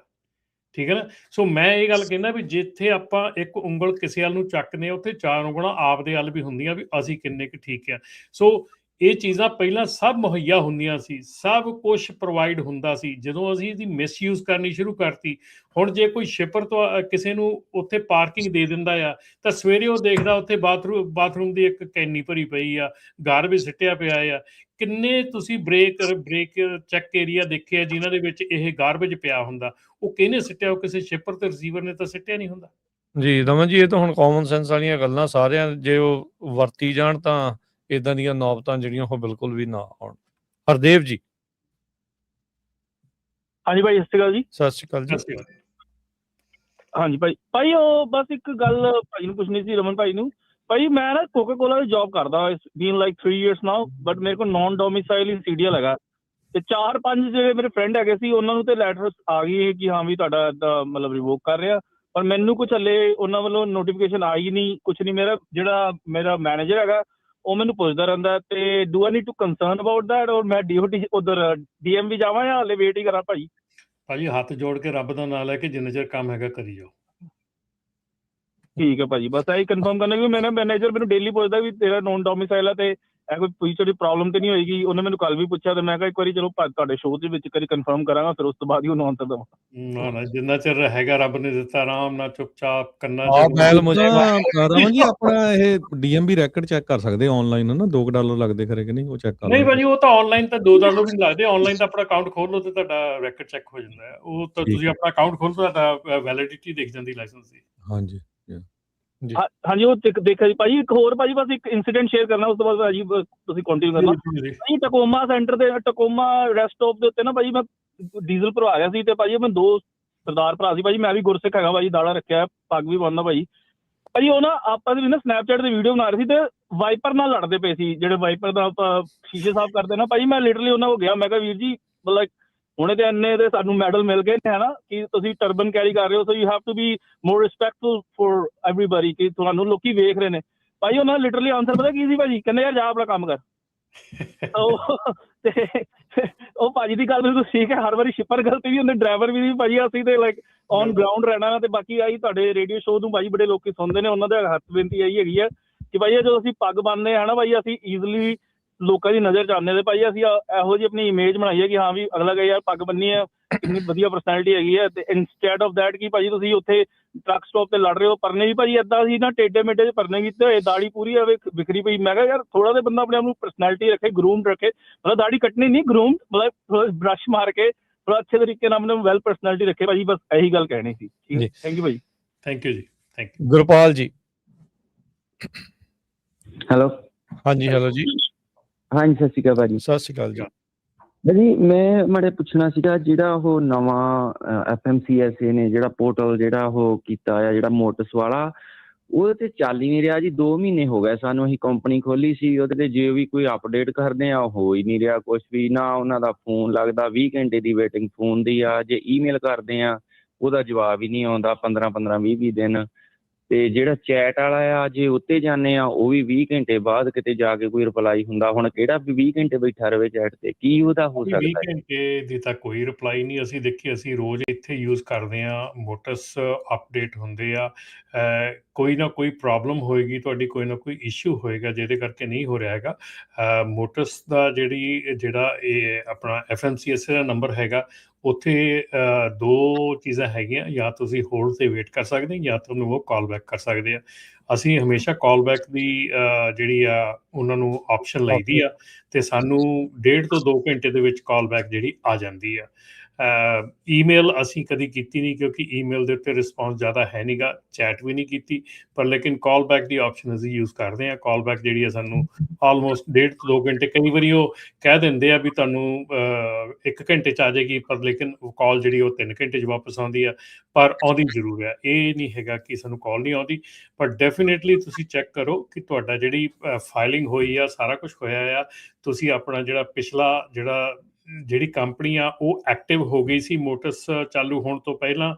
ਠੀਕ ਹੈ ਨਾ। ਸੋ ਮੈਂ ਇਹ ਗੱਲ ਕਹਿੰਦਾ ਵੀ ਜਿੱਥੇ ਆਪਾਂ ਇੱਕ ਉਂਗਲ ਕਿਸੇ ਵੱਲ ਨੂੰ ਚੱਕਦੇ, ਉੱਥੇ 4 ਉਂਗਲਾਂ ਆਪਦੇ ਵੱਲ ਵੀ ਹੁੰਦੀਆਂ ਵੀ ਅਸੀਂ ਕਿੰਨੇ ਕੁ ਠੀਕ ਆ। ਸੋ ਇਹ ਚੀਜ਼ਾਂ ਪਹਿਲਾਂ ਸਭ ਮੁਹੱਈਆ ਹੁੰਦੀਆਂ ਸੀ, ਸਭ ਕੁਝ ਪ੍ਰੋਵਾਈਡ ਹੁੰਦਾ ਸੀ। ਜਦੋਂ ਅਸੀਂ ਇਹਦੀ ਮਿਸਯੂਜ਼ ਕਰਨੀ ਸ਼ੁਰੂ ਕਰਤੀ, ਹੁਣ ਜੇ ਕੋਈ ਸ਼ਿਪਰ ਤੋਂ ਕਿਸੇ ਨੂੰ ਉੱਥੇ ਪਾਰਕਿੰਗ ਦੇ ਦਿੰਦਾ ਆ, ਤਾਂ ਸਵੇਰੇ ਉਹ ਦੇਖਦਾ ਉੱਥੇ ਬਾਥਰੂਮ ਦੀ ਇੱਕ ਕੈਨੀ ਭਰੀ ਪਈ ਆ, ਗਾਰਬੇਜ ਸਿੱਟਿਆ ਪਿਆ ਆ। ਕਿੰਨੇ ਤੁਸੀਂ ਬ੍ਰੇਕ ਚੈੱਕ ਏਰੀਆ ਦੇਖੇ ਆ ਜਿਨ੍ਹਾਂ ਦੇ ਵਿੱਚ ਇਹ ਗਾਰਬੇਜ ਪਿਆ ਹੁੰਦਾ, ਉਹ ਕਿਹਨੇ ਸਿੱਟਿਆ? ਉਹ ਕਿਸੇ ਸ਼ਿਪਰ ਤੇ ਰਿਸੀਵਰ ਨੇ ਤਾਂ ਸਿੱਟਿਆ ਨਹੀਂ ਹੁੰਦਾ। ਜੀ ਰਮਨ ਜੀ, ਇਹ ਤਾਂ ਹੁਣ ਕਾਮਨ ਸੈਂਸ ਵਾਲੀਆਂ ਗੱਲਾਂ, ਸਾਰਿਆਂ ਜੇ ਉਹ ਵਰਤੀ ਜਾਣ ਤਾਂ ਇਦਾਂ ਦੀਆਂ ਨੌਬਤਾਂ ਜਿਹੜੀਆਂ ਉਹ ਬਿਲਕੁਲ ਵੀ ਨਾ ਆਉਣ। ਹਰਦੇਵ ਜੀ। ਹਾਂਜੀ ਭਾਈ, ਸਤਿ ਸ਼੍ਰੀ ਅਕਾਲ ਜੀ। ਸਤਿ ਸ਼੍ਰੀ ਅਕਾਲ ਜੀ। ਹਾਂਜੀ ਭਾਈ ਉਹ ਬਸ ਇੱਕ ਗੱਲ ਭਾਈ ਨੂੰ ਪੁੱਛਣੀ ਸੀ, ਰਮਨ ਭਾਈ ਨੂੰ। ਭਾਈ ਮੈਂ ਨਾ ਕੋਕਾ ਕੋਲਾ ਦੀ ਜੌਬ ਕਰਦਾ, ਬੀਨ ਲਾਈਕ 3 years ਨਾਓ, ਬਟ ਮੇਰੇ ਕੋਲ ਨੌਨ ਡੋਮਿਸਾਈਲ ਇਨ ਸੀਡੀਐਲ ਹੈਗਾ, ਤੇ 4-5 ਜਿਹੜੇ ਮੇਰੇ ਫਰੈਂਡ ਹੈਗੇ ਸੀ ਉਹਨਾਂ ਨੂੰ ਤੇ ਲੈਟਰ ਆ ਗਈ ਕਿ ਹਾਂ ਵੀ ਤੁਹਾਡਾ ਮਤਲਬ ਰਿਵੋਕ ਕਰ ਰਿਹਾ, ਪਰ ਮੈਨੂੰ ਕੁਛ ਹਲੇ ਉਹਨਾਂ ਵੱਲੋਂ ਨੋਟੀਫਿਕੇਸ਼ਨ ਆਈ ਨਹੀਂ, ਕੁਛ ਨਹੀਂ। ਮੇਰਾ ਮੈਨੇਜਰ ਹੈਗਾ, ਉਹ ਮੈਨੂੰ ਪੁੱਛਦਾ ਰਹਿੰਦਾ, ਤੇ do I need to concern about that, ਔਰ ਮੈਂ ਡੀਓਟੀ ਉਧਰ DM ਵੀ ਜਾਵਾਂ ਜਾਂ ਹਲੇ ਵੇਟ ਹੀ ਕਰਾਂ ਭਾਜੀ? ਭਾਜੀ ਹੱਥ ਜੋੜ ਕੇ ਰੱਬ ਦਾ ਨਾਂ ਲੈ ਕੇ ਜਿੰਨੇ ਚਿਰ ਕੰਮ ਹੈਗਾ ਕਰੀ ਜਾਓ। ਠੀਕ ਹੈ ਭਾਜੀ, ਬਸ ਇਹੀ ਕਨਫਰਮ ਕਰਨਾ ਕਿ ਮੇਰਾ ਮੈਨੇਜਰ ਮੈਨੂੰ ਡੇਲੀ ਪੁੱਛਦਾ ਵੀ ਤੇਰਾ ਨੋਨ ਡੋਮਿਸਾਈਲ ਆ ਤੇ ਇਹ ਕੋਈ ਫਿਊਚਰ ਦੀ ਪ੍ਰੋਬਲਮ ਤੇ ਨਹੀਂ ਹੋਏਗੀ। ਉਹਨੇ ਮੈਨੂੰ ਕੱਲ ਵੀ ਪੁੱਛਿਆ, ਤੇ ਮੈਂ ਕਿਹਾ ਇੱਕ ਵਾਰੀ ਚਲੋ ਤੁਹਾਡੇ ਸ਼ੋਅ ਦੇ ਵਿੱਚ ਕਰੀ ਕਨਫਰਮ ਕਰਾਂਗਾ, ਫਿਰ ਉਸ ਤੋਂ ਬਾਅਦ ਹੀ ਉਹਨੂੰ ਆਨਸਰ ਦੇਵਾਂ। ਨਾ ਜਿੰਨਾ ਚਿਰ ਹੈਗਾ ਰੱਬ ਨੇ ਦਿੱਤਾ, ਆਰਾਮ ਨਾਲ ਚੁੱਪਚਾਪ ਕਰਨਾ। ਰਮਨ ਜੀ ਆਪਣਾ ਇਹ DMB ਰੈਕਡ ਚੈੱਕ ਕਰ ਸਕਦੇ ਆਨਲਾਈਨ, ਨਾ $2 ਲੱਗਦੇ ਖਰੇ ਕਿ ਨਹੀਂ? ਉਹ ਚੈੱਕ ਕਰ। ਨਹੀਂ ਭਾਜੀ, ਉਹ ਤਾਂ ਆਨਲਾਈਨ ਤਾਂ $2 ਵੀ ਨਹੀਂ ਲੱਗਦੇ। ਆਨਲਾਈਨ ਤਾਂ ਆਪਣਾ ਅਕਾਊਂਟ ਖੋਲ ਲਓ ਤੇ ਤੁਹਾਡਾ ਰੈਕਡ ਚੈੱਕ ਹੋ ਜਾਂਦਾ ਹੈ। ਉਹ ਤਾਂ ਤੁਸੀਂ ਆਪਣਾ ਅਕਾਊਂਟ ਖੋਲ, ਤੁਹਾਡਾ ਵੈਲਿਡਿਟੀ ਦਿਖ ਜਾਂਦੀ ਲਾਇਸੈਂਸ ਦੀ। ਹਾਂਜੀ ਹਾਂਜੀ, ਉਹ ਦੇਖਿਆ ਜੀ ਭਾਜੀ। ਇੱਕ ਹੋਰ ਭਾਜੀ, ਬਸ ਇੱਕ ਇਨਸੀਡੈਂਟ ਸ਼ੇਅਰ ਕਰਨਾ, ਉਸ ਤੋਂ ਬਾਅਦ ਭਾਜੀ ਤੁਸੀਂ ਕੰਟੀਨਿਊ ਕਰਨਾ। ਭਾਜੀ ਟਕੋਮਾ ਸੈਂਟਰ ਦੇ, ਟਕੋਮਾ ਰੈਸਟ ਸਟਾਪ ਦੇ ਉੱਤੇ ਨਾ ਭਾਜੀ ਮੈਂ ਡੀਜ਼ਲ ਭਰਵਾ ਰਿਹਾ ਸੀ, ਤੇ ਭਾਜੀ ਮੈਂ 2 ਸਰਦਾਰ ਭਰਾ ਸੀ ਭਾਜੀ, ਮੈਂ ਵੀ ਗੁਰਸਿੱਖ ਹੈਗਾ ਭਾਜੀ, ਦਾੜਾ ਰੱਖਿਆ, ਪੱਗ ਵੀ ਬੰਨਦਾ ਭਾਜੀ। ਭਾਜੀ ਉਹ ਨਾ ਆਪਾਂ ਵੀ ਨਾ ਸਨੈਪਚੈਟ ਤੇ ਵੀਡੀਓ ਬਣਾ ਰਹੇ ਸੀ, ਤੇ ਵਾਈਪਰ ਨਾਲ ਲੜਦੇ ਪਏ ਸੀ, ਜਿਹੜੇ ਵਾਈਪਰ ਦਾ ਆਪਾਂ ਸ਼ੀਸ਼ੇ ਸਾਫ਼ ਕਰਦੇ ਨਾ ਭਾਜੀ। ਮੈਂ ਲਿਟਰਲੀ ਉਹਨਾਂ ਕੋਲ ਗਿਆ, ਮੈਂ ਕਿਹਾ ਵੀਰ ਜੀ ਮਤਲਬ ਹੁਣੇ ਤੇ ਇੰਨੇ ਦੇ ਸਾਨੂੰ ਮੈਡਲ ਮਿਲ ਗਏ ਨੇ, ਹੈ ਨਾ, ਕਿ ਤੁਸੀਂ ਟਰਬਨ ਕੈਰੀ ਕਰ ਰਹੇ ਹੋ, so you have to be more respectful for everybody, ਕਿ ਤੁਹਾਨੂੰ ਲੋਕੀ ਵੇਖ ਰਹੇ ਨੇ। ਭਾਈ ਉਹਨਾਂ ਲਿਟਰਲੀ ਆਨਸਰ ਪਤਾ ਕੀ ਸੀ ਭਾਜੀ, ਕਹਿੰਦੇ ਯਾਰ ਜਾ ਆਪਣਾ ਕੰਮ ਕਰ। ਤੇ ਉਹ ਭਾਜੀ ਦੀ ਗੱਲ ਬਿਲਕੁਲ ਠੀਕ ਹੈ, ਹਰ ਵਾਰੀ ਸ਼ਿਪਰ ਗਲਤੀ ਵੀ ਹੁੰਦੀ, ਡਰਾਈਵਰ ਵੀ ਭਾਜੀ, ਅਸੀਂ ਤੇ ਲਾਈਕ ਔਨ ਗਰਾਊਂਡ ਰਹਿਣਾ। ਤੇ ਬਾਕੀ ਆਹੀ ਤੁਹਾਡੇ ਰੇਡੀਓ ਸ਼ੋਅ ਨੂੰ ਭਾਜੀ ਬੜੇ ਲੋਕੀ ਸੁਣਦੇ ਨੇ, ਉਹਨਾਂ ਦੇ ਹੱਥ ਬੇਨਤੀ ਇਹੀ ਹੈਗੀ ਹੈ ਕਿ ਭਾਈ ਜਦੋਂ ਅਸੀਂ ਪੱਗ ਬੰਨ੍ਹਦੇ ਹਾਂ ਨਾ ਭਾਈ, ਅਸੀਂ ਈਜ਼ਲੀ ਲੋਕਾਂ ਦੀ ਨਜ਼ਰ 'ਚ ਆਉਂਦੇ ਤੇ ਭਾਈ ਅਸੀਂ ਇਹੋ ਜਿਹੀ ਆਪਣੀ ਇਮੇਜ ਬਣਾਈ ਹੈ ਕਿ ਹਾਂ ਵੀ ਅਗਲਾ ਕਹੇ ਯਾਰ ਪੱਗ ਬੰਨੀ ਹੈ, ਕਿੰਨੀ ਵਧੀਆ ਪਰਸਨੈਲਿਟੀ ਹੈਗੀ ਹੈ। ਤੇ ਇੰਸਟੈਡ ਆਫ ਦੈਟ ਕਿ ਭਾਜੀ ਤੁਸੀਂ ਉੱਥੇ ਟਰੱਕ ਸਟਾਪ ਤੇ ਲੜ ਰਹੇ ਹੋ, ਪਰਨੇ ਵੀ ਭਾਜੀ ਏਦਾਂ ਸੀ ਨਾ ਟੇਡੇ ਮੇਡੇ 'ਚ ਪਰਨੇ ਕੀਤੇ ਹੋਏ, ਦਾੜੀ ਪੂਰੀ ਵਿਖਰੀ ਪਈ। ਮੈਂ ਕਿਹਾ ਯਾਰ ਥੋੜਾ ਜਿਹਾ ਬੰਦਾ ਆਪਣੇ ਆਪ ਨੂੰ ਪਰਸਨੈਲਿਟੀ ਰੱਖੇ, ਗਰੂਮਡ ਰੱਖੇ, ਮਤਲਬ ਦਾੜੀ ਕੱਟਣੀ ਨਹੀਂ, ਗਰੂਮਡ ਮਤਲਬ ਬ੍ਰਸ਼ ਮਾਰ ਕੇ ਥੋੜਾ ਅੱਛੇ ਤਰੀਕੇ ਨਾਲ ਆਪਣੇ ਵੈਲ ਪਰਸਨੈਲਿਟੀ ਰੱਖੇ ਭਾਜੀ। ਬਸ ਇਹੀ ਗੱਲ ਕਹਿਣੀ ਸੀ। ਠੀਕ ਹੈ, ਥੈਂਕ ਯੂ ਭਾਜੀ। Thank you ji, thank you. Gurpal ਜੀ। ਹੈਲੋ। ਹਾਂਜੀ, ਹੈਲੋ ਜੀ। ਹਾਂਜੀ, ਸਤਿ ਸ਼੍ਰੀ ਅਕਾਲ ਭਾਜੀ। ਸਤਿ ਸ਼੍ਰੀ ਅਕਾਲ ਜੀ। ਭਾਜੀ ਮੈਂ ਮਾੜਾ ਪੁੱਛਣਾ ਸੀਗਾ, ਜਿਹੜਾ ਉਹ ਨਵਾਂ FMCSA ਨੇ ਜਿਹੜਾ ਪੋਰਟਲ ਜਿਹੜਾ ਉਹ ਕੀਤਾ ਆ, ਜਿਹੜਾ ਮੋਟਰਸ ਵਾਲਾ, ਉਹਦੇ ਤੇ ਚੱਲ ਹੀ ਨਹੀਂ ਰਿਹਾ ਜੀ। 2 ਮਹੀਨੇ ਹੋ ਗਏ ਸਾਨੂੰ, ਅਸੀਂ ਕੰਪਨੀ ਖੋਲੀ ਸੀ, ਉਹਦੇ ਤੇ ਜੇ ਵੀ ਕੋਈ ਅਪਡੇਟ ਕਰਦੇ ਆ ਹੋ ਹੀ ਨਹੀਂ ਰਿਹਾ ਕੁਛ ਵੀ, ਨਾ ਉਹਨਾਂ ਦਾ ਫੋਨ ਲੱਗਦਾ, 20 ਘੰਟੇ ਦੀ ਵੇਟਿੰਗ ਫੋਨ ਦੀ ਆ। ਜੇ ਈਮੇਲ ਕਰਦੇ ਆ ਉਹਦਾ ਜਵਾਬ ਹੀ ਨਹੀਂ ਆਉਂਦਾ, 15-15 20-20 ਦਿਨ। ਤੇ ਜਿਹੜਾ ਚੈਟ ਵਾਲਾ ਆ, ਜੇ ਉੱਤੇ ਜਾਂਦੇ ਆ ਉਹ ਵੀ 20 ਘੰਟੇ ਬਾਅਦ ਕਿਤੇ ਜਾ ਕੇ ਕੋਈ ਰਿਪਲਾਈ ਹੁੰਦਾ। ਹੁਣ ਕਿਹੜਾ ਵੀ 20 ਘੰਟੇ ਬੈਠਾ ਰਵੇ ਚੈਟ ਤੇ, ਕੀ ਉਹਦਾ ਹੋ ਸਕਦਾ? 20 ਘੰਟੇ ਦੀ ਤਾਂ ਕੋਈ ਰਿਪਲਾਈ ਨਹੀਂ। ਅਸੀਂ ਦੇਖੀਏ, ਅਸੀਂ ਰੋਜ਼ ਇੱਥੇ ਯੂਜ਼ ਕਰਦੇ ਹਾਂ, ਮੋਟਰਸ ਅਪਡੇਟ ਹੁੰਦੇ ਆ। ਕੋਈ ਨਾ ਕੋਈ ਪ੍ਰੋਬਲਮ ਹੋਏਗੀ ਤੁਹਾਡੀ, ਕੋਈ ਨਾ ਕੋਈ ਇਸ਼ੂ ਹੋਏਗਾ ਜਿਹਦੇ ਕਰਕੇ ਨਹੀਂ ਹੋ ਰਿਹਾ ਹੈਗਾ। ਮੋਟਰਸ ਦਾ ਜਿਹੜਾ ਇਹ ਆਪਣਾ FMCSA ਦਾ ਨੰਬਰ ਹੈਗਾ, ਉੱਥੇ 2 ਚੀਜ਼ਾਂ ਹੈਗੀਆਂ, ਜਾਂ ਤੁਸੀਂ ਹੋਲਡ 'ਤੇ ਵੇਟ ਕਰ ਸਕਦੇ ਜਾਂ ਤੁਹਾਨੂੰ ਉਹ ਕਾਲ ਬੈਕ ਕਰ ਸਕਦੇ ਆ। ਅਸੀਂ ਹਮੇਸ਼ਾ ਕਾਲ ਬੈਕ ਦੀ ਜਿਹੜੀ ਆ ਉਹਨਾਂ ਨੂੰ ਆਪਸ਼ਨ ਲਈਦੀ ਆ, ਅਤੇ ਸਾਨੂੰ 1.5 ਤੋਂ 2 ਘੰਟੇ ਦੇ ਵਿੱਚ ਕਾਲ ਬੈਕ ਜਿਹੜੀ ਆ ਜਾਂਦੀ ਆ। ਈਮੇਲ ਅਸੀਂ ਕਦੀ ਕੀਤੀ ਨਹੀਂ, ਕਿਉਂਕਿ ਈਮੇਲ ਦੇ ਉੱਤੇ ਰਿਸਪੌਂਸ ਜ਼ਿਆਦਾ ਹੈ ਨਹੀਂ ਗਾ, ਚੈਟ ਵੀ ਨਹੀਂ ਕੀਤੀ, ਪਰ ਲੇਕਿਨ ਕਾਲ ਬੈਕ ਦੀ ਆਪਸ਼ਨ ਅਸੀਂ ਯੂਜ਼ ਕਰਦੇ ਹਾਂ। ਕਾਲ ਬੈਕ ਜਿਹੜੀ ਆ ਸਾਨੂੰ ਆਲਮੋਸਟ 1.5 ਤੋਂ 2 ਘੰਟੇ, ਕਈ ਵਾਰੀ ਉਹ ਕਹਿ ਦਿੰਦੇ ਆ ਵੀ ਤੁਹਾਨੂੰ 1 ਘੰਟੇ 'ਚ ਆ ਜਾਏਗੀ, ਪਰ ਲੇਕਿਨ ਕਾਲ ਜਿਹੜੀ ਉਹ 3 ਘੰਟੇ 'ਚ ਵਾਪਸ ਆਉਂਦੀ ਆ, ਪਰ ਆਉਂਦੀ ਜ਼ਰੂਰ ਹੈ। ਇਹ ਨਹੀਂ ਹੈਗਾ ਕਿ ਸਾਨੂੰ ਕਾਲ ਨਹੀਂ ਆਉਂਦੀ, ਪਰ ਡੈਫੀਨੇਟਲੀ ਤੁਸੀਂ ਚੈੱਕ ਕਰੋ ਕਿ ਤੁਹਾਡਾ ਜਿਹੜੀ ਫਾਈਲਿੰਗ ਹੋਈ ਆ, ਸਾਰਾ ਕੁਛ ਹੋਇਆ ਆ। ਤੁਸੀਂ ਆਪਣਾ ਜਿਹੜਾ ਪਿਛਲਾ ਜਿਹੜੀ ਕੰਪਨੀ ਆ ਉਹ ਐਕਟਿਵ ਹੋ ਗਈ ਸੀ ਮੋਟਰਸ ਚਾਲੂ ਹੋਣ ਤੋਂ ਪਹਿਲਾਂ,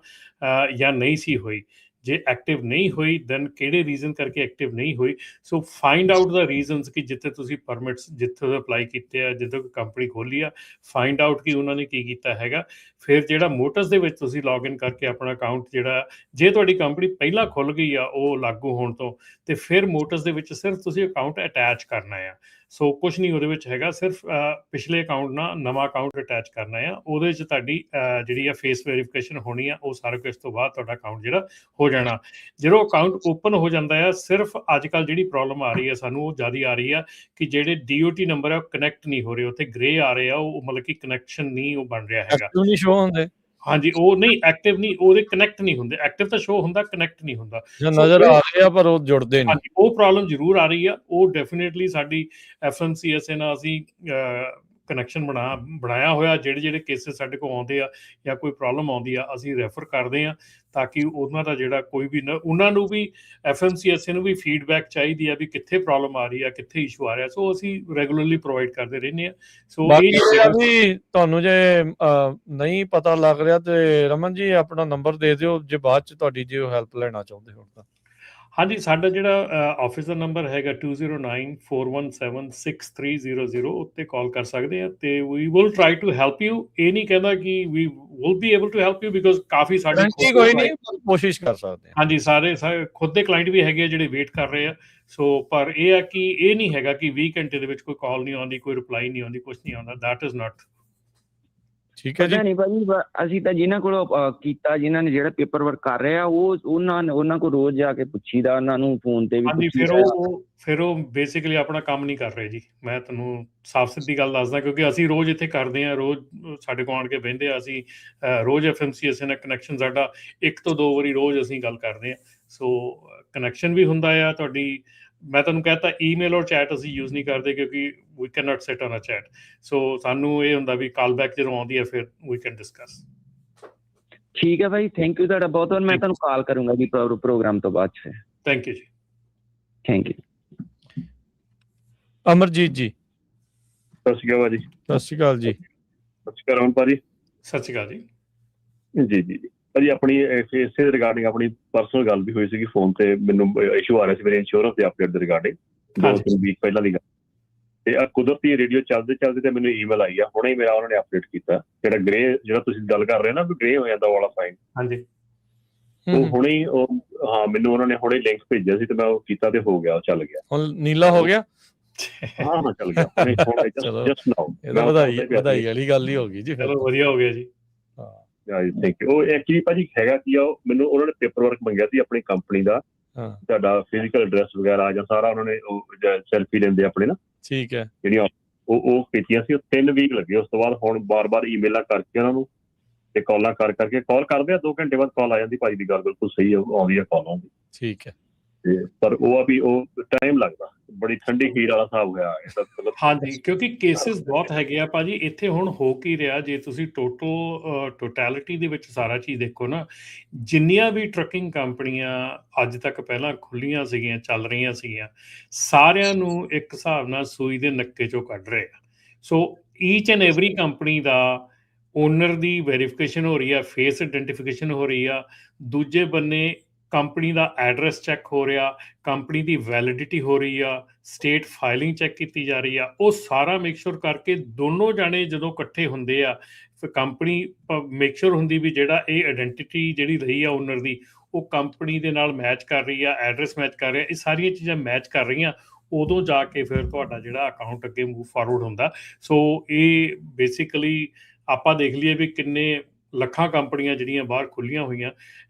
ਜਾਂ ਨਹੀਂ ਸੀ ਹੋਈ। ਜੇ ਐਕਟਿਵ ਨਹੀਂ ਹੋਈ ਦੈਨ ਕਿਹੜੇ ਰੀਜ਼ਨ ਕਰਕੇ ਐਕਟਿਵ ਨਹੀਂ ਹੋਈ। ਸੋ ਫਾਈਂਡ ਆਊਟ ਦਾ ਰੀਜ਼ਨਸ ਕਿ ਜਿੱਥੇ ਤੁਸੀਂ ਪਰਮਿਟਸ ਜਿੱਥੇ ਅਪਲਾਈ ਕੀਤੇ ਆ, ਜਿੱਥੇ ਕੰਪਨੀ ਖੋਲੀ ਆ, ਫਾਈਂਡ ਆਊਟ ਕਿ ਉਹਨਾਂ ਨੇ ਕੀ ਕੀਤਾ ਹੈਗਾ। ਫਿਰ ਜਿਹੜਾ ਮੋਟਰਸ ਦੇ ਵਿੱਚ ਤੁਸੀਂ ਲੌਗਇਨ ਕਰਕੇ ਆਪਣਾ ਅਕਾਊਂਟ ਜਿਹੜਾ, ਜੇ ਤੁਹਾਡੀ ਕੰਪਨੀ ਪਹਿਲਾਂ ਖੁੱਲ੍ਹ ਗਈ ਆ ਉਹ ਲਾਗੂ ਹੋਣ ਤੋਂ, ਤੇ ਫਿਰ ਮੋਟਰਸ ਦੇ ਵਿੱਚ ਸਿਰਫ ਤੁਸੀਂ ਅਕਾਊਂਟ ਅਟੈਚ ਕਰਨਾ ਆ। ਸੋ ਕੁਛ ਨਹੀਂ ਉਹਦੇ ਵਿੱਚ ਹੈਗਾ, ਸਿਰਫ ਪਿਛਲੇ ਅਕਾਊਂਟ ਨਾਲ ਨਵਾਂ ਅਕਾਊਂਟ ਅਟੈਚ ਕਰਨਾ ਆ। ਉਹਦੇ 'ਚ ਤੁਹਾਡੀ ਜਿਹੜੀ ਆ ਫੇਸ ਵੈਰੀਫਿਕੇਸ਼ਨ ਹੋਣੀ ਆ, ਉਹ ਸਾਰਾ ਕੁਝ ਤੋਂ ਬਾਅਦ ਤੁਹਾਡਾ ਅਕਾਊਂਟ ਜਿਹੜਾ ਹੋ ਜਾਣਾ। ਜਦੋਂ ਅਕਾਊਂਟ ਓਪਨ ਹੋ ਜਾਂਦਾ ਆ, ਸਿਰਫ ਅੱਜ ਕੱਲ੍ਹ ਜਿਹੜੀ ਪ੍ਰੋਬਲਮ ਆ ਰਹੀ ਹੈ ਸਾਨੂੰ, ਉਹ ਜ਼ਿਆਦਾ ਆ ਰਹੀ ਆ ਕਿ ਜਿਹੜੇ DOT ਨੰਬਰ ਆ ਉਹ ਕਨੈਕਟ ਨਹੀਂ ਹੋ ਰਹੇ, ਉੱਥੇ ਗ੍ਰੇ ਆ ਰਹੇ ਆ, ਉਹ ਮਤਲਬ ਕਿ ਕਨੈਕਸ਼ਨ ਨਹੀਂ ਉਹ ਬਣ ਰਿਹਾ ਹੈਗਾ। ਨਹੀਂ ਸ਼ੋ ਹੁੰਦੇ। ਹਾਂਜੀ, ਉਹ ਨਹੀਂ ਐਕਟਿਵ ਨਹੀਂ, ਉਹਦੇ ਕਨੈਕਟ ਨਹੀਂ ਹੁੰਦੇ। ਐਕਟਿਵ ਤਾਂ ਸ਼ੋ ਹੁੰਦਾ, ਕਨੈਕਟ ਨਹੀਂ ਹੁੰਦਾ। ਨਜ਼ਰ ਆ ਰਹੇ ਆ ਪਰ ਉਹ ਜੁੜਦੇ ਨਹੀਂ। ਹਾਂਜੀ, ਉਹ ਪ੍ਰੋਬਲਮ ਜ਼ਰੂਰ ਆ ਰਹੀ ਆ। ਉਹ ਡੈਫੀਨੇਟਲੀ ਸਾਡੀ FMCSA ਨਾਲ ਅਸੀਂ ਕਨੈਕਸ਼ਨ ਬਣਾਇਆ ਹੋਇਆ। ਜਿਹੜੇ ਕੇਸਿਸ ਸਾਡੇ ਕੋਲ ਆਉਂਦੇ ਆ ਜਾਂ ਕੋਈ ਪ੍ਰੋਬਲਮ ਆਉਂਦੀ ਆ, ਅਸੀਂ ਰੈਫਰ ਕਰਦੇ ਹਾਂ, ਤਾਂ ਕਿ ਉਹਨਾਂ ਦਾ ਜਿਹੜਾ ਕੋਈ ਵੀ ਉਹਨਾਂ ਨੂੰ ਵੀ FMCSA ਨੂੰ ਵੀ ਫੀਡਬੈਕ ਚਾਹੀਦੀ ਆ ਵੀ ਕਿੱਥੇ ਪ੍ਰੋਬਲਮ ਆ ਰਹੀ ਆ, ਕਿੱਥੇ ਇਸ਼ੂ ਆ ਰਿਹਾ। ਸੋ ਅਸੀਂ ਰੈਗੂਲਰਲੀ ਪ੍ਰੋਵਾਈਡ ਕਰਦੇ ਰਹਿੰਦੇ ਹਾਂ। ਸੋ ਵੀ ਤੁਹਾਨੂੰ ਜੇ ਨਹੀਂ ਪਤਾ ਲੱਗ ਰਿਹਾ ਤੇ ਰਮਨ ਜੀ ਆਪਣਾ ਨੰਬਰ ਦੇ ਦਿਓ, ਜੇ ਬਾਅਦ 'ਚ ਤੁਹਾਡੀ ਜੇ ਉਹ ਹੈਲਪ ਲੈਣਾ ਚਾਹੁੰਦੇ ਹੋ ਤਾਂ। ਹਾਂਜੀ, ਸਾਡਾ ਜਿਹੜਾ ਆਫਿਸ ਦਾ ਨੰਬਰ ਹੈਗਾ 2094176300, ਉੱਤੇ ਕਾਲ ਕਰ ਸਕਦੇ ਆ, ਤੇ we will try to help you. ਇਹ ਨਹੀਂ ਕਹਿੰਦਾ ਕਿ we will be able to help you, because ਕਾਫੀ ਸਾਡੇ ਕੋਈ ਨਹੀਂ, ਕੋਸ਼ਿਸ਼ ਕਰ ਸਕਦੇ ਹਾਂ। ਹਾਂਜੀ, ਸਾਰੇ ਖੁਦ ਦੇ ਕਲਾਇੰਟ ਵੀ ਹੈਗੇ ਆ ਜਿਹੜੇ ਵੇਟ ਕਰ ਰਹੇ ਆ। ਸੋ ਪਰ ਇਹ ਆ ਕਿ ਇਹ ਨਹੀਂ ਹੈਗਾ ਕਿ 20 ਘੰਟੇ ਦੇ ਵਿੱਚ ਕੋਈ ਕਾਲ ਨਹੀਂ ਆਉਂਦੀ, ਕੋਈ ਰਿਪਲਾਈ ਨਹੀਂ ਆਉਂਦੀ, ਕੁਛ ਨਹੀਂ ਆਉਂਦਾ। ਦੈਟ ਇਜ਼ ਨਾਟ ਠੀਕ ਹੈ ਜੀ। ਨਹੀਂ ਭਾਜੀ, ਅਸੀਂ ਤਾਂ ਜਿਨ੍ਹਾਂ ਕੋਲ ਕੀਤਾ, ਜਿਨ੍ਹਾਂ ਨੇ ਜਿਹੜਾ ਪੇਪਰ ਵਰਕ ਕਰ ਰਹੇ ਆ, ਉਹਨਾਂ ਕੋਲ ਰੋਜ਼ ਜਾ ਕੇ ਪੁੱਛੀਦਾ, ਉਹਨਾਂ ਨੂੰ ਫੋਨ ਤੇ ਵੀ। ਹਾਂਜੀ, ਫਿਰ ਉਹ ਬੇਸਿਕਲੀ ਆਪਣਾ ਕੰਮ ਨਹੀਂ ਕਰ ਰਹੇ ਜੀ। ਮੈਂ ਤੁਹਾਨੂੰ ਸਾਫ਼ ਸਿੱਧੀ ਗੱਲ ਦੱਸਦਾ, ਕਿਉਂਕਿ ਅਸੀਂ ਰੋਜ਼ ਇੱਥੇ ਕਰਦੇ ਹਾਂ, ਰੋਜ਼ ਸਾਡੇ ਕੋਲ ਆਣ ਕੇ ਬਹਿੰਦੇ ਆ। ਅਸੀਂ ਰੋਜ਼ FMCSA ਨਾਲ ਕਨੈਕਸ਼ਨ ਸਾਡਾ 1 ਤੋਂ 2 ਵਾਰੀ ਰੋਜ਼ ਅਸੀਂ ਗੱਲ ਕਰਦੇ ਹਾਂ। ਸੋ ਕਨੈਕਸ਼ਨ ਵੀ ਹੁੰਦਾ ਆ ਤੁਹਾਡੀ। ਮੈਂ ਤੁਹਾਨੂੰ ਕਹਿਤਾ ਈਮੇਲ ਔਰ ਚੈਟ ਅਸੀਂ ਯੂਜ਼ ਨਹੀਂ ਕਰਦੇ, ਕਿਉਂਕਿ we can not sit on a chat. So ਸਾਨੂੰ ਇਹ ਹੁੰਦਾ ਵੀ ਕਾਲ ਬੈਕ ਜਦੋਂ ਆਉਂਦੀ ਹੈ ਫਿਰ ਵੀ ਕੈਨ ਡਿਸਕਸ। ਠੀਕ ਹੈ ਭਾਈ, ਥੈਂਕ ਯੂ ਤੁਹਾਡਾ ਬਹੁਤ ਬਹੁਤ। ਮੈਂ ਤੁਹਾਨੂੰ ਕਾਲ ਕਰੂੰਗਾ ਜੀ ਪ੍ਰੋਗਰਾਮ ਤੋਂ ਬਾਅਦ 'ਚ। Thank you ji. Thank you. Amarjeet ji. Sat ਸ਼੍ਰੀ ਅਕਾਲ ਭਾਜੀ। ਸਤਿ ਸ਼੍ਰੀ ਅਕਾਲ ਜੀ। ਸਤਿ ਸ਼੍ਰੀ ਅਕਾਲ ਰਮਨ ਭਾਜੀ। ਸਤਿ ਸ਼੍ਰੀ ਅਕਾਲ ਜੀ। ਜੀ ਜੀ ਜੀ ਭਾਜੀ, ਆਪਣੀ ਇਸੇ ਰਿਗਾਰਡਿੰਗ ਆਪਣੀ ਪਰਸਨਲ ਗੱਲ ਵੀ ਹੋਈ ਸੀਗੀ ਫੋਨ ਤੇ, ਮੈਨੂੰ ਇਸ਼ੂ ਆ ਰਿਹਾ ਸੀ ਮੇਰੇ ਇੰਸ਼ੋਰੈਂਸ ਦੇ ਅਪਡੇਟ ਦੇ ਰਿਗਾਰਡਿੰਗ 2-3 ਵੀਕ ਪਹਿਲਾਂ ਦੀ ਗੱਲ। ਤੇ ਕੁਦਰਤੀ ਰੇਡੀਓ ਚੱਲਦੇ ਚੱਲਦੇ ਤੇ ਮੈਨੂੰ ਈਮੇਲ ਆਈ ਆ, ਹੁਣੇ ਹੀ ਮੇਰਾ ਉਹਨਾਂ ਨੇ ਅਪਡੇਟ ਕੀਤਾ, ਜਿਹੜਾ ਤੁਸੀਂ ਗੱਲ ਕਰ ਰਹੇ ਨਾ ਵੀ ਗ੍ਰੇ ਹੋ ਜਾਂਦਾ ਵਾਲਾ ਸਾਈਨ, ਹਾਂਜੀ ਉਹ ਹੁਣੇ ਹੀ ਹਾਂ ਮੈਨੂੰ ਉਹਨਾਂ ਨੇ ਹੁਣੇ ਲਿੰਕ ਭੇਜਿਆ ਸੀ ਤੇ ਮੈਂ ਉਹ ਕੀਤਾ ਤੇ ਹੋ ਗਿਆ, ਉਹ ਚੱਲ ਗਿਆ, ਹੁਣ ਨੀਲਾ ਹੋ ਗਿਆ। ਹਾਂ ਚੱਲ ਗਿਆ। ਚਲੋ ਵਧਾਈ ਵਾਲੀ ਗੱਲ ਹੀ ਹੋ ਗਈ ਜੀ, ਚਲੋ ਵਧੀਆ ਹੋ ਗਿਆ ਜੀ। Thank you. ਉਹ ਐਕਚੁਅਲੀ ਭਾਜੀ ਹੈਗਾ ਕੀ ਆ, ਮੈਨੂੰ ਉਹਨਾਂ ਨੇ ਪੇਪਰ ਵਰਕ ਮੰਗਿਆ ਸੀ ਆਪਣੀ ਕੰਪਨੀ ਦਾ, ਤੁਹਾਡਾ ਫਿਜ਼ੀਕਲ ਐਡਰੈਸ ਵਗੈਰਾ ਜਾਂ ਸਾਰਾ ਉਹਨਾਂ ਨੇ ਉਹ ਸੈਲਫੀ ਲੈਂਦੇ ਆਪਣੇ ਨਾ, ਠੀਕ ਹੈ, ਜਿਹੜੀਆਂ ਉਹ ਕੀਤੀਆਂ ਸੀ। ਉਹ 3 ਵੀਕ ਲੱਗੇ। ਉਸ ਤੋਂ ਬਾਅਦ ਹੁਣ ਬਾਰ-ਬਾਰ ਈਮੇਲਾਂ ਕਰਕੇ ਉਹਨਾਂ ਨੂੰ ਤੇ ਕਾਲਾਂ ਕਰਕੇ ਕਾਲ ਕਰਦੇ ਆ, 2 ਘੰਟੇ ਬਾਅਦ ਕਾਲ ਆ ਜਾਂਦੀ, ਭਾਜੀ ਦੀ ਗੱਲ ਬਿਲਕੁਲ ਸਹੀ ਆਉਂਦੀ ਆ ਕਾਲ ਆਉਂਦੀ, ਠੀਕ ਹੈ। ਤੇ ਪਰ ਉਹ ਆ ਵੀ ਉਹ ਟਾਈਮ ਲੱਗਦਾ, ਬੜੀ ਠੰਡੀ ਖੀਰ ਵਾਲਾ ਹਿਸਾਬ ਹੋਇਆ ਇਹਦਾ। ਹਾਂਜੀ, ਕਿਉਂਕਿ ਕੇਸਿਸ ਬਹੁਤ ਹੈਗੇ ਆ ਭਾਜੀ ਇੱਥੇ। ਹੁਣ ਹੋ ਕੀ ਰਿਹਾ, ਜੇ ਤੁਸੀਂ ਟੋਟੈਲਿਟੀ ਦੇ ਵਿੱਚ ਸਾਰਾ ਚੀਜ਼ ਦੇਖੋ ਨਾ, ਜਿੰਨੀਆਂ ਵੀ ਟਰੱਕਿੰਗ ਕੰਪਨੀਆਂ ਅੱਜ ਤੱਕ ਪਹਿਲਾਂ ਖੁੱਲੀਆਂ ਸੀਗੀਆਂ, ਚੱਲ ਰਹੀਆਂ ਸੀਗੀਆਂ, ਸਾਰਿਆਂ ਨੂੰ ਇੱਕ ਹਿਸਾਬ ਨਾਲ ਸੂਈ ਦੇ ਨੱਕੇ ਚੋਂ ਕੱਢ ਰਹੇ ਆ। So each and every company ਦਾ ਓਨਰ ਦੀ ਵੈਰੀਫਿਕੇਸ਼ਨ ਹੋ ਰਹੀ ਆ, ਫੇਸ ਆਈਡੈਂਟੀਫਿਕੇਸ਼ਨ ਹੋ ਰਹੀ ਆ, ਦੂਜੇ ਬੰਨੇ ਕੰਪਨੀ ਦਾ ਐਡਰੈਸ ਚੈੱਕ ਹੋ ਰਿਹਾ, ਕੰਪਨੀ ਦੀ ਵੈਲਿਡਿਟੀ ਹੋ ਰਹੀ ਆ, ਸਟੇਟ ਫਾਈਲਿੰਗ ਚੈੱਕ ਕੀਤੀ ਜਾ ਰਹੀ ਆ। ਉਹ ਸਾਰਾ ਮੇਕ ਸ਼ੋਰ ਕਰਕੇ ਦੋਨੋਂ ਜਾਣੇ ਜਦੋਂ ਇਕੱਠੇ ਹੁੰਦੇ ਆ, ਫਿਰ ਕੰਪਨੀ ਮੇਕ ਸ਼ੋਰ ਹੁੰਦੀ ਵੀ ਜਿਹੜਾ ਇਹ ਆਇਡੈਂਟੀਟੀ ਜਿਹੜੀ ਰਹੀ ਆ ਓਨਰ ਦੀ, ਉਹ ਕੰਪਨੀ ਦੇ ਨਾਲ ਮੈਚ ਕਰ ਰਹੀ ਆ, ਐਡਰੈਸ ਮੈਚ ਕਰ ਰਿਹਾ, ਇਹ ਸਾਰੀਆਂ ਚੀਜ਼ਾਂ ਮੈਚ ਕਰ ਰਹੀਆਂ, ਉਦੋਂ ਜਾ ਕੇ ਫਿਰ ਤੁਹਾਡਾ ਜਿਹੜਾ ਅਕਾਊਂਟ ਅੱਗੇ ਮੂਵ ਫਾਰਵਰਡ ਹੁੰਦਾ। ਸੋ ਇਹ ਬੇਸਿਕਲੀ ਆਪਾਂ ਦੇਖ ਲਈਏ ਵੀ ਕਿੰਨੇ ਲੱਖਾਂ ਕੰਪਨੀਆਂ ਜਿਹੜੀਆਂ ਬਾਹਰ ਖੁੱਲੀਆਂ ਹੋਈਆਂ,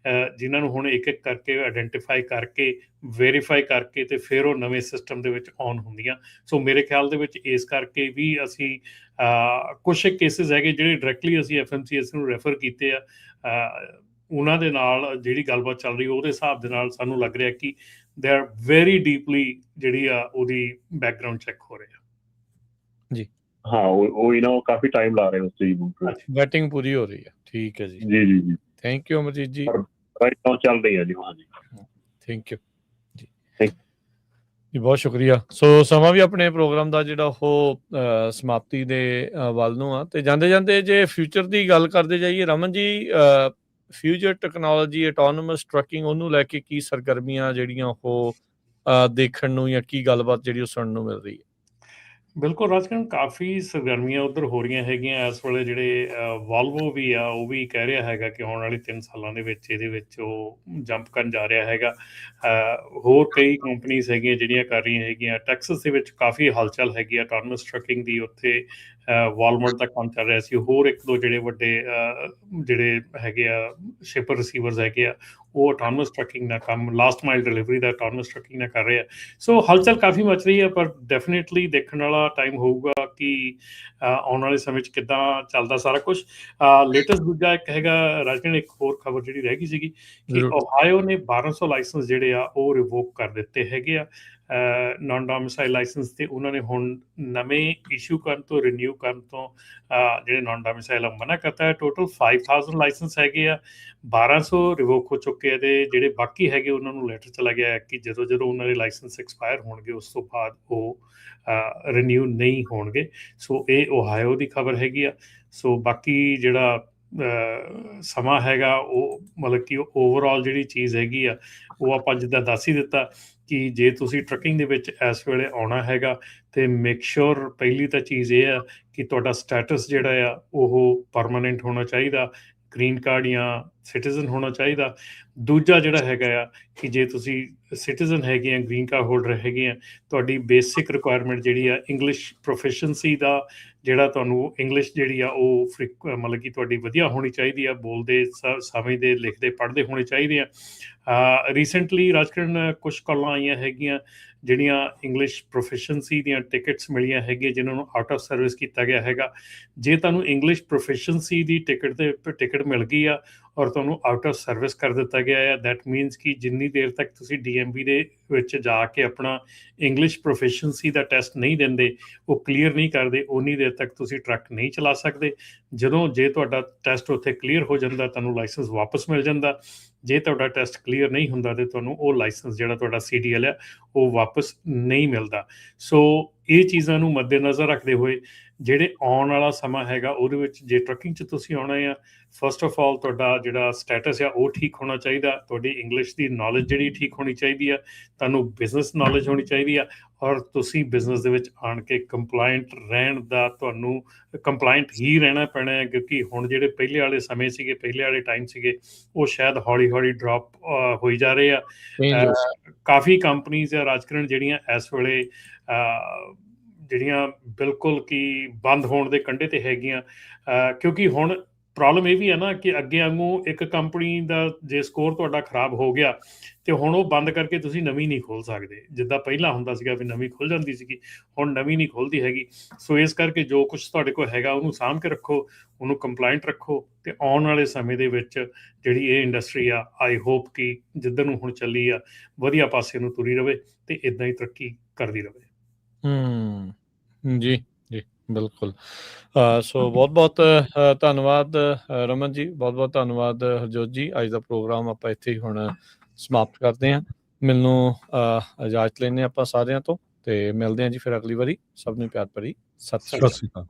ਜਿਨ੍ਹਾਂ ਨੂੰ ਹੁਣ ਇੱਕ ਇੱਕ ਕਰਕੇ ਆਇਡੈਂਟੀਫਾਈ ਕਰਕੇ ਵੈਰੀਫਾਈ ਕਰਕੇ ਤੇ ਫਿਰ ਉਹ ਨਵੇਂ ਸਿਸਟਮ ਦੇ ਵਿੱਚ ਆਨ ਹੁੰਦੀਆਂ। ਸੋ ਮੇਰੇ ਖਿਆਲ ਦੇ ਵਿੱਚ ਇਸ ਕਰਕੇ ਵੀ ਅਸੀਂ ਕੁਛ ਕੇਸਿਸ ਹੈਗੇ ਜਿਹੜੇ ਡਾਇਰੈਕਟਲੀ ਅਸੀਂ FMCS ਨੂੰ ਰੈਫਰ ਕੀਤੇ ਆ, ਉਹਨਾਂ ਦੇ ਨਾਲ ਜਿਹੜੀ ਗੱਲਬਾਤ ਚੱਲ ਰਹੀ ਉਹਦੇ ਹਿਸਾਬ ਦੇ ਨਾਲ ਸਾਨੂੰ ਲੱਗ ਰਿਹਾ ਕਿ ਦੇ ਆਰ ਵੈਰੀ ਡੀਪਲੀ ਜਿਹੜੀ ਆ ਉਹਦੀ ਬੈਕਗਰਾਊਂਡ ਚੈੱਕ ਹੋ ਰਿਹਾ ਜੀ। ਹਾਂ ਉਹ ਇਹਨਾਂ ਨੂੰ ਕਾਫੀ ਟਾਈਮ ਲਾ ਰਹੇ ਉਸ ਚੀਜ਼ ਨੂੰ, ਵੈਟਿੰਗ ਪੂਰੀ ਹੋ ਰਹੀ ਹੈ। ਠੀਕ ਹੈ ਜੀ, ਜੀ ਜੀ ਜੀ, ਥੈਂਕ ਯੂ ਅਮਰਜੀਤ ਜੀ। ਰਾਈਟ ਨਾਓ ਚੱਲ ਰਹੀ ਹੈ ਜੀ। ਹਾਂ ਜੀ, ਥੈਂਕ ਯੂ ਜੀ, ਬਹੁਤ ਸ਼ੁਕਰੀਆ। ਸੋ ਸਮਾਂ ਵੀ ਆਪਣੇ ਪ੍ਰੋਗਰਾਮ ਦਾ ਜਿਹੜਾ ਉਹ ਸਮਾਪਤੀ ਦੇ ਵੱਲ ਨੂੰ ਆ, ਤੇ ਜਾਂਦੇ ਜਾਂਦੇ ਜੇ ਫਿਊਚਰ ਦੀ ਗੱਲ ਕਰਦੇ ਜਾਈਏ Raman ji, future technology, autonomous trucking, ਉਹਨੂੰ ਲੈ ਕੇ ਕੀ ਸਰਗਰਮੀਆਂ ਜਿਹੜੀਆਂ ਉਹ ਦੇਖਣ ਨੂੰ ਜਾਂ ਕੀ ਗੱਲਬਾਤ ਜਿਹੜੀ ਉਹ ਸੁਣਨ ਨੂੰ ਮਿਲ ਰਹੀ ਹੈ? ਬਿਲਕੁਲ ਰਾਜਕਰਨ, ਕਾਫੀ ਸਰਗਰਮੀਆਂ ਉੱਧਰ ਹੋ ਰਹੀਆਂ ਹੈਗੀਆਂ ਇਸ ਵੇਲੇ। ਜਿਹੜੇ ਵਾਲਵੋ ਵੀ ਆ, ਉਹ ਵੀ ਕਹਿ ਰਿਹਾ ਹੈਗਾ ਕਿ ਆਉਣ ਵਾਲੇ 3 ਸਾਲਾਂ ਦੇ ਵਿੱਚ ਇਹਦੇ ਵਿੱਚ ਉਹ ਜੰਪ ਕਰਨ ਜਾ ਰਿਹਾ ਹੈਗਾ। ਹੋਰ ਕਈ ਕੰਪਨੀਜ਼ ਹੈਗੀਆਂ ਜਿਹੜੀਆਂ ਕਰ ਰਹੀਆਂ ਹੈਗੀਆਂ। ਟੈਕਸਸ ਦੇ ਵਿੱਚ ਕਾਫੀ ਹਲਚਲ ਹੈਗੀ ਆ ਆਟੋਨਮਸ ਟਰੱਕਿੰਗ ਦੀ, ਉੱਥੇ ਵਾਲਮਾਰਟ ਦਾ ਕੰਮ ਚੱਲ ਰਿਹਾ ਸੀ। ਹੋਰ 1-2 ਜਿਹੜੇ ਵੱਡੇ ਜਿਹੜੇ ਹੈਗੇ ਆ ਸ਼ਿਪਰ ਰਿਸੀਵਰਸ ਹੈਗੇ ਆ, ਉਹ ਆਟੋਨਮਸ ਟਰੱਕਿੰਗ ਦਾ ਕੰਮ, ਲਾਸਟ ਮਾਈਲ ਡਿਲੀਵਰੀ ਦਾ ਆਟੋਨਮਸ ਟਰੱਕਿੰਗ ਨਾਲ ਕਰ ਰਹੇ ਆ। ਸੋ ਹਲਚਲ ਕਾਫੀ ਮਚ ਰਹੀ ਹੈ, ਪਰ ਡੈਫੀਨੇਟਲੀ ਦੇਖਣ ਵਾਲਾ ਟਾਈਮ ਹੋਊਗਾ ਕਿ ਆਉਣ ਵਾਲੇ ਸਮੇਂ 'ਚ ਕਿੱਦਾਂ ਚੱਲਦਾ ਸਾਰਾ ਕੁਛ। ਲੇਟੈਸਟ ਦੂਜਾ ਇੱਕ ਹੈਗਾ ਰਾਜਕਰਨ, ਇੱਕ ਹੋਰ ਖਬਰ ਜਿਹੜੀ ਰਹਿ ਗਈ ਸੀਗੀ ਕਿ ਓਹਾਇਓ ਨੇ 1200 ਲਾਇਸੈਂਸ ਜਿਹੜੇ ਆ ਉਹ ਰਿਵੋਕ ਕਰ ਦਿੱਤੇ ਹੈਗੇ ਆ, ਨਾਨ ਡੋਮਿਸਾਈਲ ਲਾਇਸੈਂਸ, ਤੇ ਉਹਨਾਂ ਨੇ ਹੁਣ ਨਵੇਂ ਇਸ਼ੂ ਕਰਨ ਤੋਂ, ਰੀਨਿਊ ਕਰਨ ਤੋਂ ਜਿਹੜੇ ਨਾਨ ਡੋਮਿਸਾਈਲ ਆ ਮਨਾ ਕਰਤਾ ਹੈ। ਟੋਟਲ 5000 ਲਾਇਸੈਂਸ ਹੈਗੇ ਆ, 1200 ਰਿਵੋਕ ਹੋ ਚੁੱਕੇ ਆ, ਤੇ ਜਿਹੜੇ ਬਾਕੀ ਹੈਗੇ ਉਹਨਾਂ ਨੂੰ ਲੈਟਰ ਚਲਾ ਗਿਆ ਕਿ ਜਦੋਂ ਉਹਨਾਂ ਦੇ ਲਾਇਸੈਂਸ ਐਕਸਪਾਇਰ ਹੋਣਗੇ ਉਸ ਤੋਂ ਬਾਅਦ ਉਹ ਰੀਨਿਊ ਨਹੀਂ ਹੋਣਗੇ। ਸੋ ਇਹ ਓਹਾਇਓ ਦੀ ਖਬਰ ਹੈਗੀ ਆ। ਸੋ ਬਾਕੀ ਜਿਹੜਾ ਸਮਾਂ ਹੈਗਾ ਉਹ ਮਤਲਬ ਕਿ ਓਵਰਆਲ ਜਿਹੜੀ ਚੀਜ਼ ਹੈਗੀ ਆ ਉਹ ਆਪਾਂ ਜਿੱਦਾਂ ਦੱਸ ਹੀ ਦਿੱਤਾ ਕਿ ਜੇ ਤੁਸੀਂ ਟਰੱਕਿੰਗ ਦੇ ਵਿੱਚ ਇਸ ਵੇਲੇ ਆਉਣਾ ਹੈਗਾ ਤੇ ਮੇਕ ਸ਼ੋਰ ਪਹਿਲੀ ਤਾਂ ਚੀਜ਼ ਇਹ ਆ ਕਿ ਤੁਹਾਡਾ ਸਟੇਟਸ ਜਿਹੜਾ ਆ ਉਹ ਪਰਮਾਨੈਂਟ ਹੋਣਾ ਚਾਹੀਦਾ, ਗ੍ਰੀਨ ਕਾਰਡ ਜਾਂ ਸਿਟੀਜ਼ਨ ਹੋਣਾ ਚਾਹੀਦਾ। ਦੂਜਾ ਜਿਹੜਾ ਹੈਗਾ ਆ ਕਿ ਜੇ ਤੁਸੀਂ ਸਿਟੀਜ਼ਨ ਹੈਗੇ ਆ, ਗ੍ਰੀਨ ਕਾਰਡ ਹੋਲਡਰ ਹੈਗੇ ਆ, ਤੁਹਾਡੀ ਬੇਸਿਕ ਰਿਕੁਆਇਰਮੈਂਟ ਜਿਹੜੀ ਆ ਇੰਗਲਿਸ਼ ਪ੍ਰੋਫੀਸ਼ੀਐਂਸੀ ਦਾ, ਜਿਹੜਾ ਤੁਹਾਨੂੰ ਇੰਗਲਿਸ਼ ਜਿਹੜੀ ਆ ਉਹ ਮਤਲਬ ਕਿ ਤੁਹਾਡੀ ਵਧੀਆ ਹੋਣੀ ਚਾਹੀਦੀ ਆ, ਬੋਲਦੇ ਸਮਝਦੇ ਲਿਖਦੇ ਪੜ੍ਹਦੇ ਹੋਣੇ ਚਾਹੀਦੇ ਆ। ਰੀਸੈਂਟਲੀ ਰਾਜਕਰਨ ਕੁਛ ਕਾਲਾਂ ਆਈਆਂ ਹੈਗੀਆਂ ਜਿਹੜੀਆਂ ਇੰਗਲਿਸ਼ ਪ੍ਰੋਫੀਸ਼ੀਐਂਸੀ ਦੀਆਂ ਟਿਕਟਸ ਮਿਲੀਆਂ ਹੈਗੀਆਂ ਜਿਨ੍ਹਾਂ ਨੂੰ ਆਊਟ ਆਫ ਸਰਵਿਸ ਕੀਤਾ ਗਿਆ ਹੈਗਾ। ਜੇ ਤੁਹਾਨੂੰ ਇੰਗਲਿਸ਼ ਪ੍ਰੋਫੀਸ਼ੀਐਂਸੀ ਦੀ ਟਿਕਟ ਮਿਲ ਗਈ ਆ ਔਰ ਤੁਹਾਨੂੰ ਆਊਟ ਆਫ ਸਰਵਿਸ ਕਰ ਦਿੱਤਾ ਗਿਆ ਹੈ, ਦੈਟ ਮੀਨਸ ਕਿ ਜਿੰਨੀ ਦੇਰ ਤੱਕ ਤੁਸੀਂ DMV ਦੇ ਵਿੱਚ ਜਾ ਕੇ ਆਪਣਾ ਇੰਗਲਿਸ਼ ਪ੍ਰੋਫੀਸ਼ੀਐਂਸੀ ਦਾ ਟੈਸਟ ਨਹੀਂ ਦਿੰਦੇ, ਉਹ ਕਲੀਅਰ ਨਹੀਂ ਕਰਦੇ, ਉਨੀ ਦੇਰ ਤੱਕ ਤੁਸੀਂ ਟਰੱਕ ਨਹੀਂ ਚਲਾ ਸਕਦੇ। ਜੇ ਤੁਹਾਡਾ ਟੈਸਟ ਉੱਥੇ ਕਲੀਅਰ ਹੋ ਜਾਂਦਾ ਤੁਹਾਨੂੰ ਲਾਇਸੈਂਸ ਵਾਪਸ ਮਿਲ ਜਾਂਦਾ। ਜੇ ਤੁਹਾਡਾ ਟੈਸਟ ਕਲੀਅਰ ਨਹੀਂ ਹੁੰਦਾ ਤੇ ਤੁਹਾਨੂੰ ਉਹ ਲਾਇਸੈਂਸ ਜਿਹੜਾ ਤੁਹਾਡਾ CDL ਆ ਉਹ ਵਾਪਸ ਨਹੀਂ ਮਿਲਦਾ। ਸੋ ਇਹ ਚੀਜ਼ਾਂ ਨੂੰ ਮੱਦੇਨਜ਼ਰ ਰੱਖਦੇ ਹੋਏ ਜਿਹੜੇ ਆਉਣ ਵਾਲਾ ਸਮਾਂ ਹੈਗਾ ਉਹਦੇ ਵਿੱਚ ਜੇ ਟਰੱਕਿੰਗ 'ਚ ਤੁਸੀਂ ਆਉਣਾ ਆ, ਫਸਟ ਆਫ ਆਲ ਤੁਹਾਡਾ ਜਿਹੜਾ ਸਟੇਟਸ ਆ ਉਹ ਠੀਕ ਹੋਣਾ ਚਾਹੀਦਾ, ਤੁਹਾਡੀ ਇੰਗਲਿਸ਼ ਦੀ ਨੌਲੇਜ ਜਿਹੜੀ ਠੀਕ ਹੋਣੀ ਚਾਹੀਦੀ ਆ, ਤੁਹਾਨੂੰ ਬਿਜ਼ਨਸ ਨੌਲੇਜ ਹੋਣੀ ਚਾਹੀਦੀ ਆ, ਔਰ ਤੁਸੀਂ ਬਿਜ਼ਨਸ ਦੇ ਵਿੱਚ ਆਣ ਕੇ ਕੰਪਲਾਇੰਟ ਰਹਿਣ ਦਾ ਤੁਹਾਨੂੰ ਕੰਪਲਾਇੰਟ ਹੀ ਰਹਿਣਾ ਪੈਣਾ ਹੈ। ਕਿਉਂਕਿ ਹੁਣ ਜਿਹੜੇ ਪਹਿਲੇ ਵਾਲੇ ਸਮੇਂ ਸੀਗੇ, ਪਹਿਲੇ ਵਾਲੇ ਟਾਈਮ ਸੀਗੇ, ਉਹ ਸ਼ਾਇਦ ਹੌਲੀ ਹੌਲੀ ਡ੍ਰੌਪ ਹੋਈ ਜਾ ਰਹੇ ਆ। ਕਾਫੀ ਕੰਪਨੀਜ਼ ਆ ਰਾਜਕਰਨ ਜਿਹੜੀਆਂ ਇਸ ਵੇਲੇ ਜਿਹੜੀਆਂ ਬਿਲਕੁਲ ਕਿ ਬੰਦ ਹੋਣ ਦੇ ਕੰਢੇ 'ਤੇ ਹੈਗੀਆਂ, ਕਿਉਂਕਿ ਹੁਣ ਪ੍ਰੋਬਲਮ ਇਹ ਵੀ ਹੈ ਨਾ ਕਿ ਅੱਗੇ ਵਾਂਗੂ ਇੱਕ ਕੰਪਨੀ ਦਾ ਜੇ ਸਕੋਰ ਤੁਹਾਡਾ ਖਰਾਬ ਹੋ ਗਿਆ ਤੇ ਹੁਣ ਉਹ ਬੰਦ ਕਰਕੇ ਤੁਸੀਂ ਨਵੀਂ ਨਹੀਂ ਖੋਲ੍ਹ ਸਕਦੇ। ਜਿੱਦਾਂ ਪਹਿਲਾਂ ਹੁੰਦਾ ਸੀਗਾ ਵੀ ਨਵੀਂ ਖੁੱਲ੍ਹ ਜਾਂਦੀ ਸੀਗੀ, ਹੁਣ ਨਵੀਂ ਨਹੀਂ ਖੁੱਲ੍ਹਦੀ ਹੈਗੀ। ਸੋ ਇਸ ਕਰਕੇ ਜੋ ਕੁਛ ਤੁਹਾਡੇ ਕੋਲ ਹੈਗਾ ਉਹਨੂੰ ਸਾਂਭ ਕੇ ਰੱਖੋ, ਉਹਨੂੰ ਕੰਪਲਾਇੰਟ ਰੱਖੋ, ਤੇ ਆਉਣ ਵਾਲੇ ਸਮੇਂ ਦੇ ਵਿੱਚ ਜਿਹੜੀ ਇਹ ਇੰਡਸਟਰੀ ਆ, ਆਈ ਹੋਪ ਕਿ ਜਿੱਧਰ ਨੂੰ ਹੁਣ ਚੱਲੀ ਆ ਵਧੀਆ ਪਾਸੇ ਨੂੰ ਤੁਰੀ ਰਵੇ ਤੇ ਇੱਦਾਂ ਹੀ ਤਰੱਕੀ ਕਰਦੀ ਰਵੇ। ਜੀ ਜੀ ਬਿਲਕੁਲ। ਸੋ ਬਹੁਤ ਬਹੁਤ ਧੰਨਵਾਦ ਰਮਨ ਜੀ, ਬਹੁਤ ਬਹੁਤ ਧੰਨਵਾਦ ਹਰਜੋਤ ਜੀ। ਅੱਜ ਦਾ ਪ੍ਰੋਗਰਾਮ ਆਪਾਂ ਇੱਥੇ ਹੀ ਹੁਣ ਸਮਾਪਤ ਕਰਦੇ ਹਾਂ। ਮੈਨੂੰ ਇਜਾਜ਼ਤ ਲੈਂਦੇ ਆਪਾਂ ਸਾਰਿਆਂ ਤੋਂ, ਤੇ ਮਿਲਦੇ ਹਾਂ ਜੀ ਫਿਰ ਅਗਲੀ ਵਾਰੀ। ਸਭ ਨੂੰ ਪਿਆਰ ਭਰੀ ਸਤਿ ਸ਼੍ਰੀ ਅਕਾਲ।